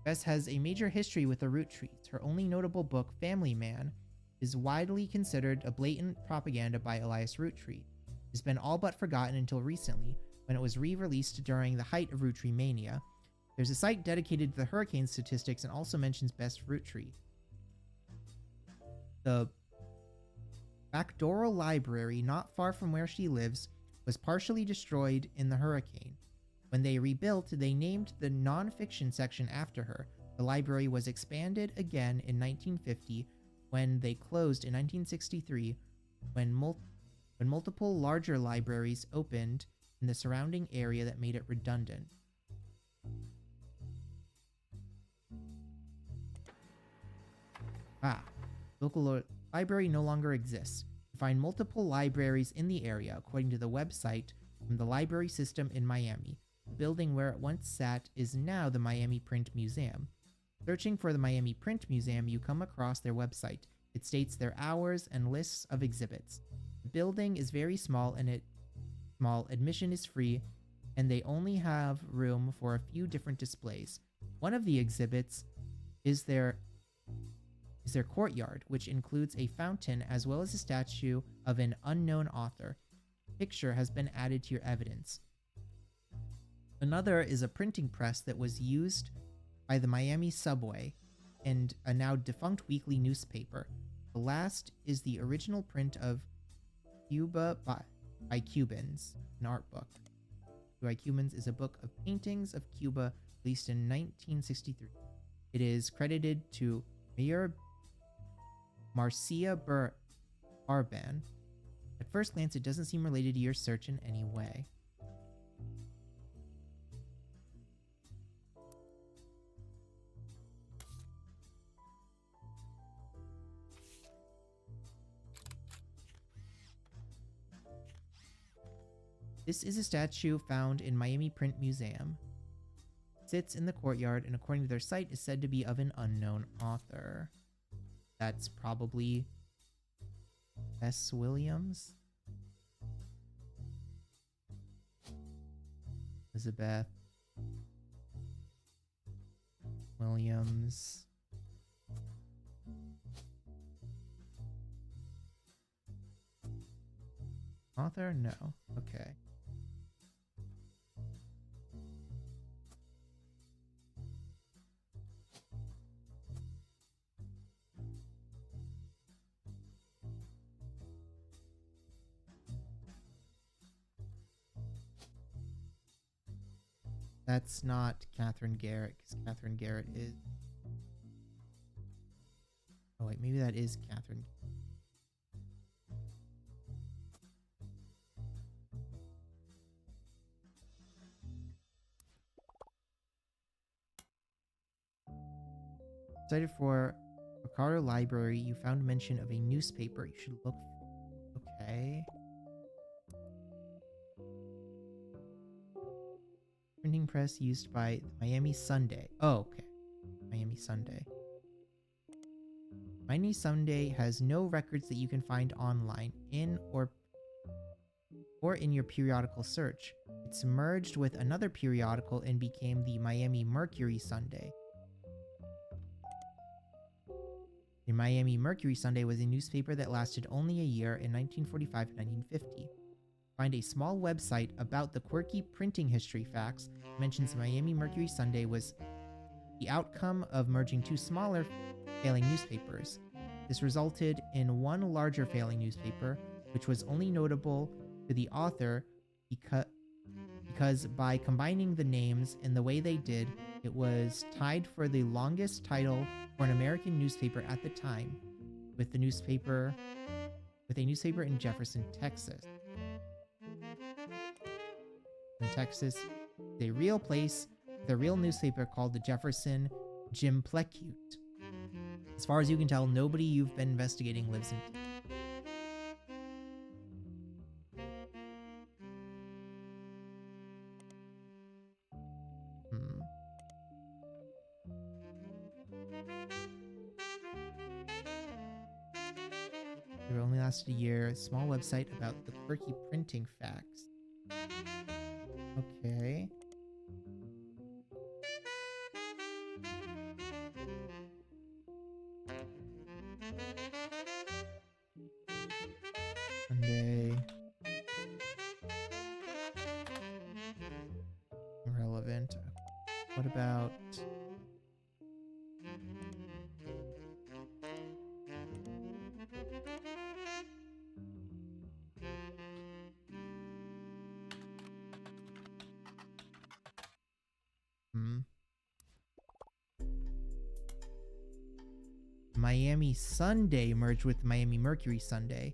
Bess has a major history with the Roottrees. Her only notable book, Family Man, is widely considered a blatant propaganda by Elias Roottrees. It's been all but forgotten until recently, when it was re-released during the height of Roottrees mania. There's a site dedicated to the hurricane statistics and also mentions Bess Roottrees. The Backdoral Library, not far from where she lives, was partially destroyed in the hurricane. When they rebuilt, they named the nonfiction section after her. The library was expanded again in 1950, when they closed in 1963, when multiple larger libraries opened in the surrounding area that made it redundant. Local library no longer exists. You find multiple libraries in the area, according to the website from the library system in Miami. The building where it once sat is now the Miami Print Museum. Searching for the Miami Print Museum, you come across their website. It states their hours and lists of exhibits. The building is very small and admission is free, and they only have room for a few different displays. One of the exhibits is their courtyard, which includes a fountain as well as a statue of an unknown author. A picture has been added to your evidence. Another is a printing press that was used by the Miami subway and a now defunct weekly newspaper. The last is the original print of Cuba by Cubans, an art book. By Cubans is a book of paintings of Cuba released in 1963. It is credited to Mayor Marcia Barban. At first glance, it doesn't seem related to your search in any way. This is a statue found in Miami Print Museum. sits in the courtyard and according to their site is said to be of an unknown author. That's probably S. Williams? Elizabeth Williams. Author? No. Okay. That's not Catherine Garrett, because Catherine Garrett is... Oh wait, maybe that is Catherine. Cited for Ricardo Library, you found mention of a newspaper you should look for. Okay. Printing press used by the Miami Sunday. Oh, okay. Miami Sunday. Miami Sunday has no records that you can find online in or in your periodical search. It's merged with another periodical and became the Miami Mercury Sunday. The Miami Mercury Sunday was a newspaper that lasted only a year in 1945 and 1950. Find a small website about the quirky printing history facts. Mentions Miami Mercury Sunday was the outcome of merging two smaller failing newspapers. This resulted in one larger failing newspaper, which was only notable to the author because by combining the names in the way they did, it was tied for the longest title for an American newspaper at the time, with a newspaper in Jefferson, Texas. In Texas, a real place with a real newspaper called the Jefferson Jimplecute. As far as you can tell, nobody you've been investigating lives in. It only lasted a year. A small website about the quirky printing facts. Okay. Sunday. Irrelevant. What about... Miami Sunday merged with Miami Mercury Sunday.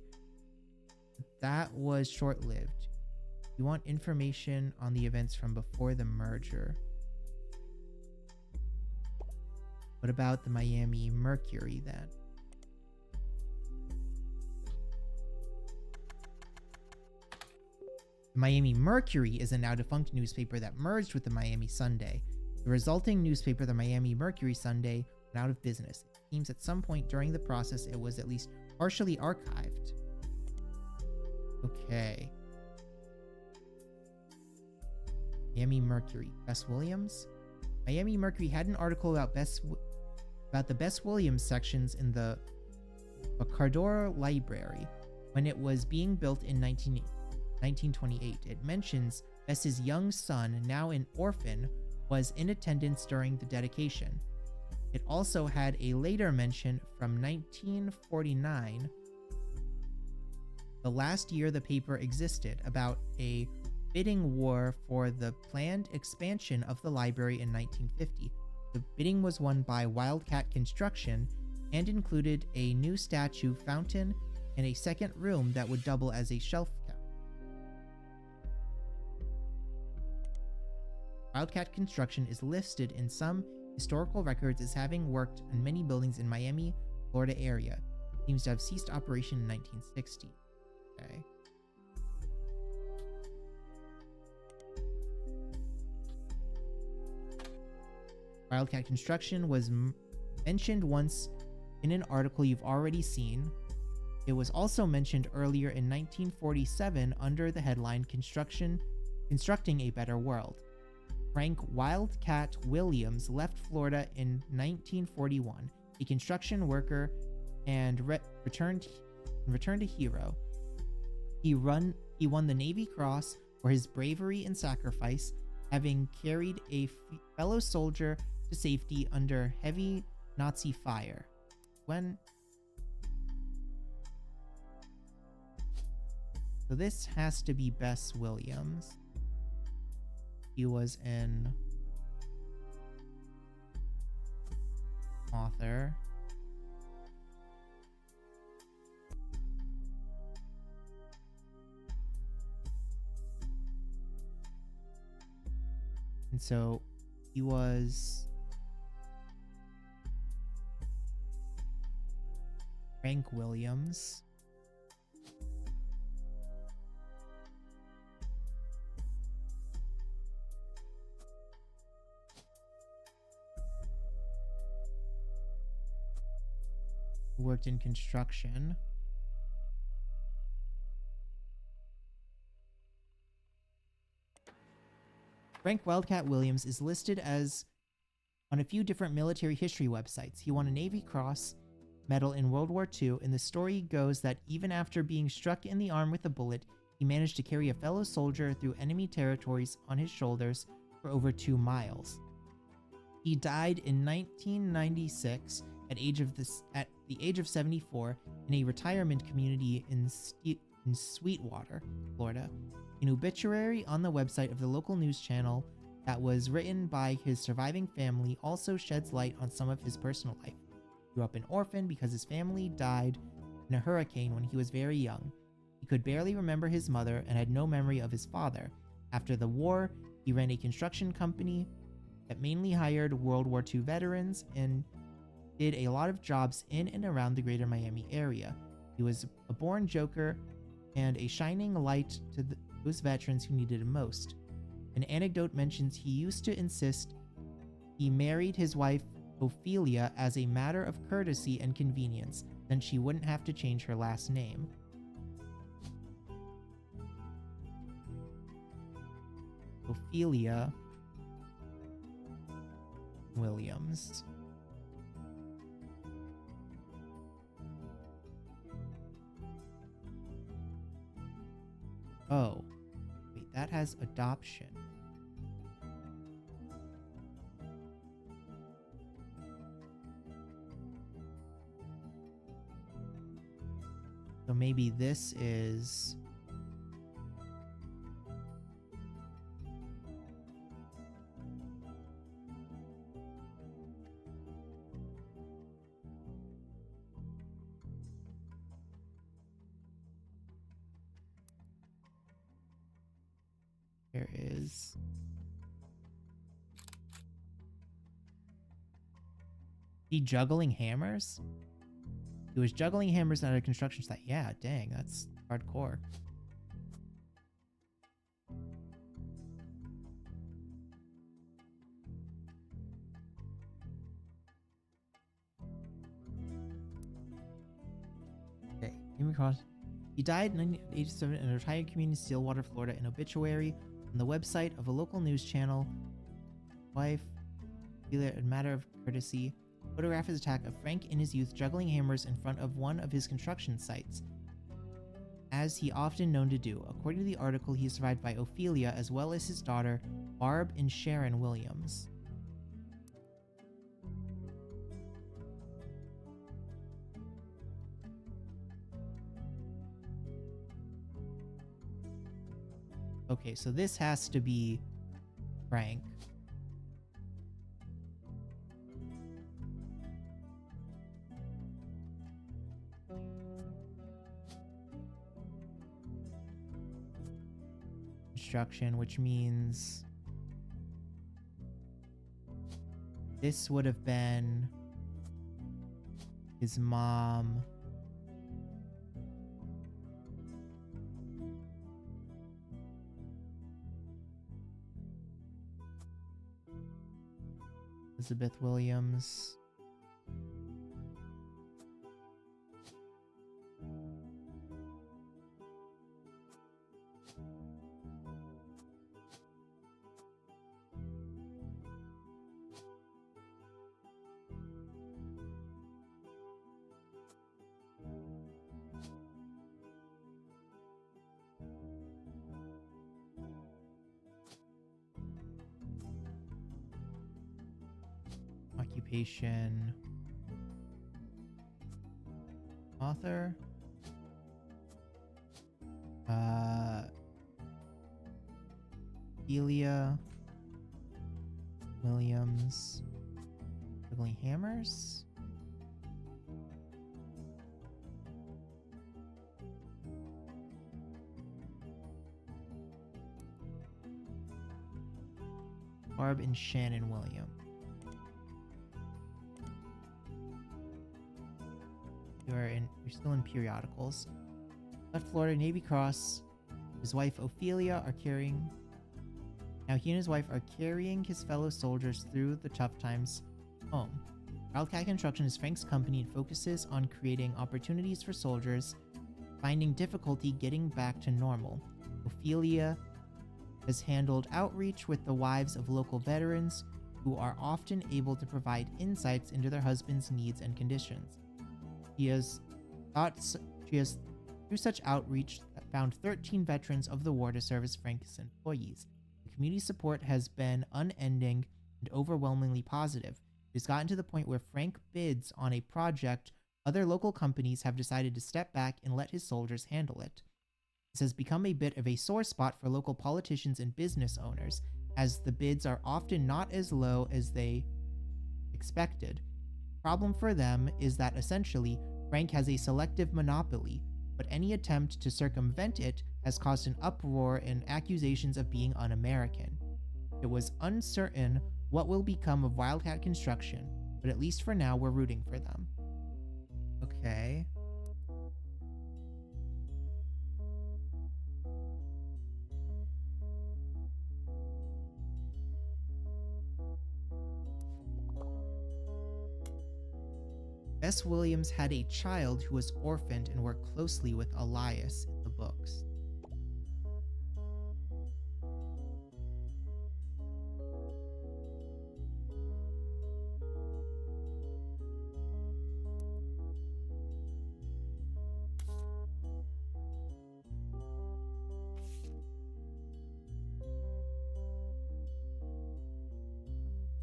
That was short-lived. You want information on the events from before the merger. What about the Miami Mercury then? The Miami Mercury is a now defunct newspaper that merged with the Miami Sunday. The resulting newspaper, the Miami Mercury Sunday, went out of business. It seems at some point during the process it was at least partially archived. Okay. Miami Mercury. Bess Williams? Miami Mercury had an article about the Bess Williams sections in the Bacardor Library when it was being built in 1928. It mentions Bess's young son, now an orphan, was in attendance during the dedication. It also had a later mention from 1949, the last year the paper existed, about a bidding war for the planned expansion of the library in 1950. The bidding was won by Wildcat Construction and included a new statue, fountain, and a second room that would double as a shelf cabinet. Wildcat Construction is listed in some historical records as having worked on many buildings in Miami, Florida area. It seems to have ceased operation in 1960. Okay. Wildcat Construction was mentioned once in an article you've already seen. It was also mentioned earlier in 1947 under the headline Constructing a Better World. Frank Wildcat Williams left Florida in 1941, a construction worker, and returned a hero. He won the Navy Cross for his bravery and sacrifice, having carried a fellow soldier to safety under heavy Nazi fire. So this has to be Bess Williams. He was an author. And so he was Frank Williams. Worked in construction. Frank Wildcat Williams is listed as on a few different military history websites. He won a Navy Cross medal in World War II, and the story goes that even after being struck in the arm with a bullet, he managed to carry a fellow soldier through enemy territories on his shoulders for over 2 miles. He died in 1996 at the age of 74 in a retirement community in Sweetwater, Florida. An obituary on the website of the local news channel that was written by his surviving family also sheds light on some of his personal life. He grew up an orphan because his family died in a hurricane when he was very young. He could barely remember his mother and had no memory of his father. After the war, he ran a construction company that mainly hired World War II veterans and did a lot of jobs in and around the greater Miami area. He was a born joker and a shining light to those veterans who needed it most. An anecdote mentions he used to insist he married his wife Ophelia as a matter of courtesy and convenience, then she wouldn't have to change her last name. Ophelia Williams. Oh, wait, that has adoption. So maybe this is... There is... He juggling hammers? He was juggling hammers at a construction site. Yeah, dang, that's hardcore. Okay, he died in 1987 in a retired community in Stillwater, Florida. An obituary on the website of a local news channel. Wife, a matter of courtesy. Photograph his attack of Frank in his youth juggling hammers in front of one of his construction sites, as he often known to do. According to the article, he is survived by Ophelia as well as his daughter, Barb and Sharon Williams. Okay, so this has to be Frank. Construction, which means this would have been his mom. Elizabeth Williams. Occupation. Author. Delia Williams. Juggling hammers. Barb and Shannon Williams. You're still in periodicals. Left Florida Navy Cross. His wife Ophelia are carrying. Now he and his wife are carrying his fellow soldiers through the tough times home. Wildcat Construction is Frank's company and focuses on creating opportunities for soldiers, finding difficulty getting back to normal. Ophelia has handled outreach with the wives of local veterans who are often able to provide insights into their husbands' needs and conditions. She has, through such outreach, found 13 veterans of the war to serve as Frank's employees. The community support has been unending and overwhelmingly positive. It has gotten to the point where Frank bids on a project, other local companies have decided to step back and let his soldiers handle it. This has become a bit of a sore spot for local politicians and business owners, as the bids are often not as low as they expected. Problem for them is that essentially Frank has a selective monopoly, but any attempt to circumvent it has caused an uproar and accusations of being un-American. It was uncertain what will become of Wildcat Construction, but at least for now we're rooting for them. Okay. S. Williams had a child who was orphaned and worked closely with Elias in the books.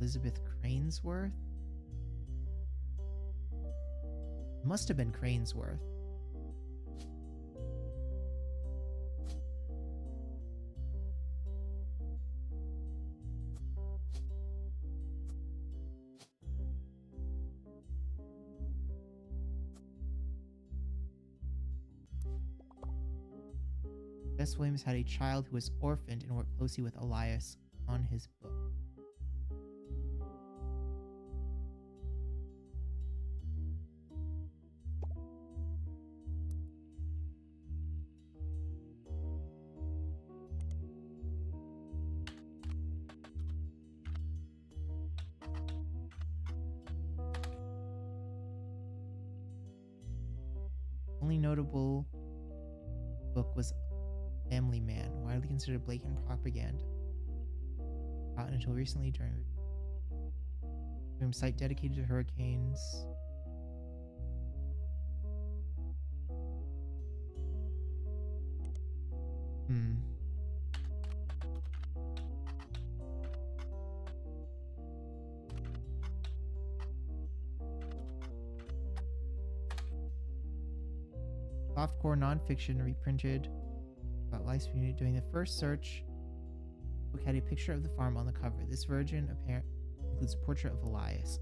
Elizabeth Cranesworth? Must have been Cranesworth. S. Williams had a child who was orphaned and worked closely with Elias on his book. Only notable book was Family Man, widely considered blatant propaganda. Out until recently during a site dedicated to hurricanes. Softcore nonfiction reprinted about life's community. During the first search, the book had a picture of the farm on the cover. This version apparently includes a portrait of Elias.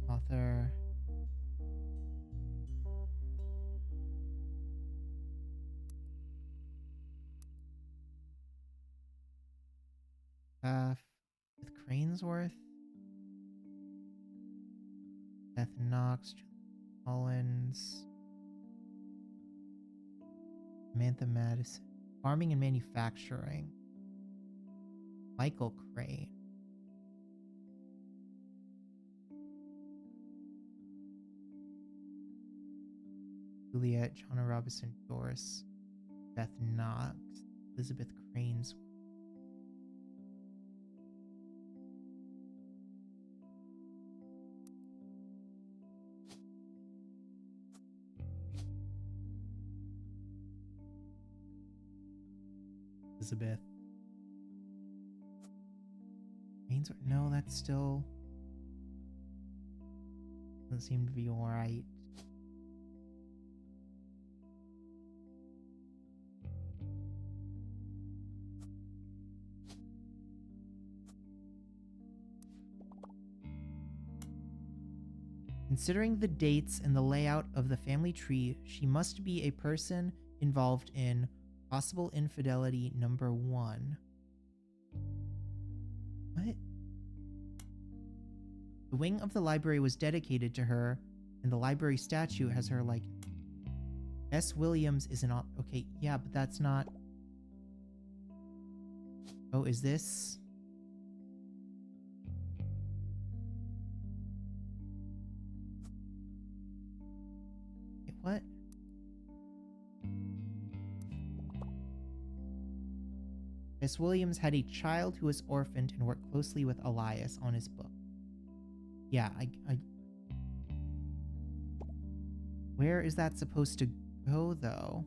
Author. With Cranesworth, Beth Knox, Collins, Samantha Madison. Farming and manufacturing. Michael Crane. Juliet, John Robinson, Doris, Beth Knox, Elizabeth Cranes. Elizabeth. No, that's still doesn't seem to be alright. Considering the dates and the layout of the family tree, she must be a person involved in possible infidelity number 1. What? The wing of the library was dedicated to her, and the library statue has her like... S. Williams is an... Okay, yeah, but that's not... Oh, is this... Wait, what? Miss Williams had a child who was orphaned and worked closely with Elias on his book. Yeah, I... Where is that supposed to go, though?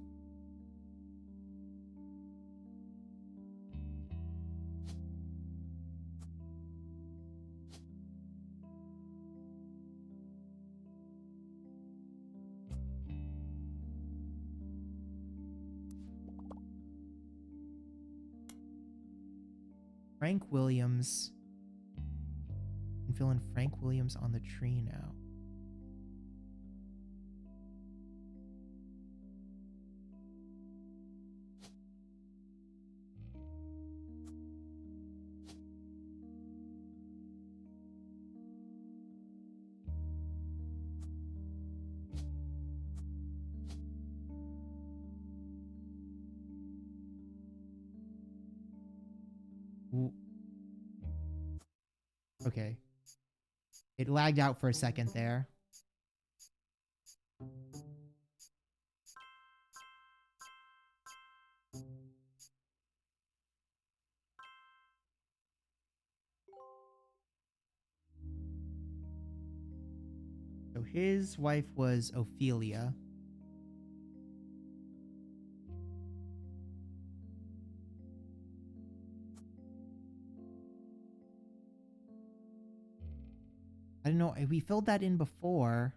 Frank Williams. I'm feeling Frank Williams on the tree now. Ooh. Okay. It lagged out for a second there. So his wife was Ophelia. I don't know. We filled that in before.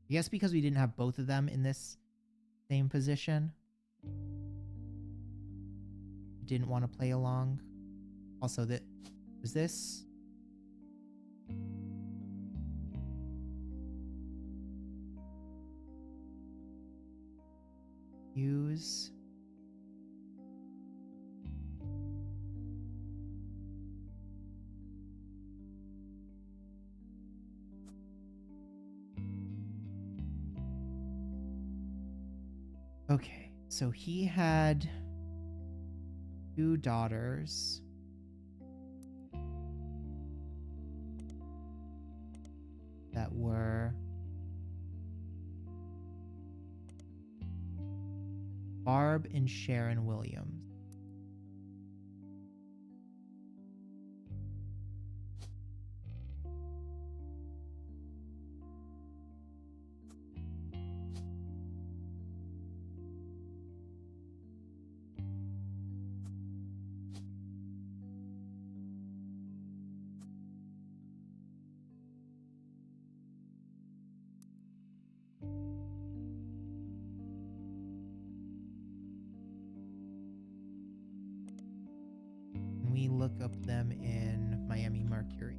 I guess because we didn't have both of them in this same position. Didn't want to play along. Also, that was this. Use. Okay, so he had 2 daughters. That were Barb and Sharon Williams. And we look up them in Miami Mercury.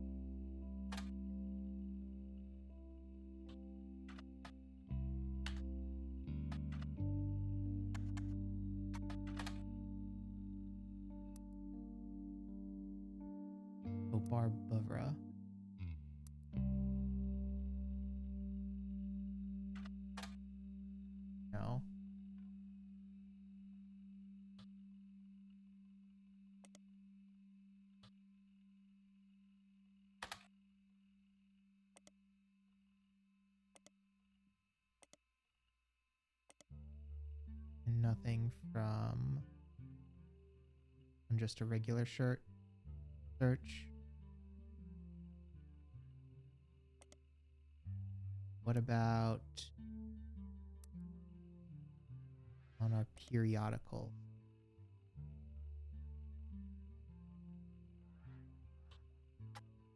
Barbara. No. And nothing from just a regular shirt search. What about on our periodical?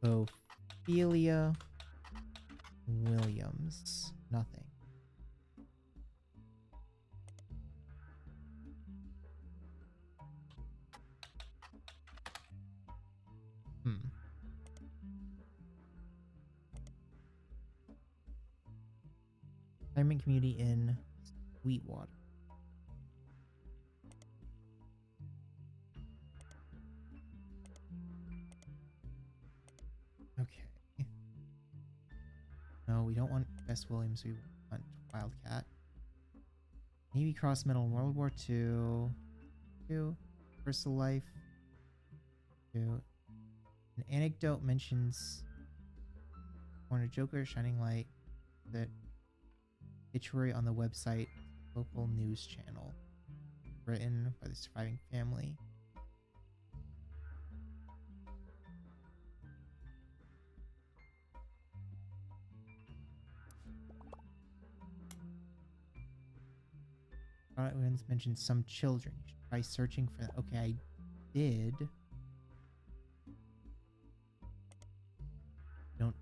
Ophelia Williams. Nothing. Retirement community in Sweetwater. Okay. No, we don't want Bess Williams. We want Wildcat. Navy Cross Medal in World War II. 2. Personal life. 2. An anecdote mentions Corner Joker, Shining Light. That obituary on the website, local news channel. Written by the surviving family. Product Williams mentioned some children. You should try searching for that. Okay, I did. Don't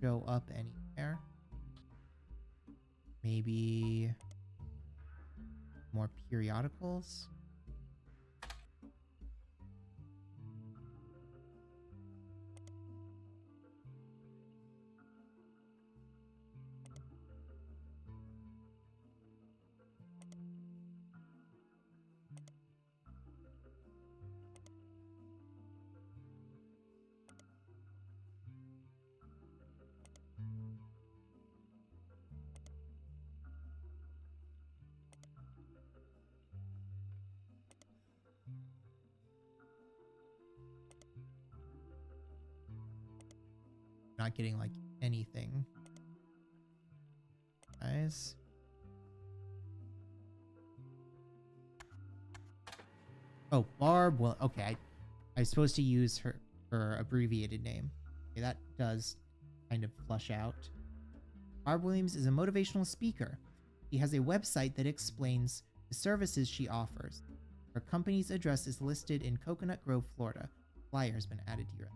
show up anywhere. Maybe more periodicals. Not getting like anything, guys. Oh, Barb. Well, okay. I'm supposed to use her abbreviated name. Okay, that does kind of flush out. Barb Williams is a motivational speaker. She has a website that explains the services she offers. Her company's address is listed in Coconut Grove, Florida. Flyer has been added to your.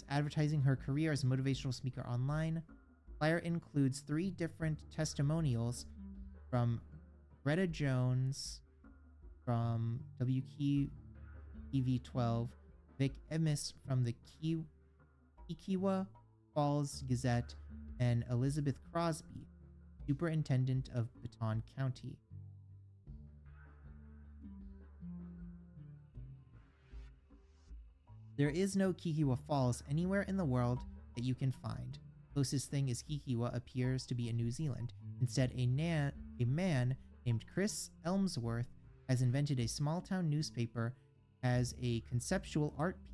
Advertising her career as a motivational speaker online. Flyer includes 3 different testimonials from Greta Jones, from WKTV12, Vic Emis from the Kikkiwa Falls Gazette, and Elizabeth Crosby, Superintendent of Baton County. There is no Kikkiwa Falls anywhere in the world that you can find. Closest thing is Kikkiwa appears to be in New Zealand. Instead, a man named Chris Elmsworth has invented a small-town newspaper as a conceptual art piece.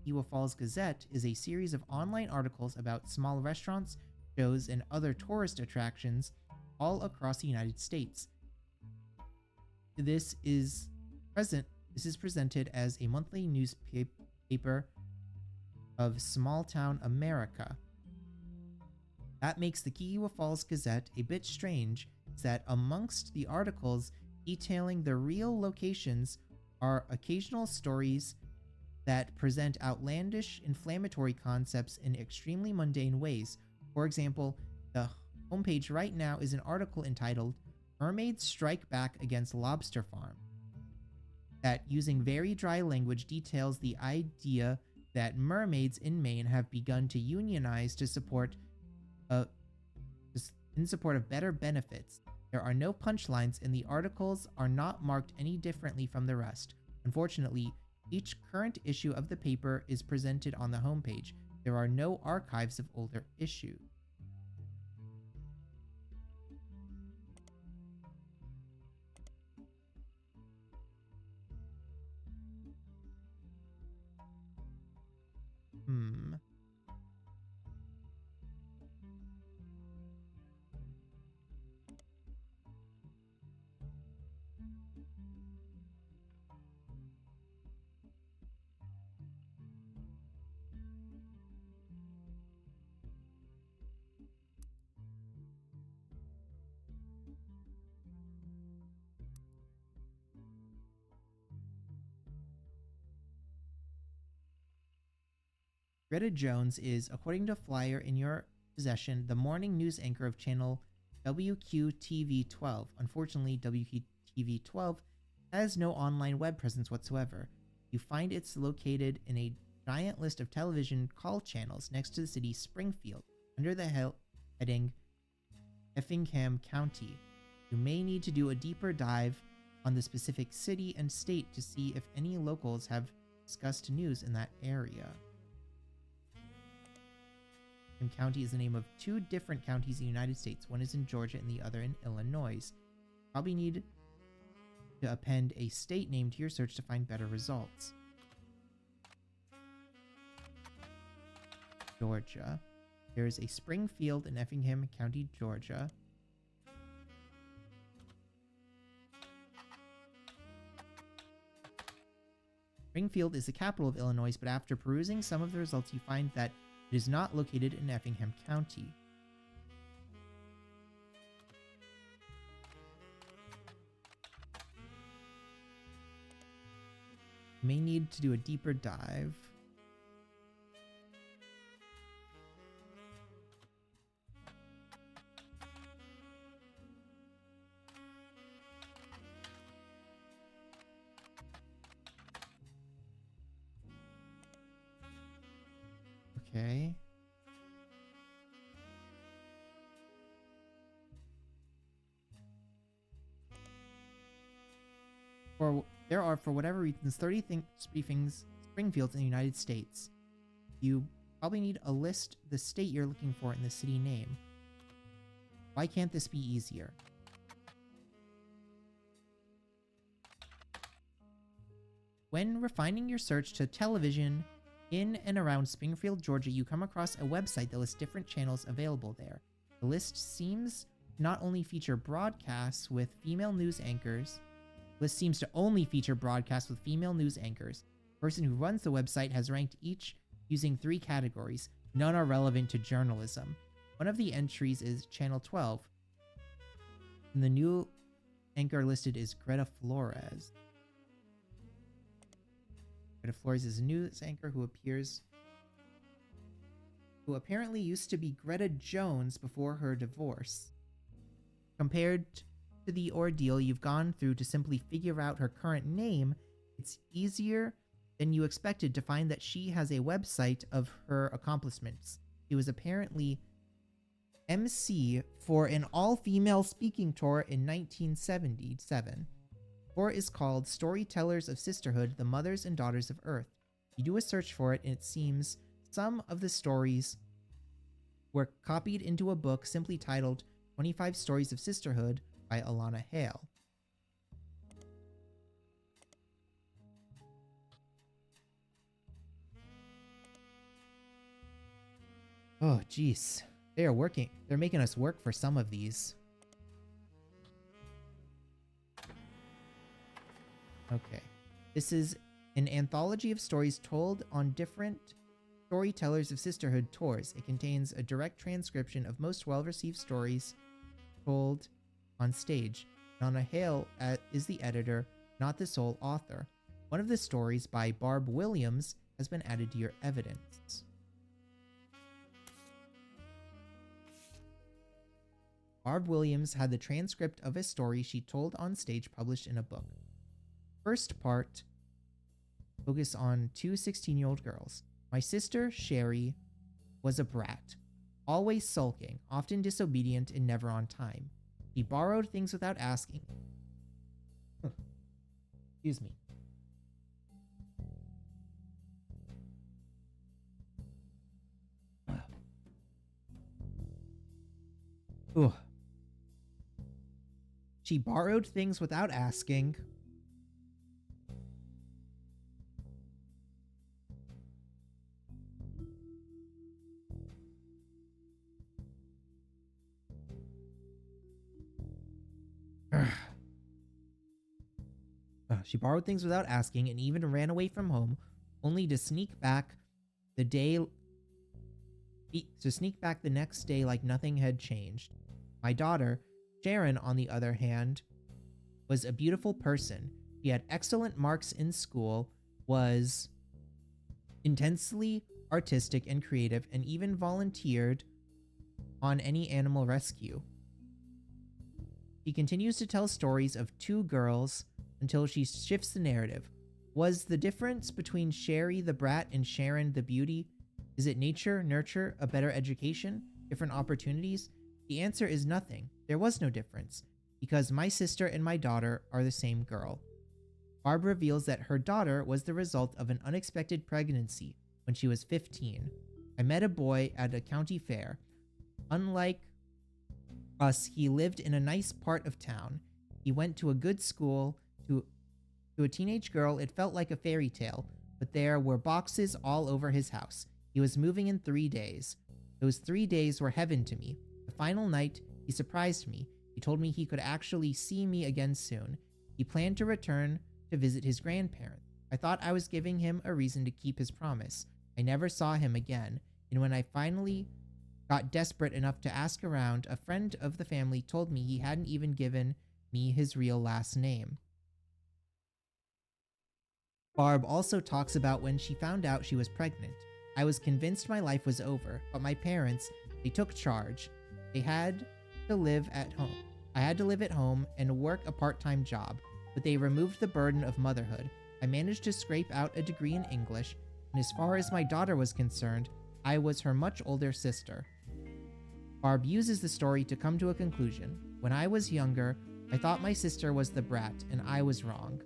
Kikkiwa Falls Gazette is a series of online articles about small restaurants, shows, and other tourist attractions all across the United States. This is presented as a monthly newspaper of small-town America. That makes the Kikkiwa Falls Gazette a bit strange, is that amongst the articles detailing the real locations are occasional stories that present outlandish, inflammatory concepts in extremely mundane ways. For example, the homepage right now is an article entitled Mermaids Strike Back Against Lobster Farm, that using very dry language details the idea that mermaids in Maine have begun to unionize to support in support of better benefits. There are no punchlines, and the articles are not marked any differently from the rest. Unfortunately, each current issue of the paper is presented on the homepage. There are no archives of older issues. Hmm. Greta Jones is, according to a flyer in your possession, the morning news anchor of channel WQTV-12. Unfortunately, WQTV-12 has no online web presence whatsoever. You find it's located in a giant list of television call channels next to the city Springfield, under the heading Effingham County. You may need to do a deeper dive on the specific city and state to see if any locals have discussed news in that area. Effingham County is the name of two different counties in the United States. One is in Georgia and the other in Illinois. Probably need to append a state name to your search to find better results. Georgia. There is a Springfield in Effingham County, Georgia. Springfield is the capital of Illinois, but after perusing some of the results, you find that it is not located in Effingham County. You may need to do a deeper dive. Okay. There are, for whatever reasons, 30 Springfields in the United States. You probably need to list the state you're looking for in the city name. Why can't this be easier? When refining your search to television in and around Springfield, Georgia, you come across a website that lists different channels available there. The list seems to not only feature broadcasts with female news anchors. List seems to only feature broadcasts with female news anchors. The person who runs the website has ranked each using 3 categories. None are relevant to journalism. One of the entries is Channel 12, and the new anchor listed is Greta Flores. Greta Flores is a news anchor who apparently used to be Greta Jones before her divorce. Compared to the ordeal you've gone through to simply figure out her current name, it's easier than you expected to find that she has a website of her accomplishments. She was apparently MC for an all-female speaking tour in 1977. The tour is called Storytellers of Sisterhood, the Mothers and Daughters of Earth. You do a search for it, and it seems some of the stories were copied into a book simply titled 25 Stories of Sisterhood by Alana Hale. Oh, geez. They're making us work for some of these. Okay. This is an anthology of stories told on different Storytellers of Sisterhood tours. It contains a direct transcription of most well-received stories told on stage. Donna Hale is the editor, not the sole author. One of the stories by Barb Williams has been added to your evidence. Barb Williams had the transcript of a story she told on stage published in a book. First part focused on 2 16-year-old girls. My sister, Sherry, was a brat, always sulking, often disobedient, and never on time. She borrowed things without asking. Excuse me. Ugh. She borrowed things without asking. She borrowed things without asking and even ran away from home, only to sneak back the day to sneak back the next day like nothing had changed. My daughter, Sharon, on the other hand, was a beautiful person. She had excellent marks in school, was intensely artistic and creative, and even volunteered on any animal rescue. She continues to tell stories of two girls until she shifts the narrative. Was the difference between Sherry the brat and Sharon the beauty? Is it nature, nurture, a better education, different opportunities? The answer is nothing. There was no difference, because my sister and my daughter are the same girl. Barb reveals that her daughter was the result of an unexpected pregnancy when she was 15. I met a boy at a county fair. Unlike us, he lived in a nice part of town. He went to a good school. To a teenage girl, it felt like a fairy tale, but there were boxes all over his house. He was moving in 3 days. Those 3 days were heaven to me. The final night, he surprised me. He told me he could actually see me again soon. He planned to return to visit his grandparents. I thought I was giving him a reason to keep his promise. I never saw him again, and when I finally got desperate enough to ask around, a friend of the family told me he hadn't even given me his real last name. Barb also talks about when she found out she was pregnant. I was convinced my life was over, but my parents, they took charge. They had to live at home. I had to live at home and work a part-time job, but they removed the burden of motherhood. I managed to scrape out a degree in English, and as far as my daughter was concerned, I was her much older sister. Barb uses the story to come to a conclusion. When I was younger, I thought my sister was the brat, and I was wrong.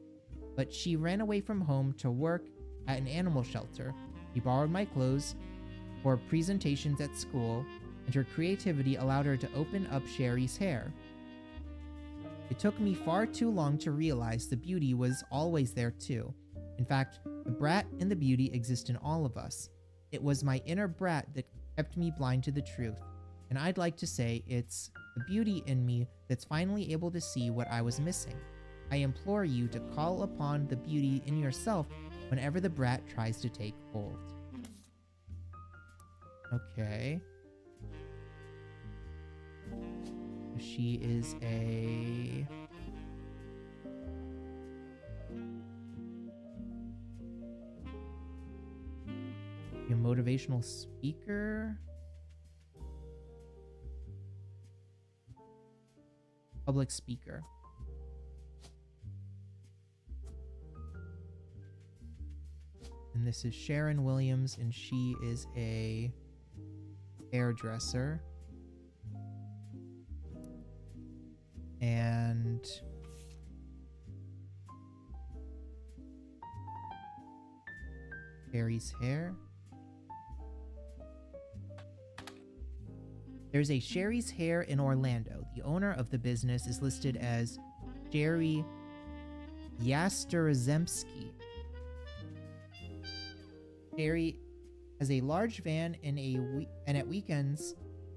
But she ran away from home to work at an animal shelter. She borrowed my clothes for presentations at school, and her creativity allowed her to open up Sherry's hair. It took me far too long to realize the beauty was always there too. In fact, the brat and the beauty exist in all of us. It was my inner brat that kept me blind to the truth, and I'd like to say it's the beauty in me that's finally able to see what I was missing. I implore you to call upon the beauty in yourself whenever the brat tries to take hold. Okay. She is a motivational speaker, public speaker. And this is Sharon Williams, and she is a hairdresser. And Sherry's hair. There's a Sherry's Hair in Orlando. The owner of the business is listed as Jerry Yasterozemski. Sherry has a large van and at weekends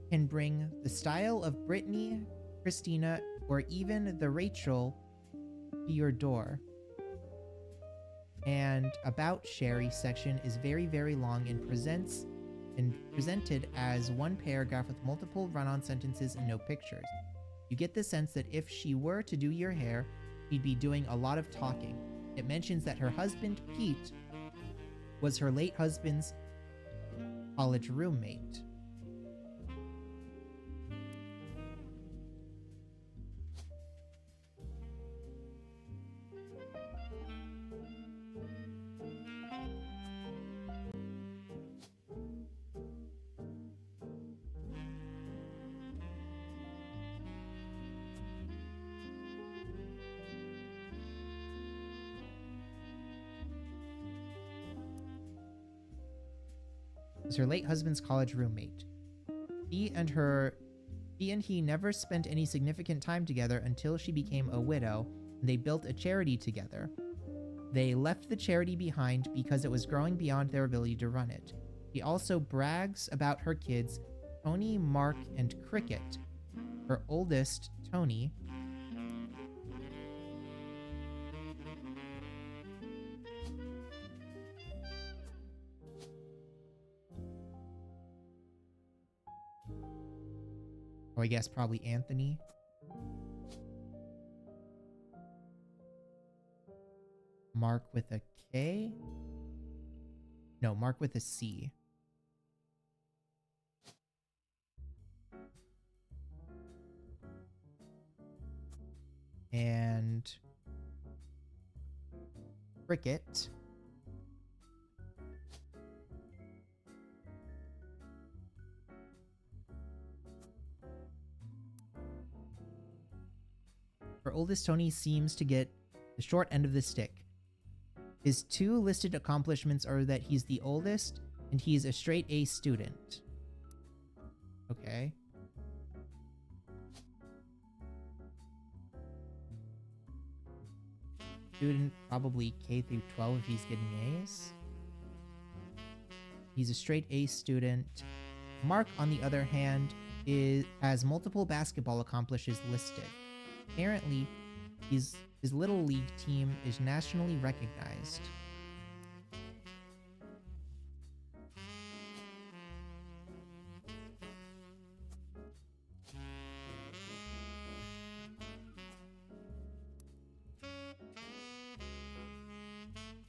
can bring the style of Brittany, Christina, or even the Rachel to your door. And About Sherry section is very, very long and presented as one paragraph with multiple run-on sentences and no pictures. You get the sense that if she were to do your hair, she'd be doing a lot of talking. It mentions that her husband, Pete, was her late husband's college roommate. was her late husband's college roommate. He and he never spent any significant time together until she became a widow, and they built a charity together. They left the charity behind because it was growing beyond their ability to run it. She also brags about her kids, Tony, Mark, and Cricket. Her oldest, Tony, or I guess probably Anthony. Mark with a K? No, Mark with a C. And Cricket. Her oldest, Tony, seems to get the short end of the stick. His two listed accomplishments are that he's the oldest and he's a straight A student. Okay. Student, probably K through 12 if he's getting A's. He's a straight A student. Mark, on the other hand, has multiple basketball accomplishments listed. Apparently, his little league team is nationally recognized.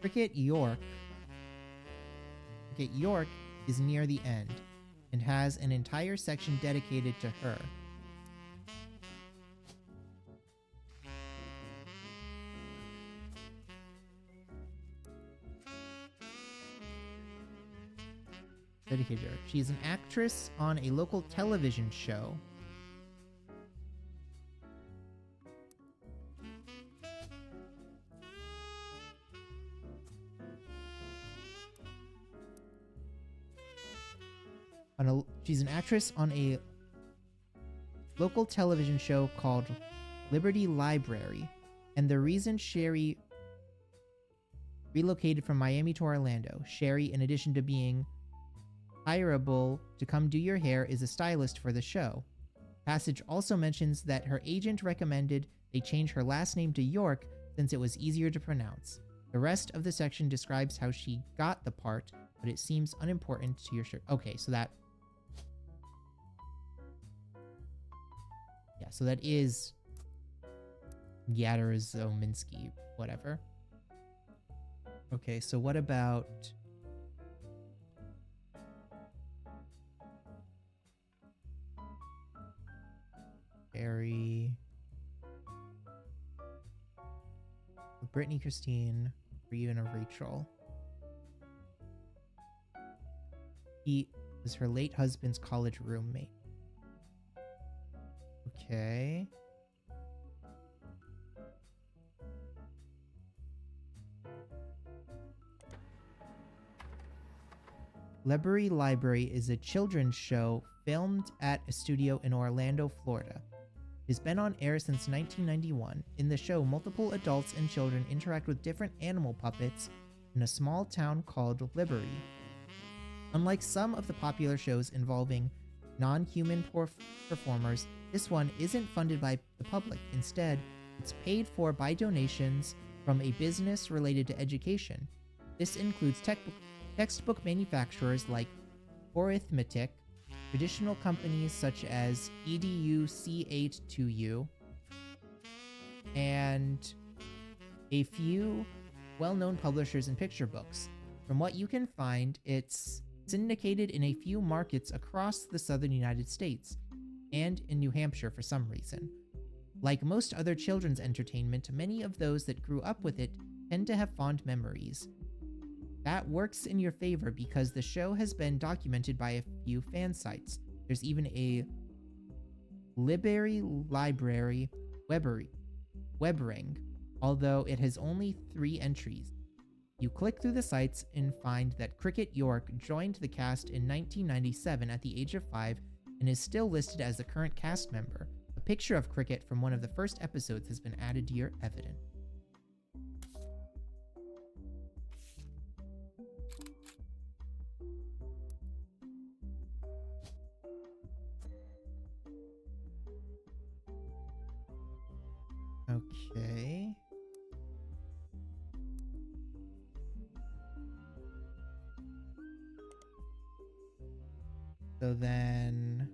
Cricket York is near the end and has an entire section dedicated to her. Dedicated to her. She's an actress on a local television show. She's an actress on a local television show called Liberty Library, and the reason Sherry relocated from Miami to Orlando, Sherry, in addition to being hireable to come do your hair, is a stylist for the show. Passage also mentions that her agent recommended they change her last name to York since it was easier to pronounce. The rest of the section describes how she got the part, but it seems unimportant to your shirt. Okay, so that... Yeah, so that is Yarozominski, whatever. Okay, so what about... Barry... Brittany, Christine, Ryu, and Rachel. He was her late husband's college roommate. Okay. Liberty Library is a children's show filmed at a studio in Orlando, Florida. It has been on air since 1991. In the show, multiple adults and children interact with different animal puppets in a small town called Liberty. Unlike some of the popular shows involving non-human performers, this one isn't funded by the public. Instead, it's paid for by donations from a business related to education. This includes textbook manufacturers like Arithmetic, traditional companies such as EDUC82U, and a few well-known publishers and picture books. From what you can find, it's syndicated in a few markets across the southern United States and in New Hampshire for some reason. Like most other children's entertainment, many of those that grew up with it tend to have fond memories. That works in your favor because the show has been documented by a few fan sites. There's even a Liberty Library Webbering, although it has only 3 entries. You click through the sites and find that Cricket York joined the cast in 1997 at the age of 5 and is still listed as the current cast member. A picture of Cricket from one of the first episodes has been added to your evidence. Okay. So then...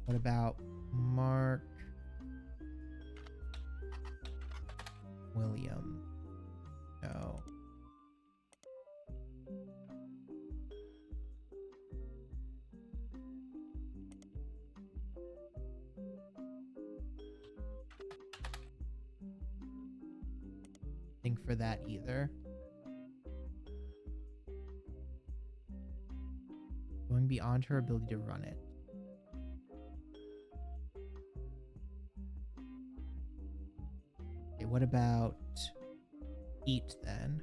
what about Mark William? No. Think for that either. Going beyond her ability to run it. Okay, what about eat then?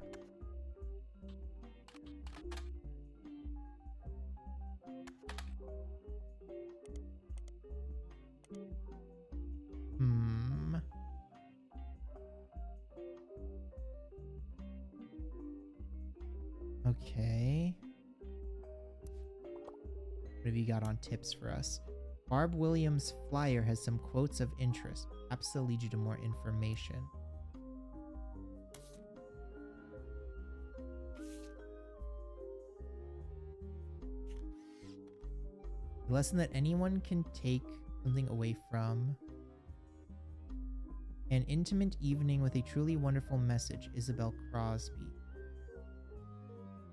Okay. What have you got on tips for us? Barb Williams' flyer has some quotes of interest. Perhaps they'll lead you to more information. The lesson that anyone can take something away from. An intimate evening with a truly wonderful message. Isabel Crosby.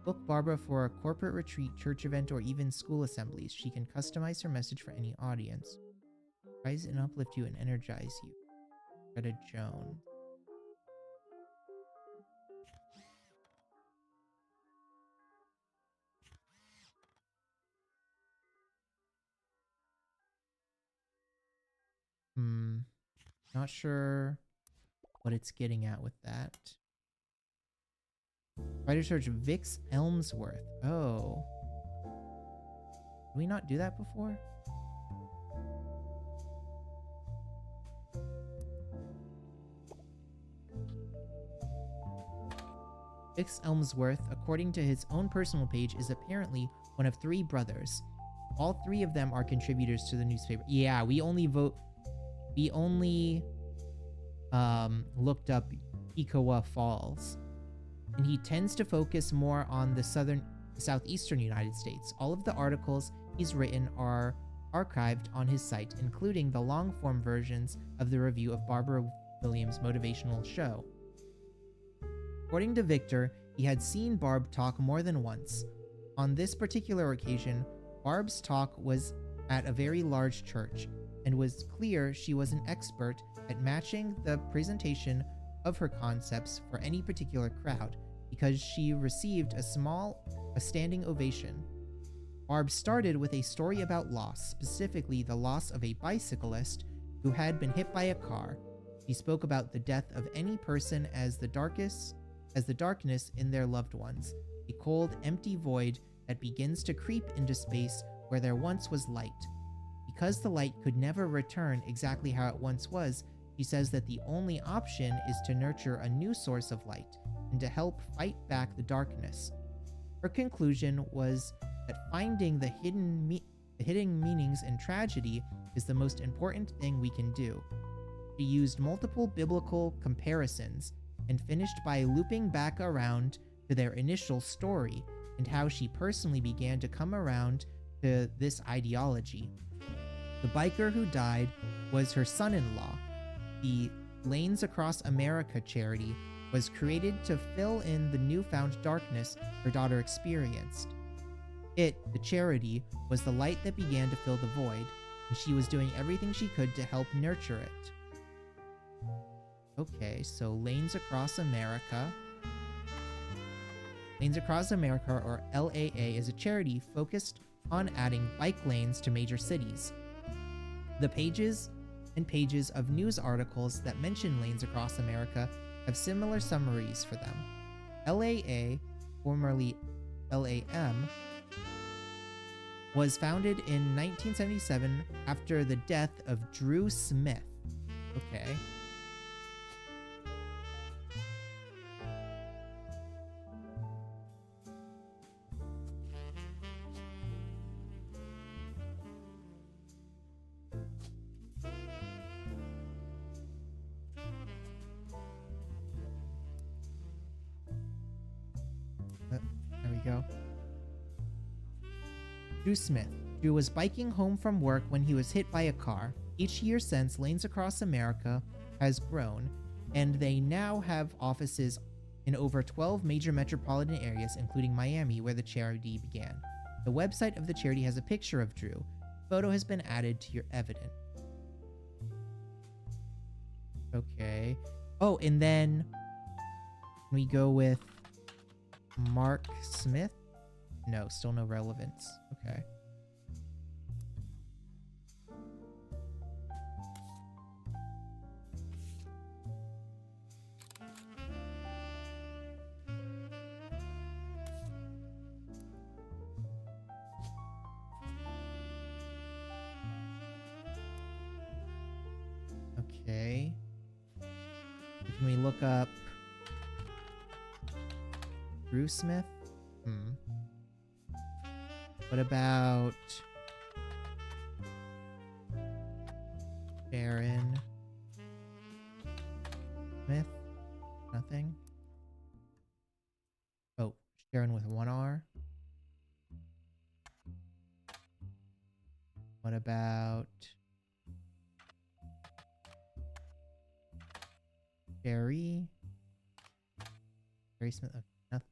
Book Barbara for a corporate retreat, church event, or even school assemblies. She can customize her message for any audience. Rise and uplift you and energize you. Greta Jones. Not sure what it's getting at with that. Try to search Vix Elmsworth. Oh. Did we not do that before? Vix Elmsworth, according to his own personal page, is apparently one of 3 brothers. All 3 of them are contributors to the newspaper. Yeah, we only looked up Ikawa Falls. And he tends to focus more on the southeastern United States. All of the articles he's written are archived on his site, including the long-form versions of the review of Barbara Williams' motivational show. According to Victor, he had seen Barb talk more than once. On this particular occasion, Barb's talk was at a very large church, and was clear she was an expert at matching the presentation of her concepts for any particular crowd, because she received a standing ovation. Barb started with a story about loss, specifically the loss of a bicyclist who had been hit by a car. She spoke about the death of any person as the darkness in their loved ones, a cold, empty void that begins to creep into space where there once was light. Because the light could never return exactly how it once was, she says that the only option is to nurture a new source of light and to help fight back the darkness. Her conclusion was that finding the hidden meanings in tragedy is the most important thing we can do. She used multiple biblical comparisons and finished by looping back around to their initial story and how she personally began to come around to this ideology. The biker who died was her son-in-law. The Lanes Across America charity was created to fill in the newfound darkness her daughter experienced. It, the charity, was the light that began to fill the void, and she was doing everything she could to help nurture it. Okay, so Lanes Across America. Lanes Across America, or LAA, is a charity focused on adding bike lanes to major cities. The pages and pages of news articles that mention lanes across America have similar summaries for them. LAA, formerly LAM, was founded in 1977 after the death of Drew Smith. Okay. There we go. Drew Smith. Drew was biking home from work when he was hit by a car. Each year since, Lanes Across America has grown, and they now have offices in over 12 major metropolitan areas, including Miami, where the charity began. The website of the charity has a picture of Drew. A photo has been added to your evidence. Okay. Oh, and then we go with Mark Smith. No, still no relevance. Okay. Okay. Can we look up Drew Smith? What about Sharon Smith? Nothing. Oh, Sharon with one R. What about Jerry? Jerry Smith? Okay, nothing.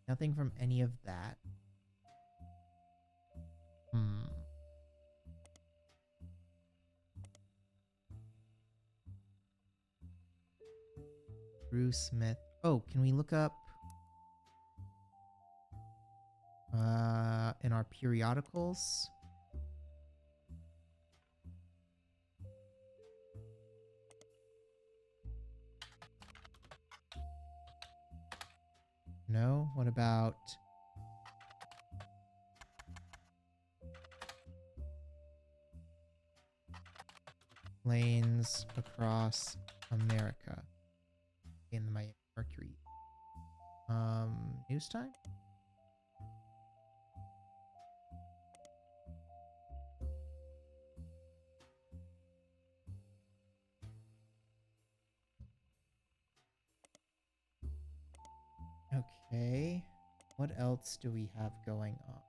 Nothing from any of that. Drew Smith. Oh, can we look up in our periodicals? No? What about Lanes Across America in the Miami Mercury? News time? Okay. What else do we have going on?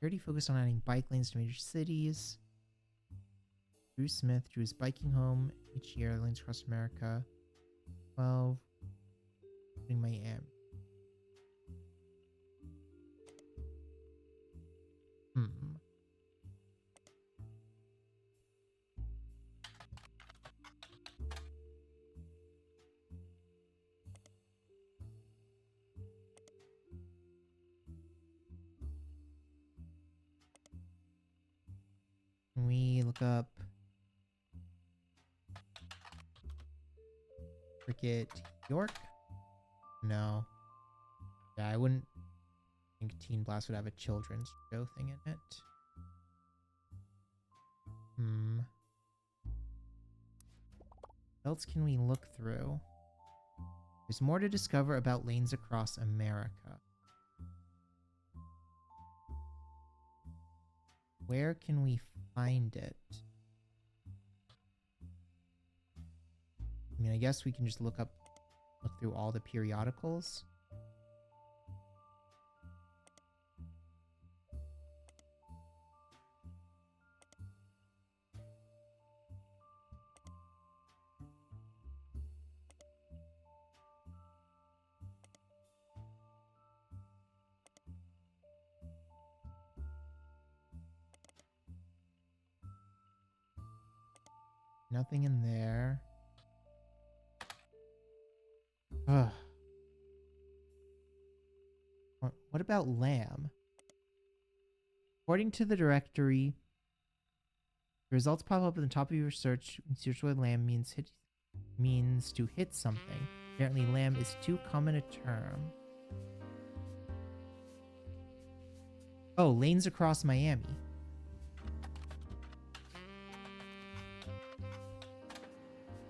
Already focused on adding bike lanes to major cities. Drew Smith. Drew's biking home each year. Lanes across America. 12. Including Miami. Can we look up Cricket York? No. Yeah, I wouldn't think Teen Blast would have a children's show thing in it. What else can we look through? There's more to discover about Lanes Across America. Where can we find it? I mean, I guess we can just look through all the periodicals. Nothing in there. Ugh. What about lamb? According to the directory, the results pop up at the top of your search. Search what lamb means to hit something. Apparently, lamb is too common a term. Oh, lanes across Miami.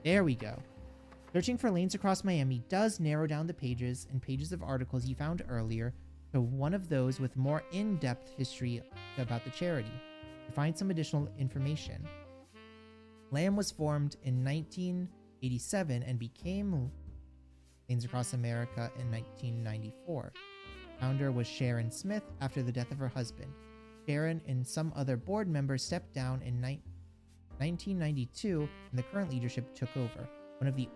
There we go. Searching for lanes across Miami does narrow down the pages and pages of articles you found earlier to one of those with more in-depth history about the charity. You find some additional information. LAM was formed in 1987 and became Lanes Across America in 1994. Founder was Sharon Smith after the death of her husband. Sharon and some other board members stepped down in 1992 and the current leadership took over. One of the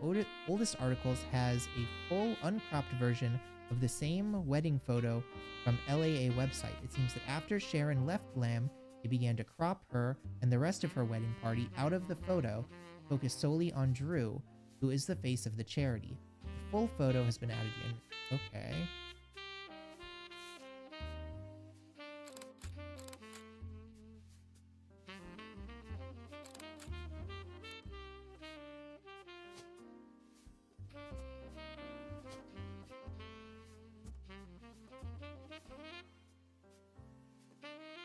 oldest articles has a full uncropped version of the same wedding photo from LAA website. It seems that after Sharon left LAM, they began to crop her and the rest of her wedding party out of the photo, focused solely on Drew, who is the face of the charity. The full photo has been added in. Okay.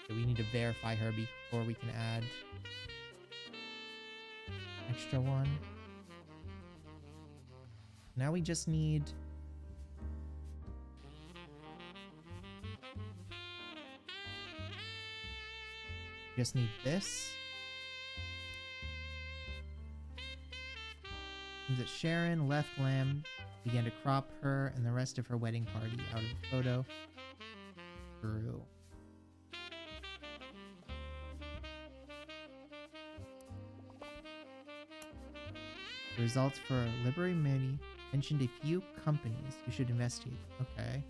So we need to verify her before we can add extra one. Now we just need this. Seems that Sharon left LAM, began to crop her and the rest of her wedding party out of the photo. Drew. The results for Liberty Committee mentioned a few companies you should investigate. Okay.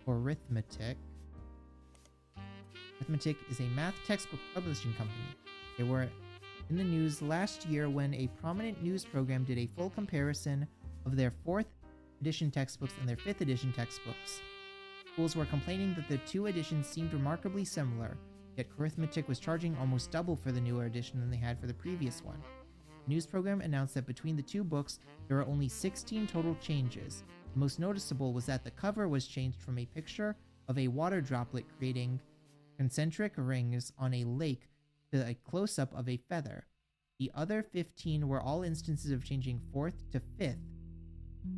Arithmetic. Arithmetic is a math textbook publishing company. They were in the news last year when a prominent news program did a full comparison of their 4th edition textbooks and their 5th edition textbooks. Schools were complaining that the two editions seemed remarkably similar, yet Arithmetic was charging almost double for the newer edition than they had for the previous one. The news program announced that between the two books, there were only 16 total changes. The most noticeable was that the cover was changed from a picture of a water droplet creating concentric rings on a lake to a close-up of a feather. The other 15 were all instances of changing 4th to 5th.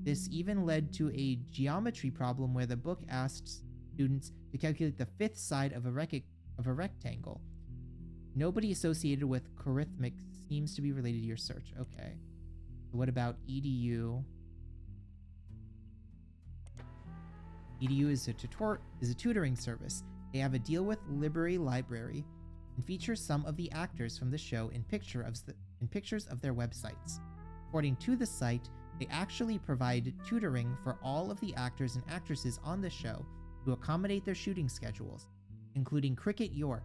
This even led to a geometry problem where the book asked students to calculate the 5th side of a rectangle. Nobody associated with Arithmetic seems to be related to your search. Okay. So what about EDU? EDU is a tutoring service. They have a deal with Liberty Library and feature some of the actors from the show in pictures of their websites. According to the site, they actually provide tutoring for all of the actors and actresses on the show to accommodate their shooting schedules, including Cricket York,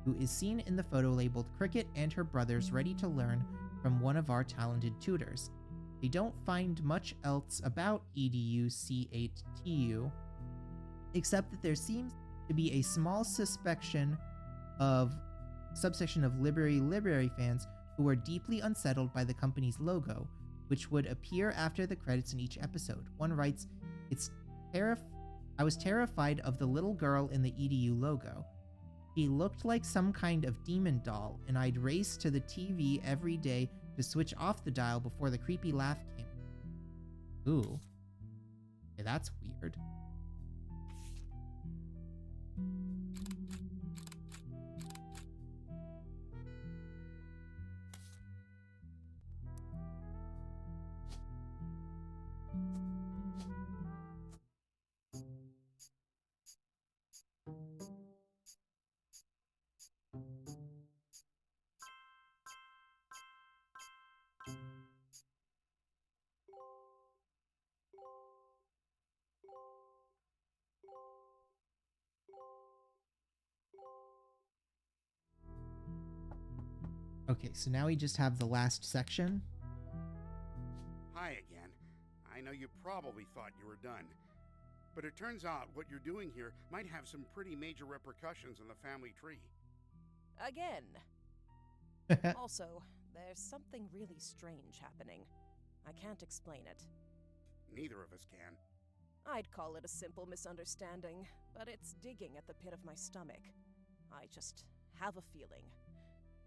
who is seen in the photo labeled Cricket and her brothers ready to learn from one of our talented tutors. They don't find much else about EDU C8TU, except that there seems to be a small subsection of Liberty fans who are deeply unsettled by the company's logo, which would appear after the credits in each episode. One writes, I was terrified of the little girl in the EDU logo. He looked like some kind of demon doll, and I'd race to the TV every day to switch off the dial before the creepy laugh came. Ooh. Yeah, that's weird. Okay, so now we just have the last section. Hi again. I know you probably thought you were done. But it turns out what you're doing here might have some pretty major repercussions on the family tree. Again. Also, there's something really strange happening. I can't explain it. Neither of us can. I'd call it a simple misunderstanding, but it's digging at the pit of my stomach. I just have a feeling.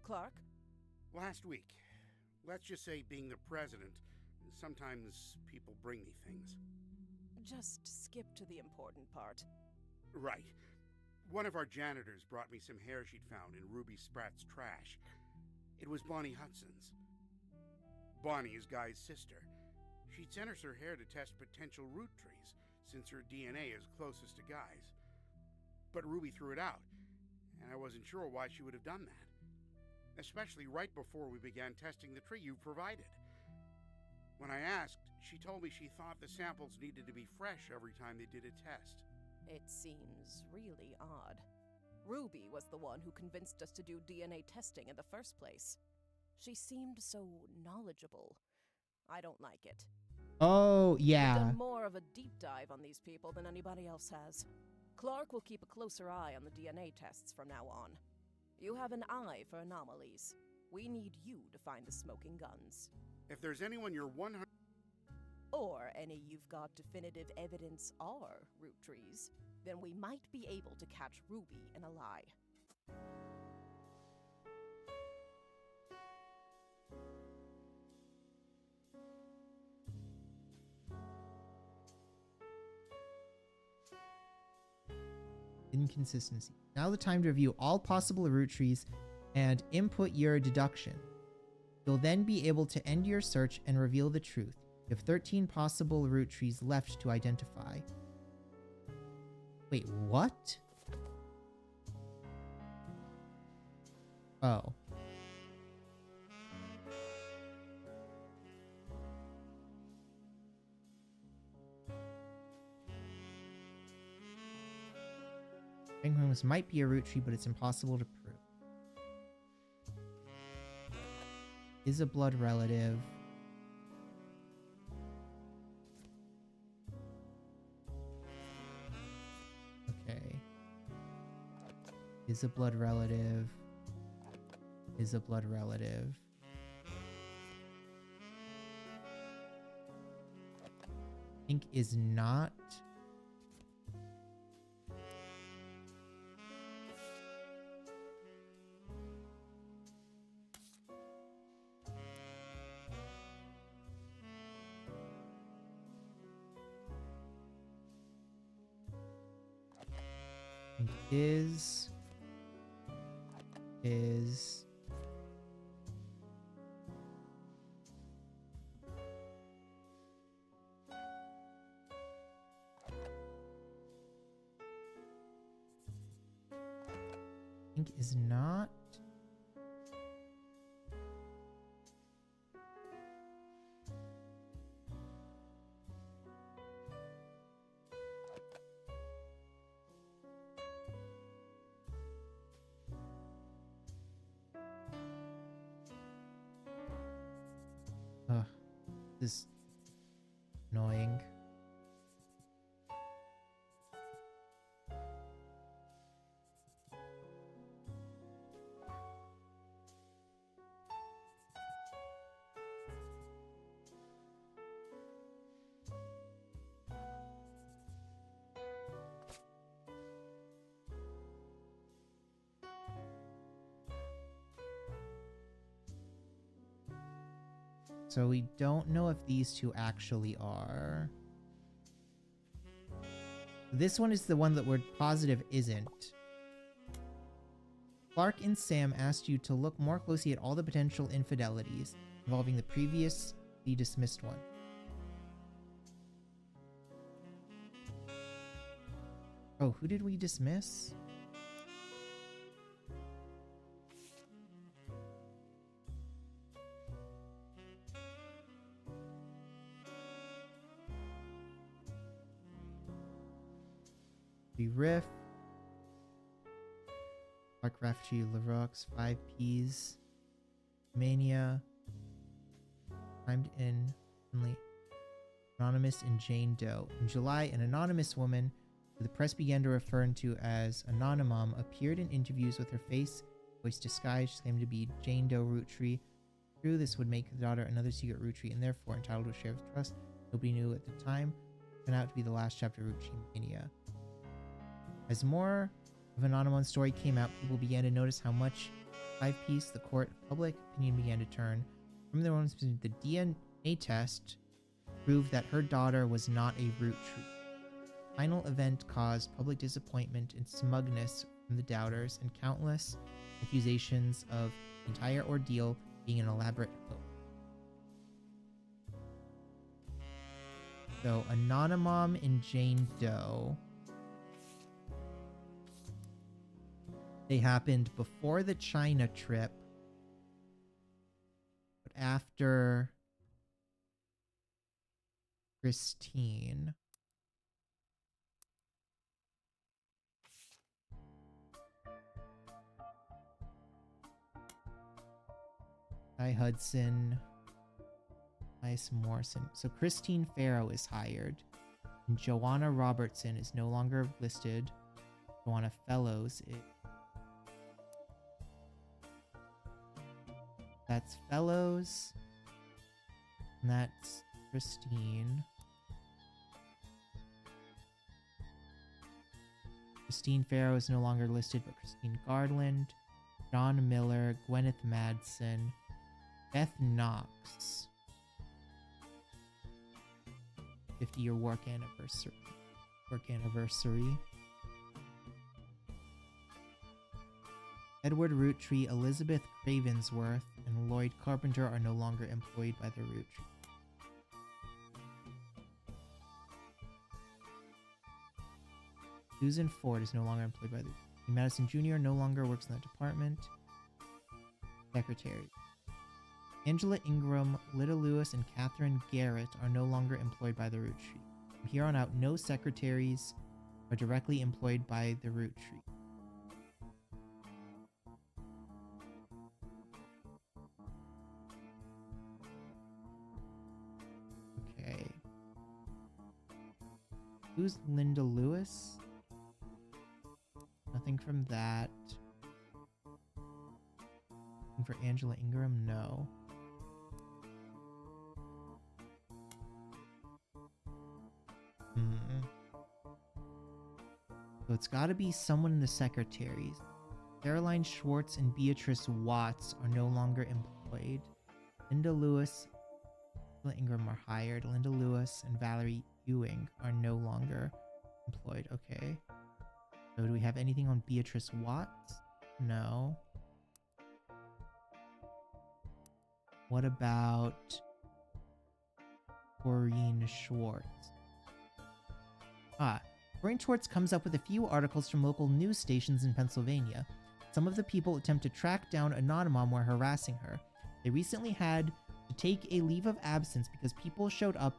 Clark? Last week, let's just say being the president, sometimes people bring me things. Just skip to the important part. Right. One of our janitors brought me some hair she'd found in Ruby Spratt's trash. It was Bonnie Hudson's. Bonnie is Guy's sister. She'd sent us her hair to test potential Roottrees, since her DNA is closest to Guy's. But Ruby threw it out, and I wasn't sure why she would have done that. Especially right before we began testing the tree you provided. When I asked, she told me she thought the samples needed to be fresh every time they did a test. It seems really odd. Ruby was the one who convinced us to do DNA testing in the first place. She seemed so knowledgeable. I don't like it. Oh, I've yeah. done more of a deep dive on these people than anybody else has. Clark will keep a closer eye on the DNA tests from now on. You have an eye for anomalies. We need you to find the smoking guns. If there's anyone you're 100... Or any you've got definitive evidence are Roottrees, then we might be able to catch Ruby in a lie. Inconsistency. Now the time to review all possible root trees and input your deduction. You'll then be able to end your search and reveal the truth. You have 13 possible root trees left to identify. Wait, what? Oh. Ringrooms might be a root tree, but it's impossible to prove. Is a blood relative. Okay. Is a blood relative. Is a blood relative. Think is not. Is think is not. This is annoying. So we don't know if these two actually are. This one is the one that we're positive isn't. Clark and Sam asked you to look more closely at all the potential infidelities involving the previously dismissed one. Oh, who did we dismiss? Riff, Park Refugee, Larox, 5 Ps. Mania. Timed in. Anonymous and Jane Doe. In July, an anonymous woman who the press began to refer to as Anonymom appeared in interviews with her voice disguised. She claimed to be Jane Doe Roottree. True, this would make the daughter another secret Roottrie and therefore entitled to a share of trust. Nobody knew at the time. It turned out to be the last chapter of Roottrie Mania. As more of Anonymom's story came out, people began to notice how much five-piece the court public opinion began to turn. From the ones the DNA test proved that her daughter was not a Roottrie. The final event caused public disappointment and smugness from the doubters and countless accusations of the entire ordeal being an elaborate hoax. So, Anonymom and Jane Doe. They happened before the China trip, but after Christine. Guy Hudson. Nice Morrison. So Christine Farrow is hired. And Joanna Robertson is no longer listed. Joanna Fellows. That's Fellows. And that's Christine. Christine Farrow is no longer listed, but Christine Gardland, John Miller, Gwyneth Madsen, Beth Knox. 50-year work anniversary. Edward Roottree, Elizabeth Cravensworth, and Lloyd Carpenter are no longer employed by the Roottree. Susan Ford is no longer employed by the Madison Jr. no longer works in that department. Secretary. Angela Ingram, Lyda Lewis, and Catherine Garrett are no longer employed by the Roottree. From here on out, no secretaries are directly employed by the Roottree. Okay. Who's Linda Lewis? Nothing from that. Nothing for Angela Ingram? No. So it's got to be someone in the secretaries. Caroline Schwartz and Beatrice Watts are no longer employed. Linda Lewis and Ingram are hired. Linda Lewis and Valerie Ewing are no longer employed. Okay. So do we have anything on Beatrice Watts? No. What about Corinne Schwartz? Corinne Schwartz comes up with a few articles from local news stations in Pennsylvania. Some of the people attempt to track down Anonymom while harassing her. They recently had to take a leave of absence because people showed up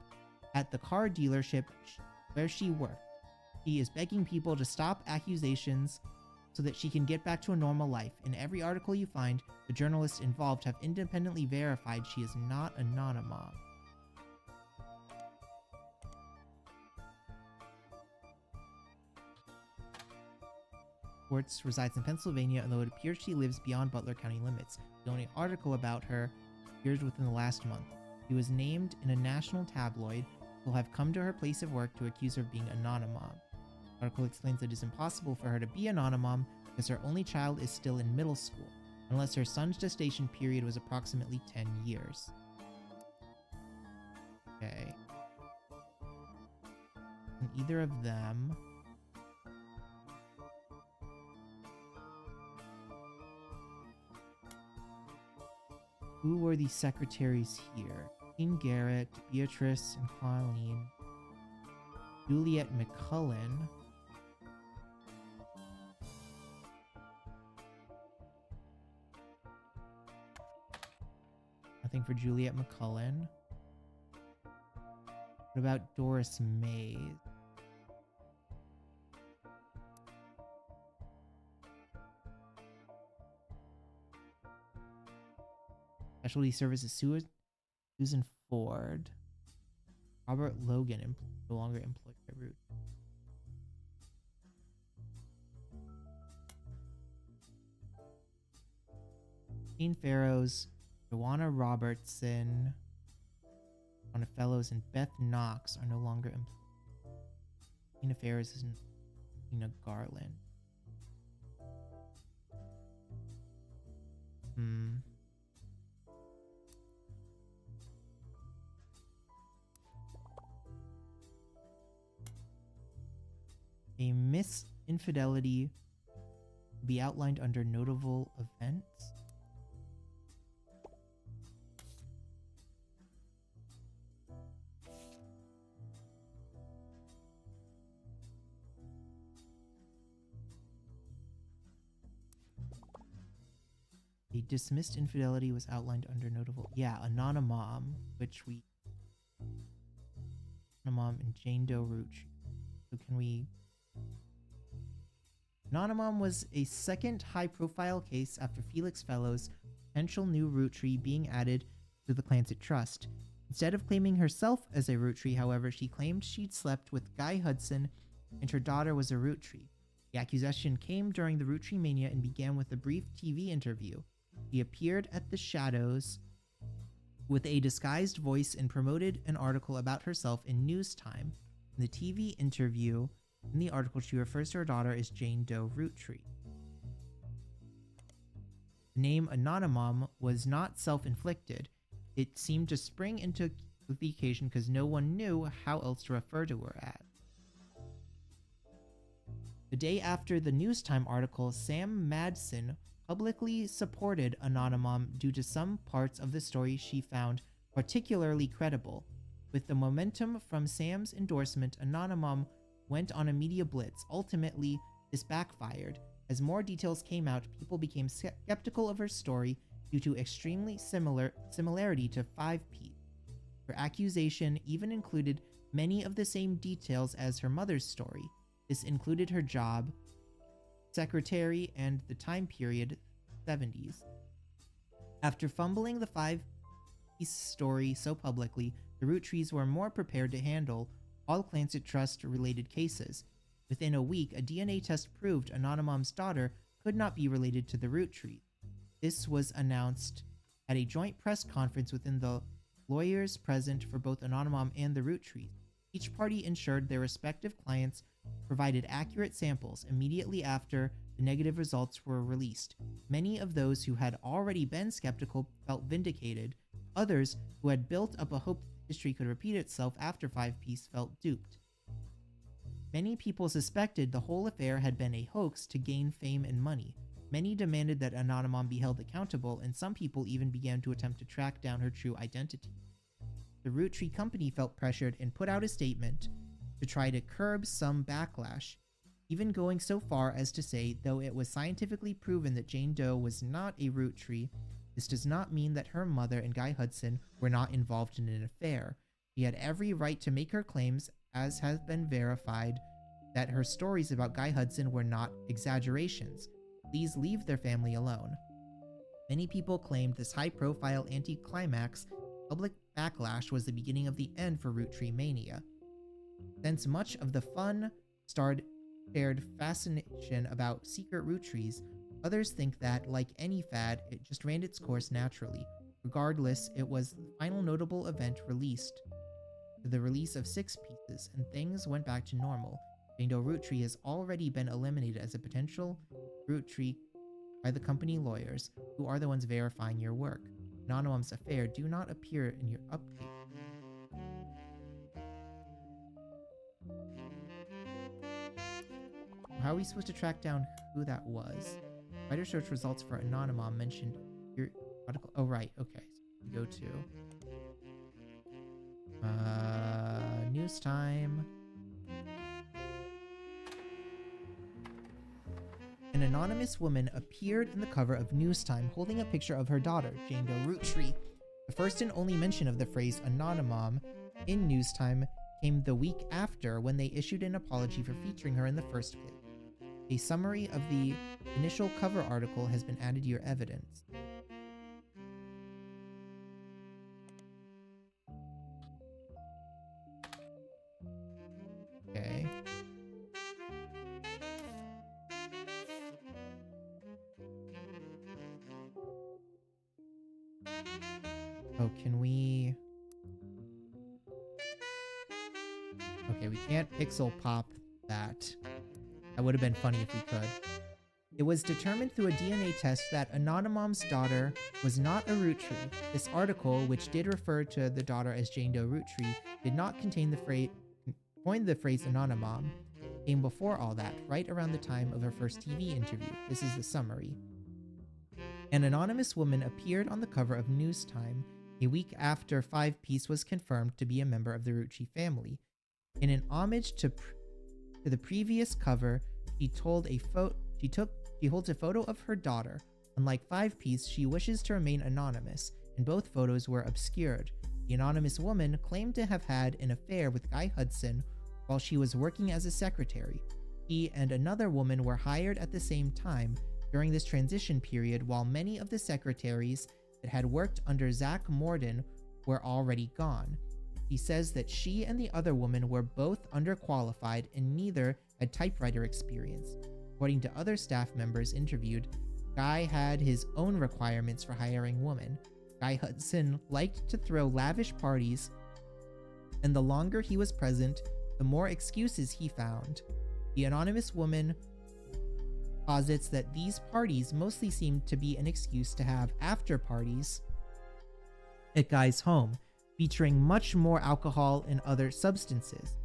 at the car dealership where she worked. She is begging people to stop accusations so that she can get back to a normal life. In every article you find, the journalists involved have independently verified she is not Anonymom. Schwartz resides in Pennsylvania, although it appears she lives beyond Butler County limits. The only article about her appeared within the last month. She was named in a national tabloid who will have come to her place of work to accuse her of being Anonymom. The article explains that it is impossible for her to be Anonymom because her only child is still in middle school, unless her son's gestation period was approximately 10 years. Okay. And either of them... Who were the secretaries here? Jean Garrett, Beatrice, and Colleen. Juliet McCullen. Nothing for Juliet McCullen. What about Doris Mays? Specialty services Susan Ford. Robert Logan no longer employed by Root. Dean Farrows, Joanna Robertson, Joanna Fellows, and Beth Knox are no longer employed. Tina Farrows is Tina Garland. A misinfidelity will be outlined under notable events. A dismissed infidelity was outlined under notable. Yeah, Anonymom, which we. Anonymom and Jane Doe Root. So can we. Anonymom was a second high-profile case after Felix Fellows' potential new root tree being added to the Clancy Trust. Instead of claiming herself as a root tree, however, she claimed she'd slept with Guy Hudson and her daughter was a root tree. The accusation came during the root tree mania and began with a brief TV interview. She appeared at the Shadows with a disguised voice and promoted an article about herself in News Time. In the TV interview, in the article, she refers to her daughter as Jane Doe Roottree. The name Anonymom was not self-inflicted. It seemed to spring into the occasion because no one knew how else to refer to her as. The day after the News Time article, Sam Madsen publicly supported Anonymom due to some parts of the story she found particularly credible. With the momentum from Sam's endorsement, Anonymom went on a media blitz. Ultimately, this backfired. As more details came out, people became skeptical of her story due to extremely similarity to 5P. Her accusation even included many of the same details as her mother's story. This included her job, secretary, and the time period, 70s. After fumbling the 5-piece story so publicly, the Roottrees were more prepared to handle all Clancy Trust-related cases. Within a week, a DNA test proved Anonymom's daughter could not be related to the Roottree. This was announced at a joint press conference within the lawyers present for both Anonymom and the Roottree. Each party ensured their respective clients provided accurate samples immediately after the negative results were released. Many of those who had already been skeptical felt vindicated. Others, who had built up a hope that history could repeat itself after 5Piece, felt duped. Many people suspected the whole affair had been a hoax to gain fame and money. Many demanded that Anonymom be held accountable, and some people even began to attempt to track down her true identity. The Roottree company felt pressured and put out a statement to try to curb some backlash, even going so far as to say, though it was scientifically proven that Jane Doe was not a Roottree, this does not mean that her mother and Guy Hudson were not involved in an affair. She had every right to make her claims, as has been verified, that her stories about Guy Hudson were not exaggerations. Please leave their family alone. Many people claimed this high-profile anti-climax public backlash was the beginning of the end for Roottree mania. Since much of the fun shared fascination about secret Roottrees, others think that, like any fad, it just ran its course naturally. Regardless, it was the final notable event released to the release of 6 pieces, and things went back to normal. Jane Doe Roottree has already been eliminated as a potential Roottree by the company lawyers, who are the ones verifying your work. Anonymom's affair do not appear in your update. How are we supposed to track down who that was? Writer search results for Anonymom mentioned your article. Oh, right. Okay. So we go to News Time. An anonymous woman appeared in the cover of News Time holding a picture of her daughter, Jane Doe Roottree. The first and only mention of the phrase Anonymom in News Time came the week after, when they issued an apology for featuring her in the first place. A summary of the initial cover article has been added to your evidence. Oh, can we... Okay, we can't pixel pop that. That would have been funny if we could. It was determined through a DNA test that Anonymom's daughter was not a Rootree. This article, which did refer to the daughter as Jane Doe Rootree, did not contain the phrase, coined the phrase Anonymom, came before all that, right around the time of her first TV interview. This is the summary. An anonymous woman appeared on the cover of News Time a week after Five Piece was confirmed to be a member of the Rootree family. In an homage to the previous cover, she holds a photo of her daughter. Unlike Five Piece, she wishes to remain anonymous, and both photos were obscured. The anonymous woman claimed to have had an affair with Guy Hudson while she was working as a secretary. She and another woman were hired at the same time during this transition period, while many of the secretaries that had worked under Zach Morden were already gone. He says that she and the other woman were both underqualified and neither had typewriter experience. According to other staff members interviewed, Guy had his own requirements for hiring women. Guy Hudson liked to throw lavish parties, and the longer he was present, the more excuses he found. The anonymous woman posits that these parties mostly seemed to be an excuse to have after parties at Guy's home, featuring much more alcohol and other substances.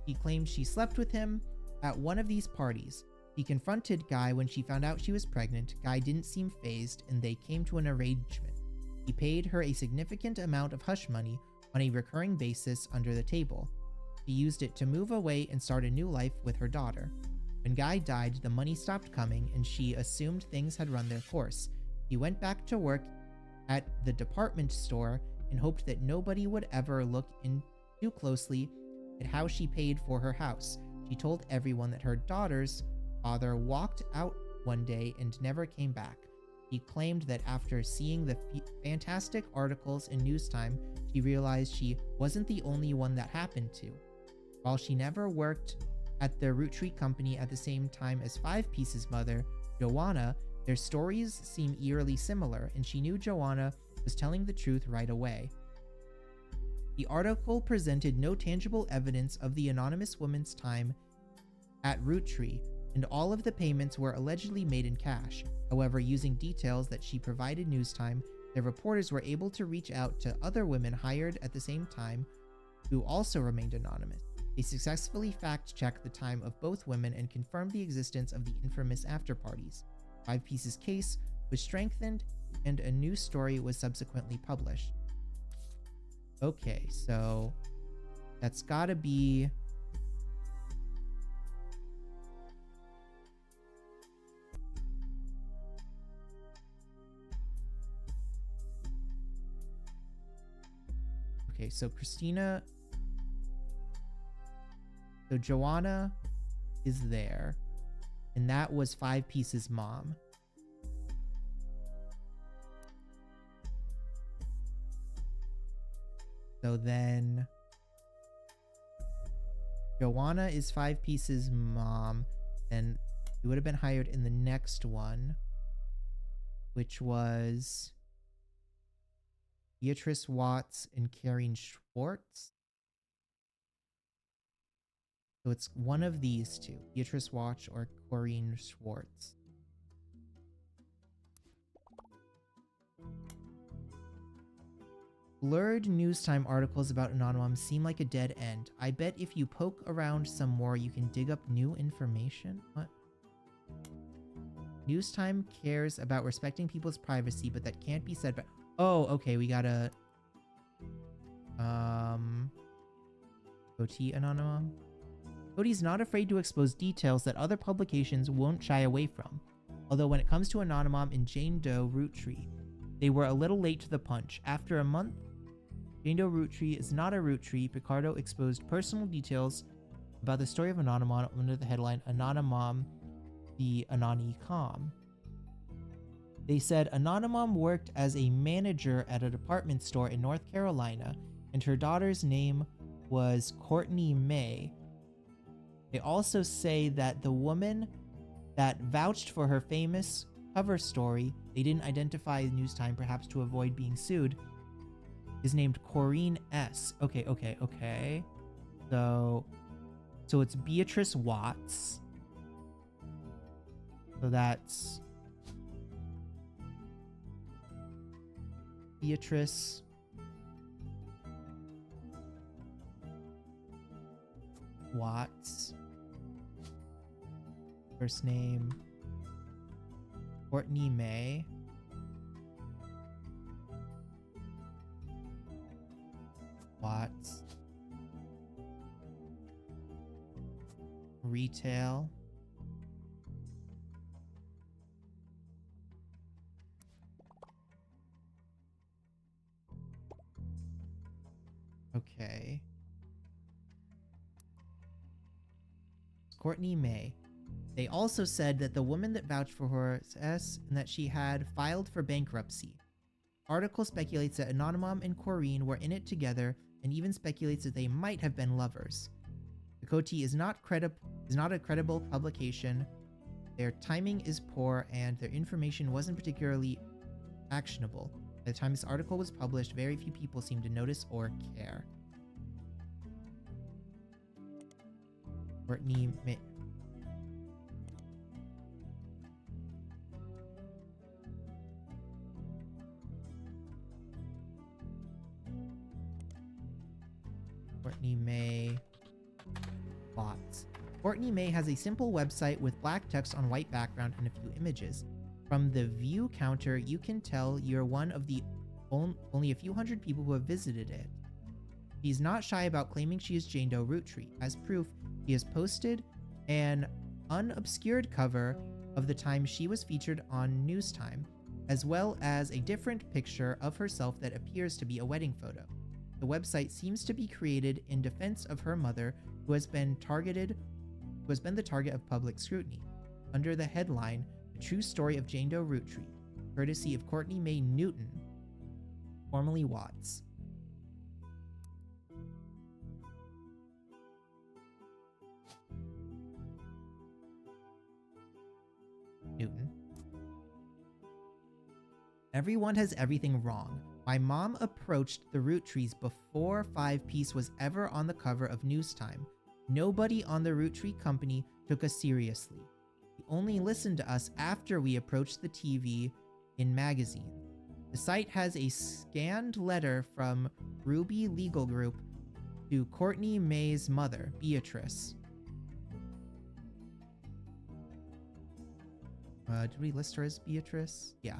He claimed she slept with him at one of these parties. He confronted Guy when she found out she was pregnant. Guy didn't seem fazed, and they came to an arrangement. He paid her a significant amount of hush money on a recurring basis under the table. She used it to move away and start a new life with her daughter. When Guy died, the money stopped coming, and she assumed things had run their course. He went back to work at the department store and hoped that nobody would ever look in too closely at how she paid for her house. She told everyone that her daughter's father walked out one day and never came back. He claimed that after seeing the fantastic articles in News Time, she realized she wasn't the only one that happened to. While she never worked at the Rootree company at the same time as Five Piece's mother, Joanna, their stories seem eerily similar, and she knew Joanna was telling the truth right away. The article presented no tangible evidence of the anonymous woman's time at Rootree, and all of the payments were allegedly made in cash. However, using details that she provided News Time, the reporters were able to reach out to other women hired at the same time who also remained anonymous. They successfully fact-checked the time of both women and confirmed the existence of the infamous after-parties. Five Piece's case was strengthened, and a new story was subsequently published. Okay, so that's gotta be... Okay, so Christina... So Joanna is there, and that was Five Piece's mom. So then Joanna is Five Piece's mom, and she would have been hired in the next one, which was Beatrice Watts and Karen Schwartz. So it's one of these two, Beatrice Watts or Corinne Schwartz. Blurred News Time articles about Anonymous seem like a dead end. I bet if you poke around some more, you can dig up new information. What? News Time cares about respecting people's privacy, but that can't be said by... Oh, okay, we gotta... OT Anonymous? Cody's not afraid to expose details that other publications won't shy away from. Although when it comes to Anonymous and Jane Doe Rootree, they were a little late to the punch. After a month, Jane Doe Rootree is not a Rootree. Picardo exposed personal details about the story of Anonymous under the headline Anonymous, the Anonicom. They said Anonymous worked as a manager at a department store in North Carolina, and her daughter's name was Courtney May. They also say that the woman that vouched for her famous cover story, they didn't identify news time, perhaps to avoid being sued, is named Corinne S. Okay. So it's Beatrice Watts. So that's Beatrice Watts. First name Courtney May. Watts. Retail. Okay. Courtney May. They also said that the woman that vouched for her says and that she had filed for bankruptcy. Article speculates that Anonymom and Corinne were in it together and even speculates that they might have been lovers. The Coty is not a credible publication. Their timing is poor and their information wasn't particularly actionable. By the time this article was published, very few people seemed to notice or care. Courtney May. Courtney May bots. Courtney May has a simple website with black text on white background and a few images. From the view counter, you can tell you're one of the only a few hundred people who have visited it. She's not shy about claiming she is Jane Doe Roottrees. As proof, she has posted an unobscured cover of the time she was featured on News Time, as well as a different picture of herself that appears to be a wedding photo. The website seems to be created in defense of her mother, who has been the target of public scrutiny. Under the headline, The True Story of Jane Doe Roottrees, courtesy of Courtney May Newton, formerly Watts. Newton. Everyone has everything wrong. My mom approached the Roottrees before Five Piece was ever on the cover of News Time. Nobody on the Roottree company took us seriously. He only listened to us after we approached the TV in magazine. The site has a scanned letter from Ruby Legal Group to Courtney May's mother, Beatrice. Did we list her as Beatrice? Yeah.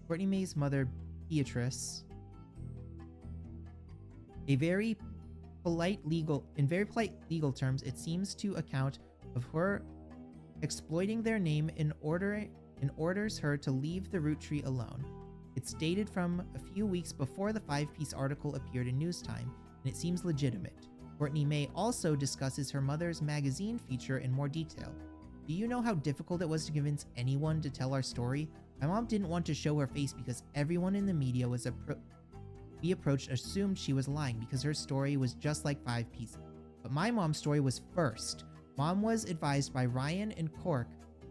Courtney May's mother, Beatrice. In very polite legal terms, it seems to account of her exploiting their name and orders her to leave the Roottree alone. It's dated from a few weeks before the five-piece article appeared in News Time, and it seems legitimate. Courtney May also discusses her mother's magazine feature in more detail. Do you know how difficult it was to convince anyone to tell our story? My mom didn't want to show her face because everyone in the media we approached assumed she was lying because her story was just like Five Piece. But my mom's story was first. Mom was advised by Ryan and Cork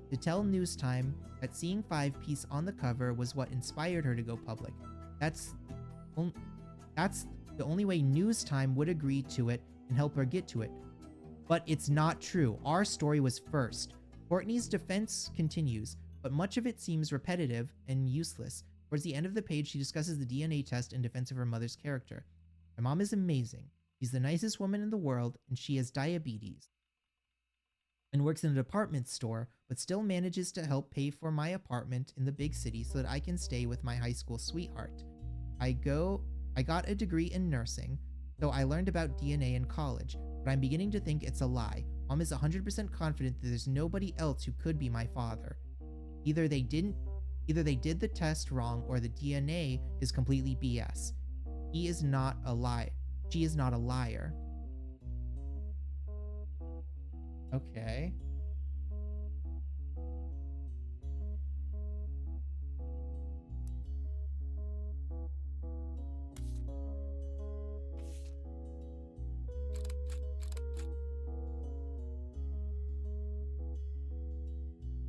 to tell News Time that seeing Five Piece on the cover was what inspired her to go public. That's the only way News Time would agree to it and help her get to it. But it's not true. Our story was first. Courtney's defense continues, but much of it seems repetitive and useless. Towards the end of the page, she discusses the DNA test in defense of her mother's character. My mom is amazing. She's the nicest woman in the world, and she has diabetes and works in a department store, but still manages to help pay for my apartment in the big city so that I can stay with my high school sweetheart. I got a degree in nursing, so I learned about DNA in college, but I'm beginning to think it's a lie. Mom is 100% confident that there's nobody else who could be my father. Either they did the test wrong or the DNA is completely BS. He is not a lie. She is not a liar. Okay.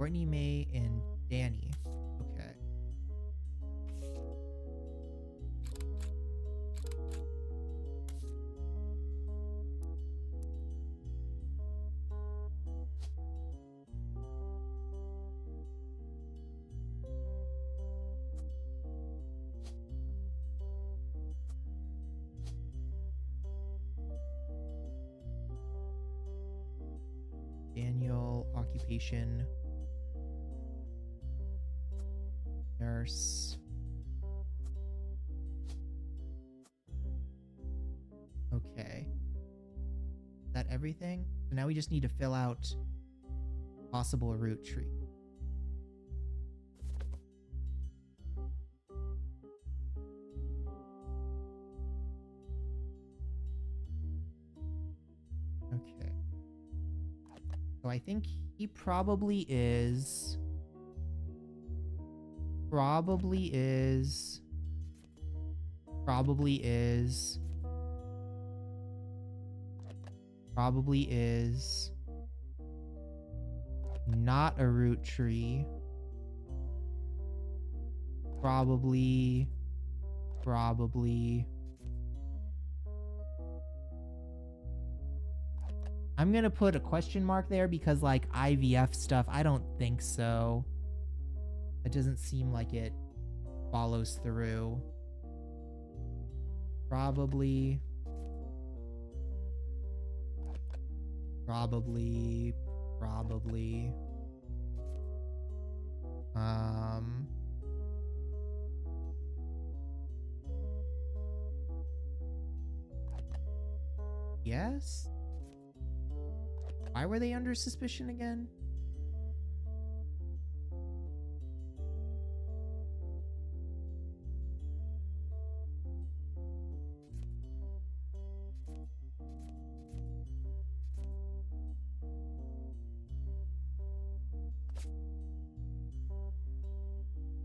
Courtney, May, and Danny. Okay. Daniel, occupation, nurse. Okay. Is that everything? So now we just need to fill out possible root tree. Okay. So I think he probably is. Probably is not a root tree. Probably. I'm gonna put a question mark there because, like, IVF stuff, I don't think so. It doesn't seem like it follows through. Probably. Yes? Why were they under suspicion again?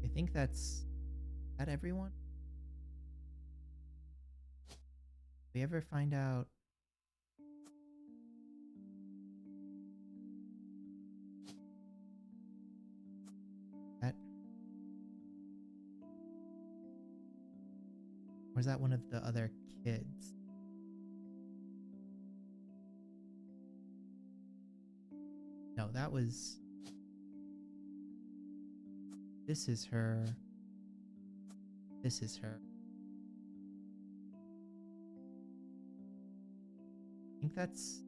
I think that's that everyone. We ever find out that, or is that one of the other kids? No, that was, this is her. This is her. I think that's,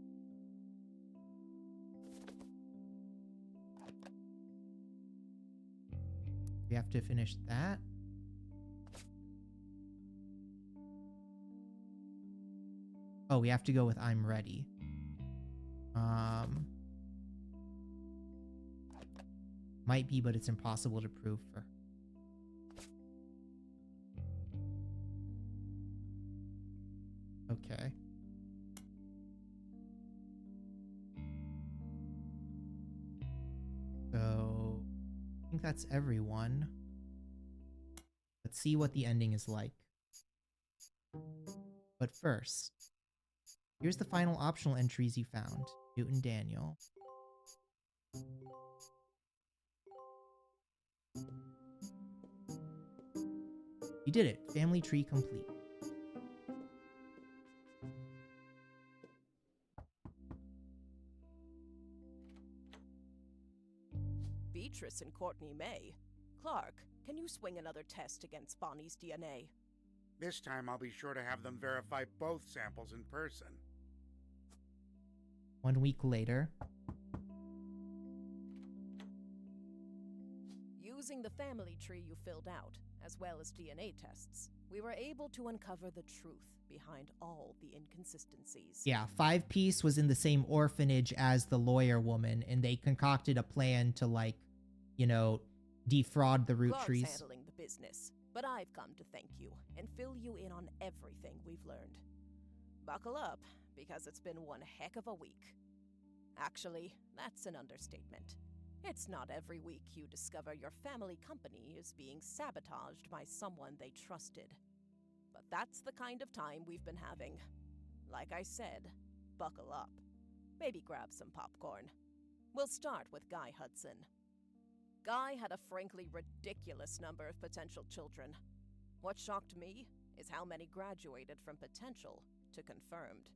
we have to finish that. Oh, we have to go with I'm ready. Might be, but it's impossible to prove for her. Okay. So, I think that's everyone. Let's see what the ending is like. But first, here's the final optional entries you found. Newton Daniel. You did it. Family tree complete. Beatrice and Courtney May. Clark, can you swing another test against Bonnie's DNA? This time I'll be sure to have them verify both samples in person. 1 week later. Using the family tree you filled out, as well as DNA tests, we were able to uncover the truth behind all the inconsistencies. Yeah, 5-piece was in the same orphanage as the lawyer woman, and they concocted a plan to, like, you know, defraud the Roottrees. Clark's handling the business, but I've come to thank you and fill you in on everything we've learned. Buckle up, because it's been one heck of a week. Actually, that's an understatement. It's not every week you discover your family company is being sabotaged by someone they trusted. But that's the kind of time we've been having. Like I said, buckle up. Maybe grab some popcorn. We'll start with Guy Hudson. Guy had a frankly ridiculous number of potential children. What shocked me is how many graduated from potential to confirmed.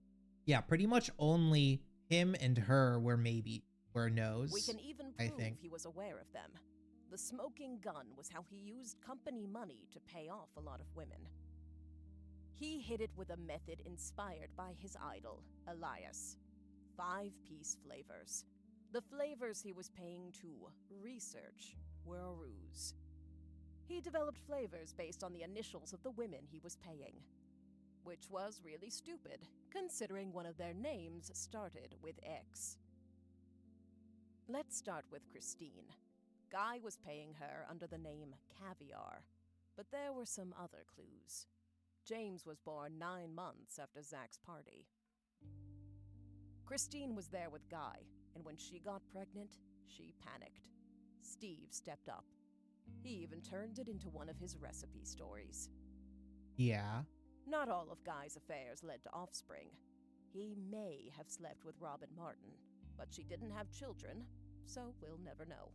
Yeah, pretty much only him and her were no's. We can even I prove think. he was aware of them. The smoking gun was how he used company money to pay off a lot of women. He hid it with a method inspired by his idol, Elias. 5-piece flavors. The flavors he was paying to research were a ruse. He developed flavors based on the initials of the women he was paying, which was really stupid, considering one of their names started with X. Let's start with Christine. Guy was paying her under the name Caviar, but there were some other clues. James was born 9 months after Zach's party. Christine was there with Guy, and when she got pregnant, she panicked. Steve stepped up. He even turned it into one of his recipe stories. Yeah. Not all of Guy's affairs led to offspring. He may have slept with Robin Martin, but she didn't have children, so we'll never know.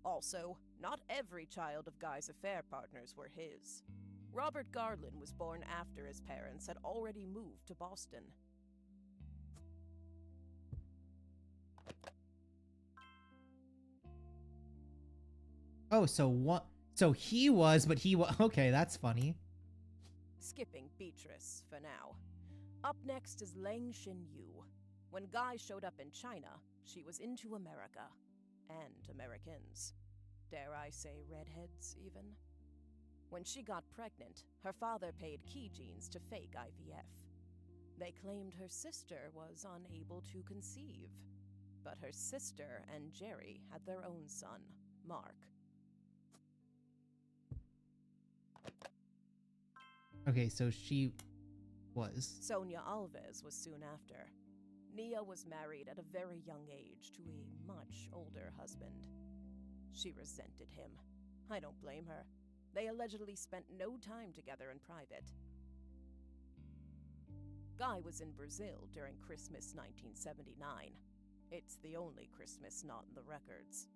Also, not every child of Guy's affair partners were his. Robert Garland was born after his parents had already moved to Boston. Oh, so he was, but he was. Okay, that's funny. Skipping Beatrice for now. Up next is Leng Xinyu. When Guy showed up in China, she was into America. And Americans. Dare I say redheads, even? When she got pregnant, her father paid key genes to fake IVF. They claimed her sister was unable to conceive. But her sister and Jerry had their own son, Mark. Okay, so she was. Sonia Alves was soon after. Nia was married at a very young age to a much older husband. She resented him. I don't blame her. They allegedly spent no time together in private. Guy was in Brazil during Christmas 1979. It's the only Christmas not in the records.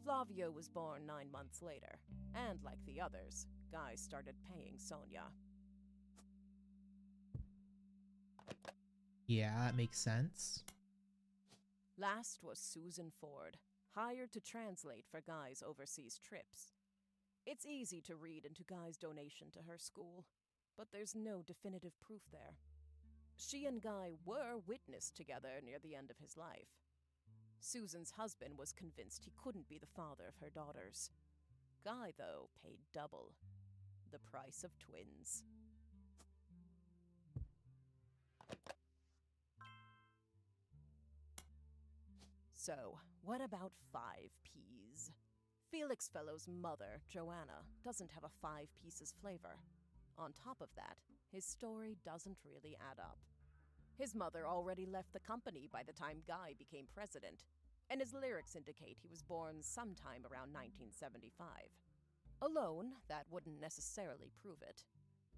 Flavio was born 9 months later, and like the others, Guy started paying Sonia. Yeah, that makes sense. Last was Susan Ford, hired to translate for Guy's overseas trips. It's easy to read into Guy's donation to her school, but there's no definitive proof there. She and Guy were witnessed together near the end of his life. Susan's husband was convinced he couldn't be the father of her daughters. Guy, though, paid double. The price of twins. So, what about 5Ps? Felix Fellow's mother, Joanna, doesn't have a 5 pieces flavor. On top of that, his story doesn't really add up. His mother already left the company by the time Guy became president, and his lyrics indicate he was born sometime around 1975. Alone, that wouldn't necessarily prove it,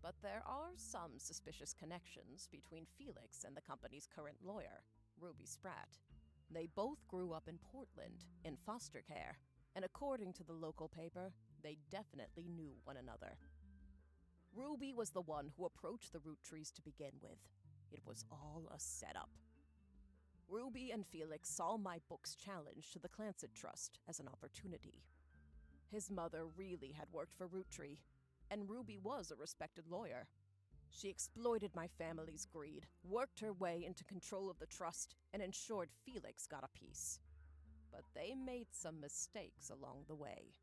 but there are some suspicious connections between Felix and the company's current lawyer, Ruby Spratt. They both grew up in Portland, in foster care, and according to the local paper, they definitely knew one another. Ruby was the one who approached the Roottrees to begin with. It was all a setup. Ruby and Felix saw my book's challenge to the Clancet Trust as an opportunity. His mother really had worked for Roottree, and Ruby was a respected lawyer. She exploited my family's greed, worked her way into control of the trust, and ensured Felix got a piece. But they made some mistakes along the way.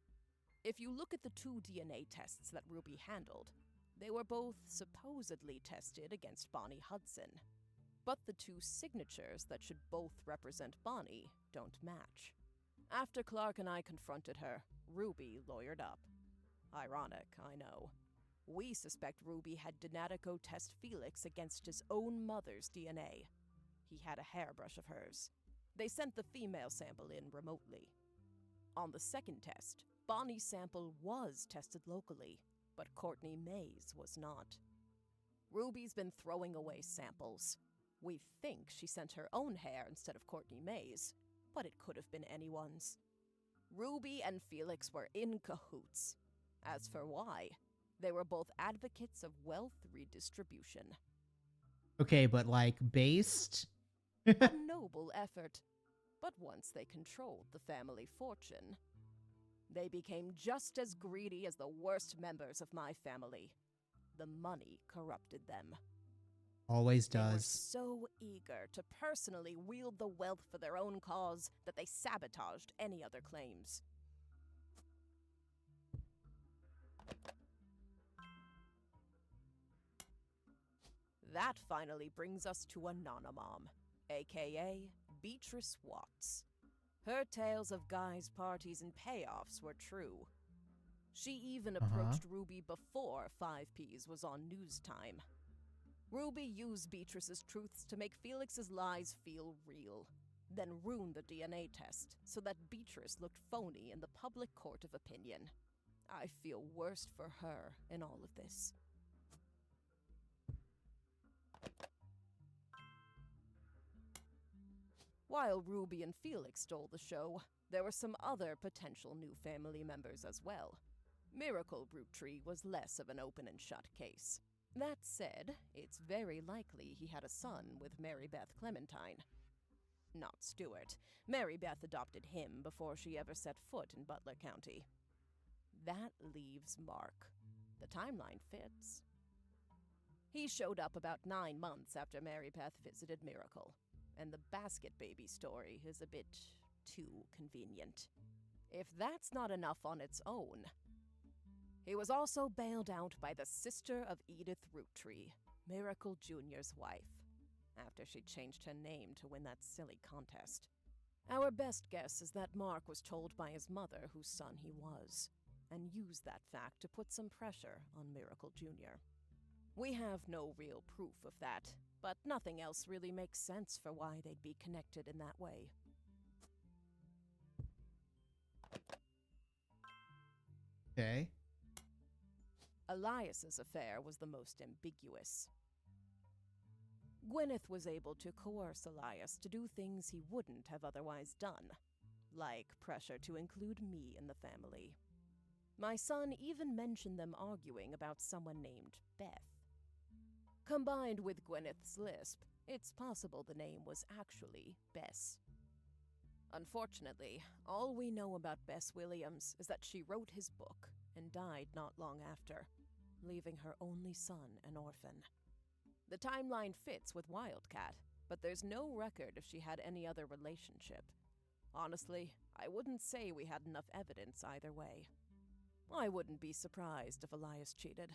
If you look at the 2 DNA tests that Ruby handled, they were both supposedly tested against Bonnie Hudson. But the 2 signatures that should both represent Bonnie don't match. After Clark and I confronted her, Ruby lawyered up. Ironic, I know. We suspect Ruby had Donatico test Felix against his own mother's DNA. He had a hairbrush of hers. They sent the female sample in remotely. On the second test, Bonnie's sample was tested locally, but Courtney May's was not. Ruby's been throwing away samples. We think she sent her own hair instead of Courtney May's, but it could have been anyone's. Ruby and Felix were in cahoots. As for why, they were both advocates of wealth redistribution. Okay, but like based? A noble effort. But once they controlled the family fortune, they became just as greedy as the worst members of my family. The money corrupted them. Always They were does. so eager to personally wield the wealth for their own cause that they sabotaged any other claims. That finally brings us to Anonymom, aka Beatrice Watts. Her tales of guys' parties and payoffs were true. She even approached Ruby before 5Ps was on news time. Ruby used Beatrice's truths to make Felix's lies feel real, then ruin the DNA test so that Beatrice looked phony in the public court of opinion. I feel worst for her in all of this. While Ruby and Felix stole the show, there were some other potential new family members as well. Miracle Roottrees was less of an open and shut case. That said, it's very likely he had a son with Mary Beth Clementine. Not Stuart. Mary Beth adopted him before she ever set foot in Butler County. That leaves Mark. The timeline fits. He showed up about 9 months after Mary Beth visited Miracle, and the basket baby story is a bit too convenient. If that's not enough on its own, he was also bailed out by the sister of Edith Roottrees, Miracle Jr.'s wife, after she changed her name to win that silly contest. Our best guess is that Mark was told by his mother whose son he was, and used that fact to put some pressure on Miracle Jr. We have no real proof of that, but nothing else really makes sense for why they'd be connected in that way. Okay. Elias's affair was the most ambiguous. Gwyneth was able to coerce Elias to do things he wouldn't have otherwise done, like pressure to include me in the family. My son even mentioned them arguing about someone named Beth. Combined with Gwyneth's lisp, it's possible the name was actually Bess. Unfortunately, all we know about Bess Williams is that she wrote his book and died not long after, leaving her only son an orphan. The timeline fits with Wildcat, but there's no record if she had any other relationship. Honestly, I wouldn't say we had enough evidence either way. I wouldn't be surprised if Elias cheated.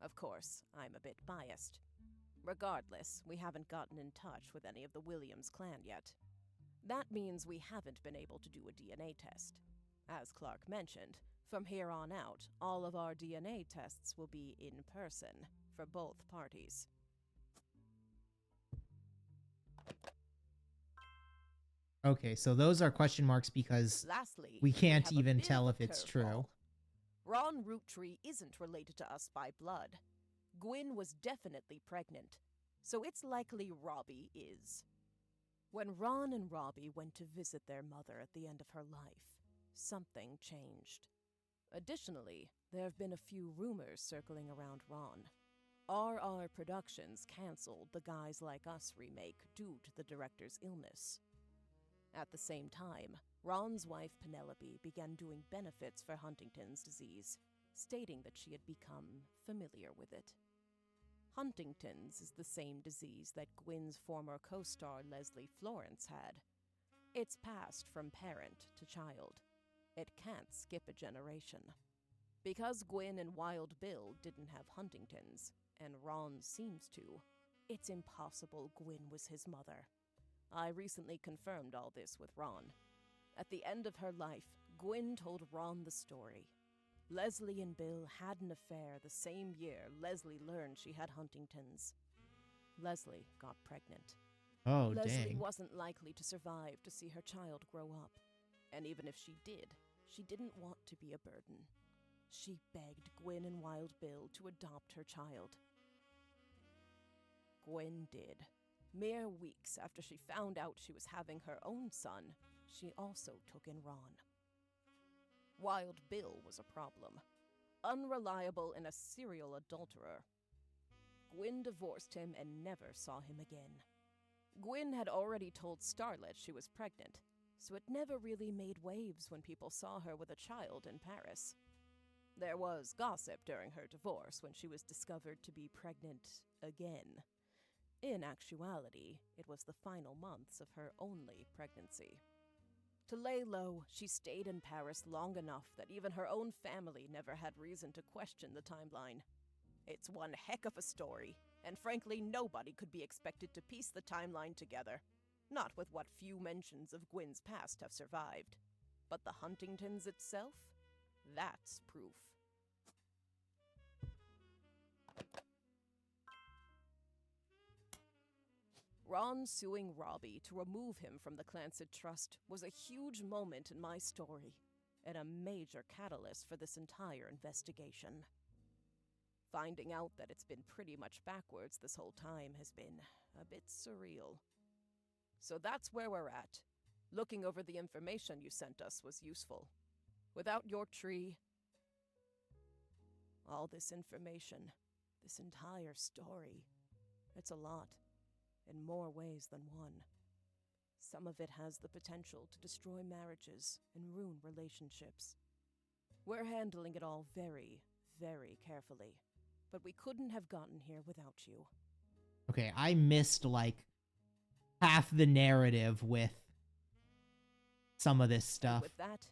Of course, I'm a bit biased. Regardless, we haven't gotten in touch with any of the Williams clan yet. That means we haven't been able to do a DNA test. As Clark mentioned, from here on out, all of our DNA tests will be in person for both parties. Okay, so those are question marks because Lastly, we can't have a even bit tell of if a it's curveball. true. Ron Roottrees isn't related to us by blood. Gwyn was definitely pregnant, so it's likely Robbie is. When Ron and Robbie went to visit their mother at the end of her life, something changed. Additionally, there have been a few rumors circling around Ron. RR Productions canceled the Guys Like Us remake due to the director's illness. At the same time, Ron's wife Penelope began doing benefits for Huntington's disease, stating that she had become familiar with it. Huntington's is the same disease that Gwyn's former co-star Leslie Florence had. It's passed from parent to child. It can't skip a generation. Because Gwyn and Wild Bill didn't have Huntington's, and Ron seems to, it's impossible Gwyn was his mother. I recently confirmed all this with Ron. At the end of her life, Gwyn told Ron the story. Leslie and Bill had an affair the same year Leslie learned she had Huntington's. Leslie got pregnant. Oh, Leslie dang. wasn't likely to survive to see her child grow up. And even if she did, she didn't want to be a burden. She begged Gwyn and Wild Bill to adopt her child. Gwyn did. Mere weeks after she found out she was having her own son, she also took in Ron. Wild Bill was a problem. Unreliable and a serial adulterer. Gwyn divorced him and never saw him again. Gwyn had already told Starlet she was pregnant, so it never really made waves when people saw her with a child in Paris. There was gossip during her divorce when she was discovered to be pregnant again. In actuality, it was the final months of her only pregnancy. To lay low, she stayed in Paris long enough that even her own family never had reason to question the timeline. It's one heck of a story, and frankly, nobody could be expected to piece the timeline together. Not with what few mentions of Gwyn's past have survived. But the Huntingtons itself? That's proof. Ron suing Robbie to remove him from the Clancid Trust was a huge moment in my story, and a major catalyst for this entire investigation. Finding out that it's been pretty much backwards this whole time has been a bit surreal. So that's where we're at. Looking over the information you sent us was useful. Without your tree, all this information, this entire story, it's a lot, in more ways than one. Some of it has the potential to destroy marriages and ruin relationships. We're handling it all very, very carefully, but we couldn't have gotten here without you. Okay, I missed like half the narrative with some of this And stuff. with that,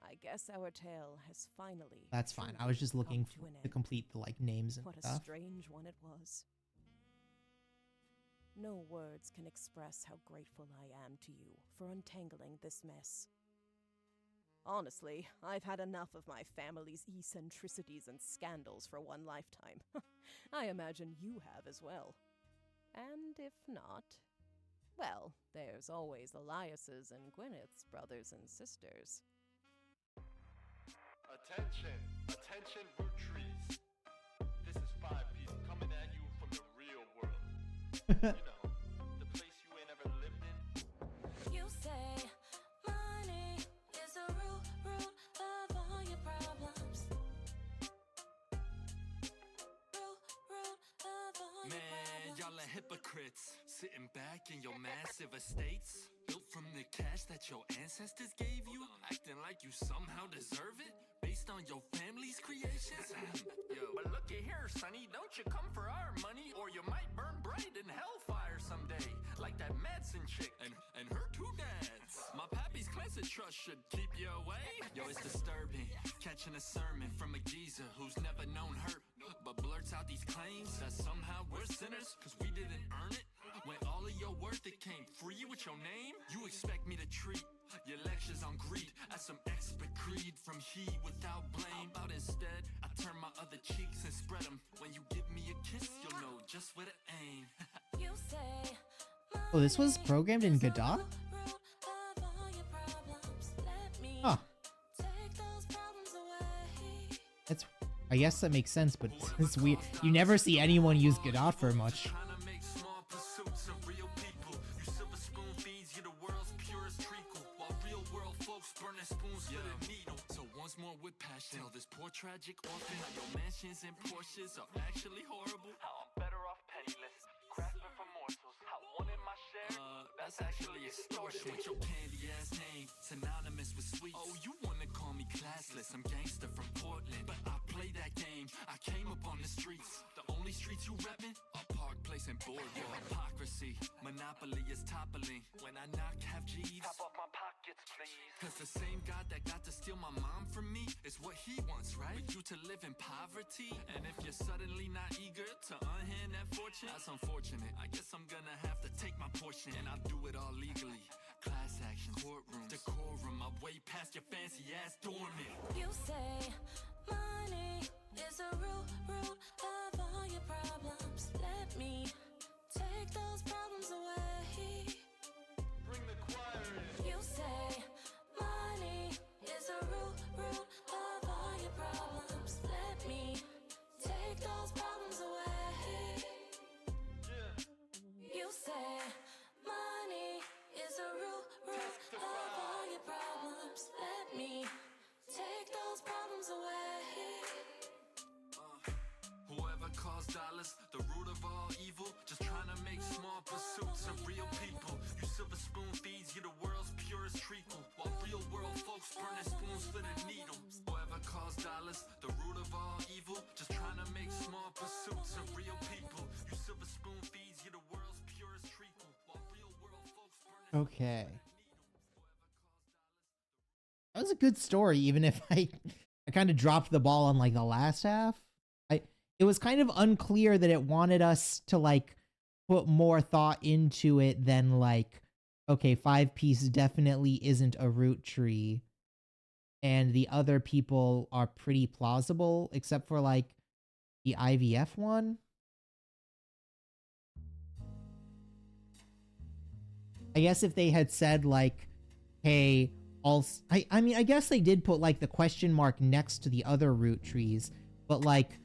I guess our tale has finally. That's fine. I truly was just looking come to an to end. complete the like names and What a stuff. strange one it was. No words can express how grateful I am to you for untangling this mess. Honestly, I've had enough of my family's eccentricities and scandals for one lifetime. I imagine you have as well. And if not, well, there's always Elias's and Gwyneth's brothers and sisters. Attention, attention, Roottrees. This is 5-Piece coming at you from the real world. You know, the place you ain't ever lived in. You say money is the root of all your problems. Root of all your Man, problems. y'all are hypocrites, sitting back in your massive estates, built from the cash that your ancestors gave you, acting like you somehow deserve it, based on your family's creations. Yo. But looky here, sonny, don't you come for our money, or you might burn bright in hellfire someday, like that Madsen chick. And her two dads. My pappy's Clancid Trust should keep you away. Yo, it's disturbing, catching a sermon from a geezer who's never known hurt, but blurts out these claims that somehow we're sinners, cause we didn't earn it. When all of your worth it came free with your name, you expect me to treat your lectures on greed as some expert creed from he without blame. How about instead, I turn my other cheeks and spread them. When you give me a kiss, you'll know just where to aim. You say Oh, this was programmed in Godot? root of all your problems. Let me Huh. take those problems away. That's, I guess that makes sense, but it's weird. You never see anyone use Godot for much. Trying to make small pursuits of real people. You silver spoon feeds you the world's purest treacle, while real world folks burn their spoons for the needle. So once more with passion, tell this poor tragic orphan how your mansions and Porsches are actually horrible. How I'm better off penniless, grasping for morsels. How wanting my share, That's actually extortion. With your candy ass name, synonymous with sweets. Oh, you wanna call me classless? I'm gangster from Portland, but I play that game. I came up on the streets. The only streets you reppin' are Park Place and Boardwalk. Hypocrisy, monopoly is toppling. When I knock, have G's. top off my pockets, please. Cause the same God that got to steal my mom from me is what he wants, right? For you to live in poverty. And if you're suddenly not eager to unhand that fortune, that's unfortunate. I guess I'm gonna have to take my portion, and I'll do it all legally. Class action, courtrooms, decorum. I way past your fancy ass dormant. You say money is the root of all your problems. Let me take those problems away. Bring the choir in. You say money is the root of all your problems. Let me take those problems away. Yeah. You say money is the root of all your problems. Let me take those burning spoons for the needle. Whoever calls dollars the root of all evil, just trying to make small pursuits of real people. You silver spoon feeds you the world's purest treacle, while real world folks burning. Okay. That was a good story, even if I kind of dropped the ball on like the last half. It was kind of unclear that it wanted us to like put more thought into it than like, okay, 5-piece definitely isn't a root tree, and the other people are pretty plausible, except for like the IVF one. I guess if they had said like, hey, also, I mean, I guess they did put like the question mark next to the other root trees, but like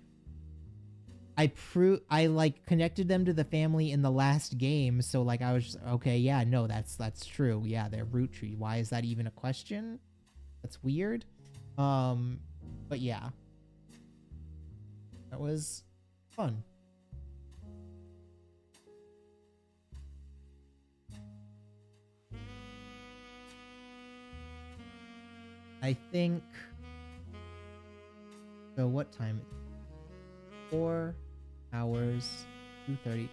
I like connected them to the family in the last game, so like I was just, okay, yeah, no, that's true. Yeah, they're root tree. Why is that even a question? That's weird. But yeah. That was fun. I think, so what time? 4 hours, 2:30.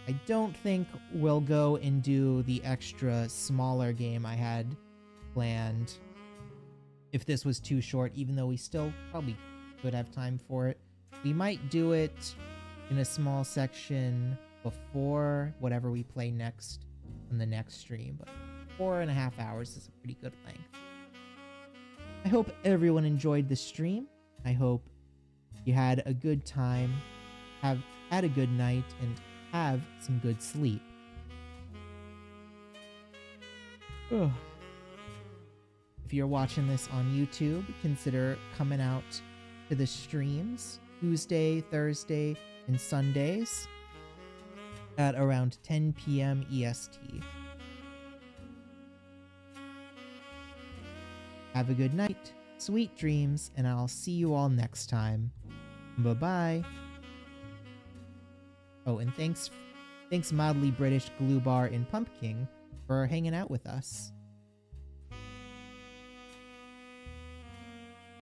I don't think we'll go and do the extra smaller game I had planned if this was too short, even though we still probably could have time for it. We might do it in a small section before whatever we play next on the next stream, but 4.5 hours is a pretty good length. I hope everyone enjoyed the stream. I hope you had a good time, have had a good night, and have some good sleep. Ugh. If you're watching this on YouTube, consider coming out to the streams Tuesday, Thursday, and Sundays at around 10 p.m. EST. Have a good night, sweet dreams, and I'll see you all next time. Bye-bye. Oh, and thanks Mildly British Glue Bar and Pumpkin for hanging out with us.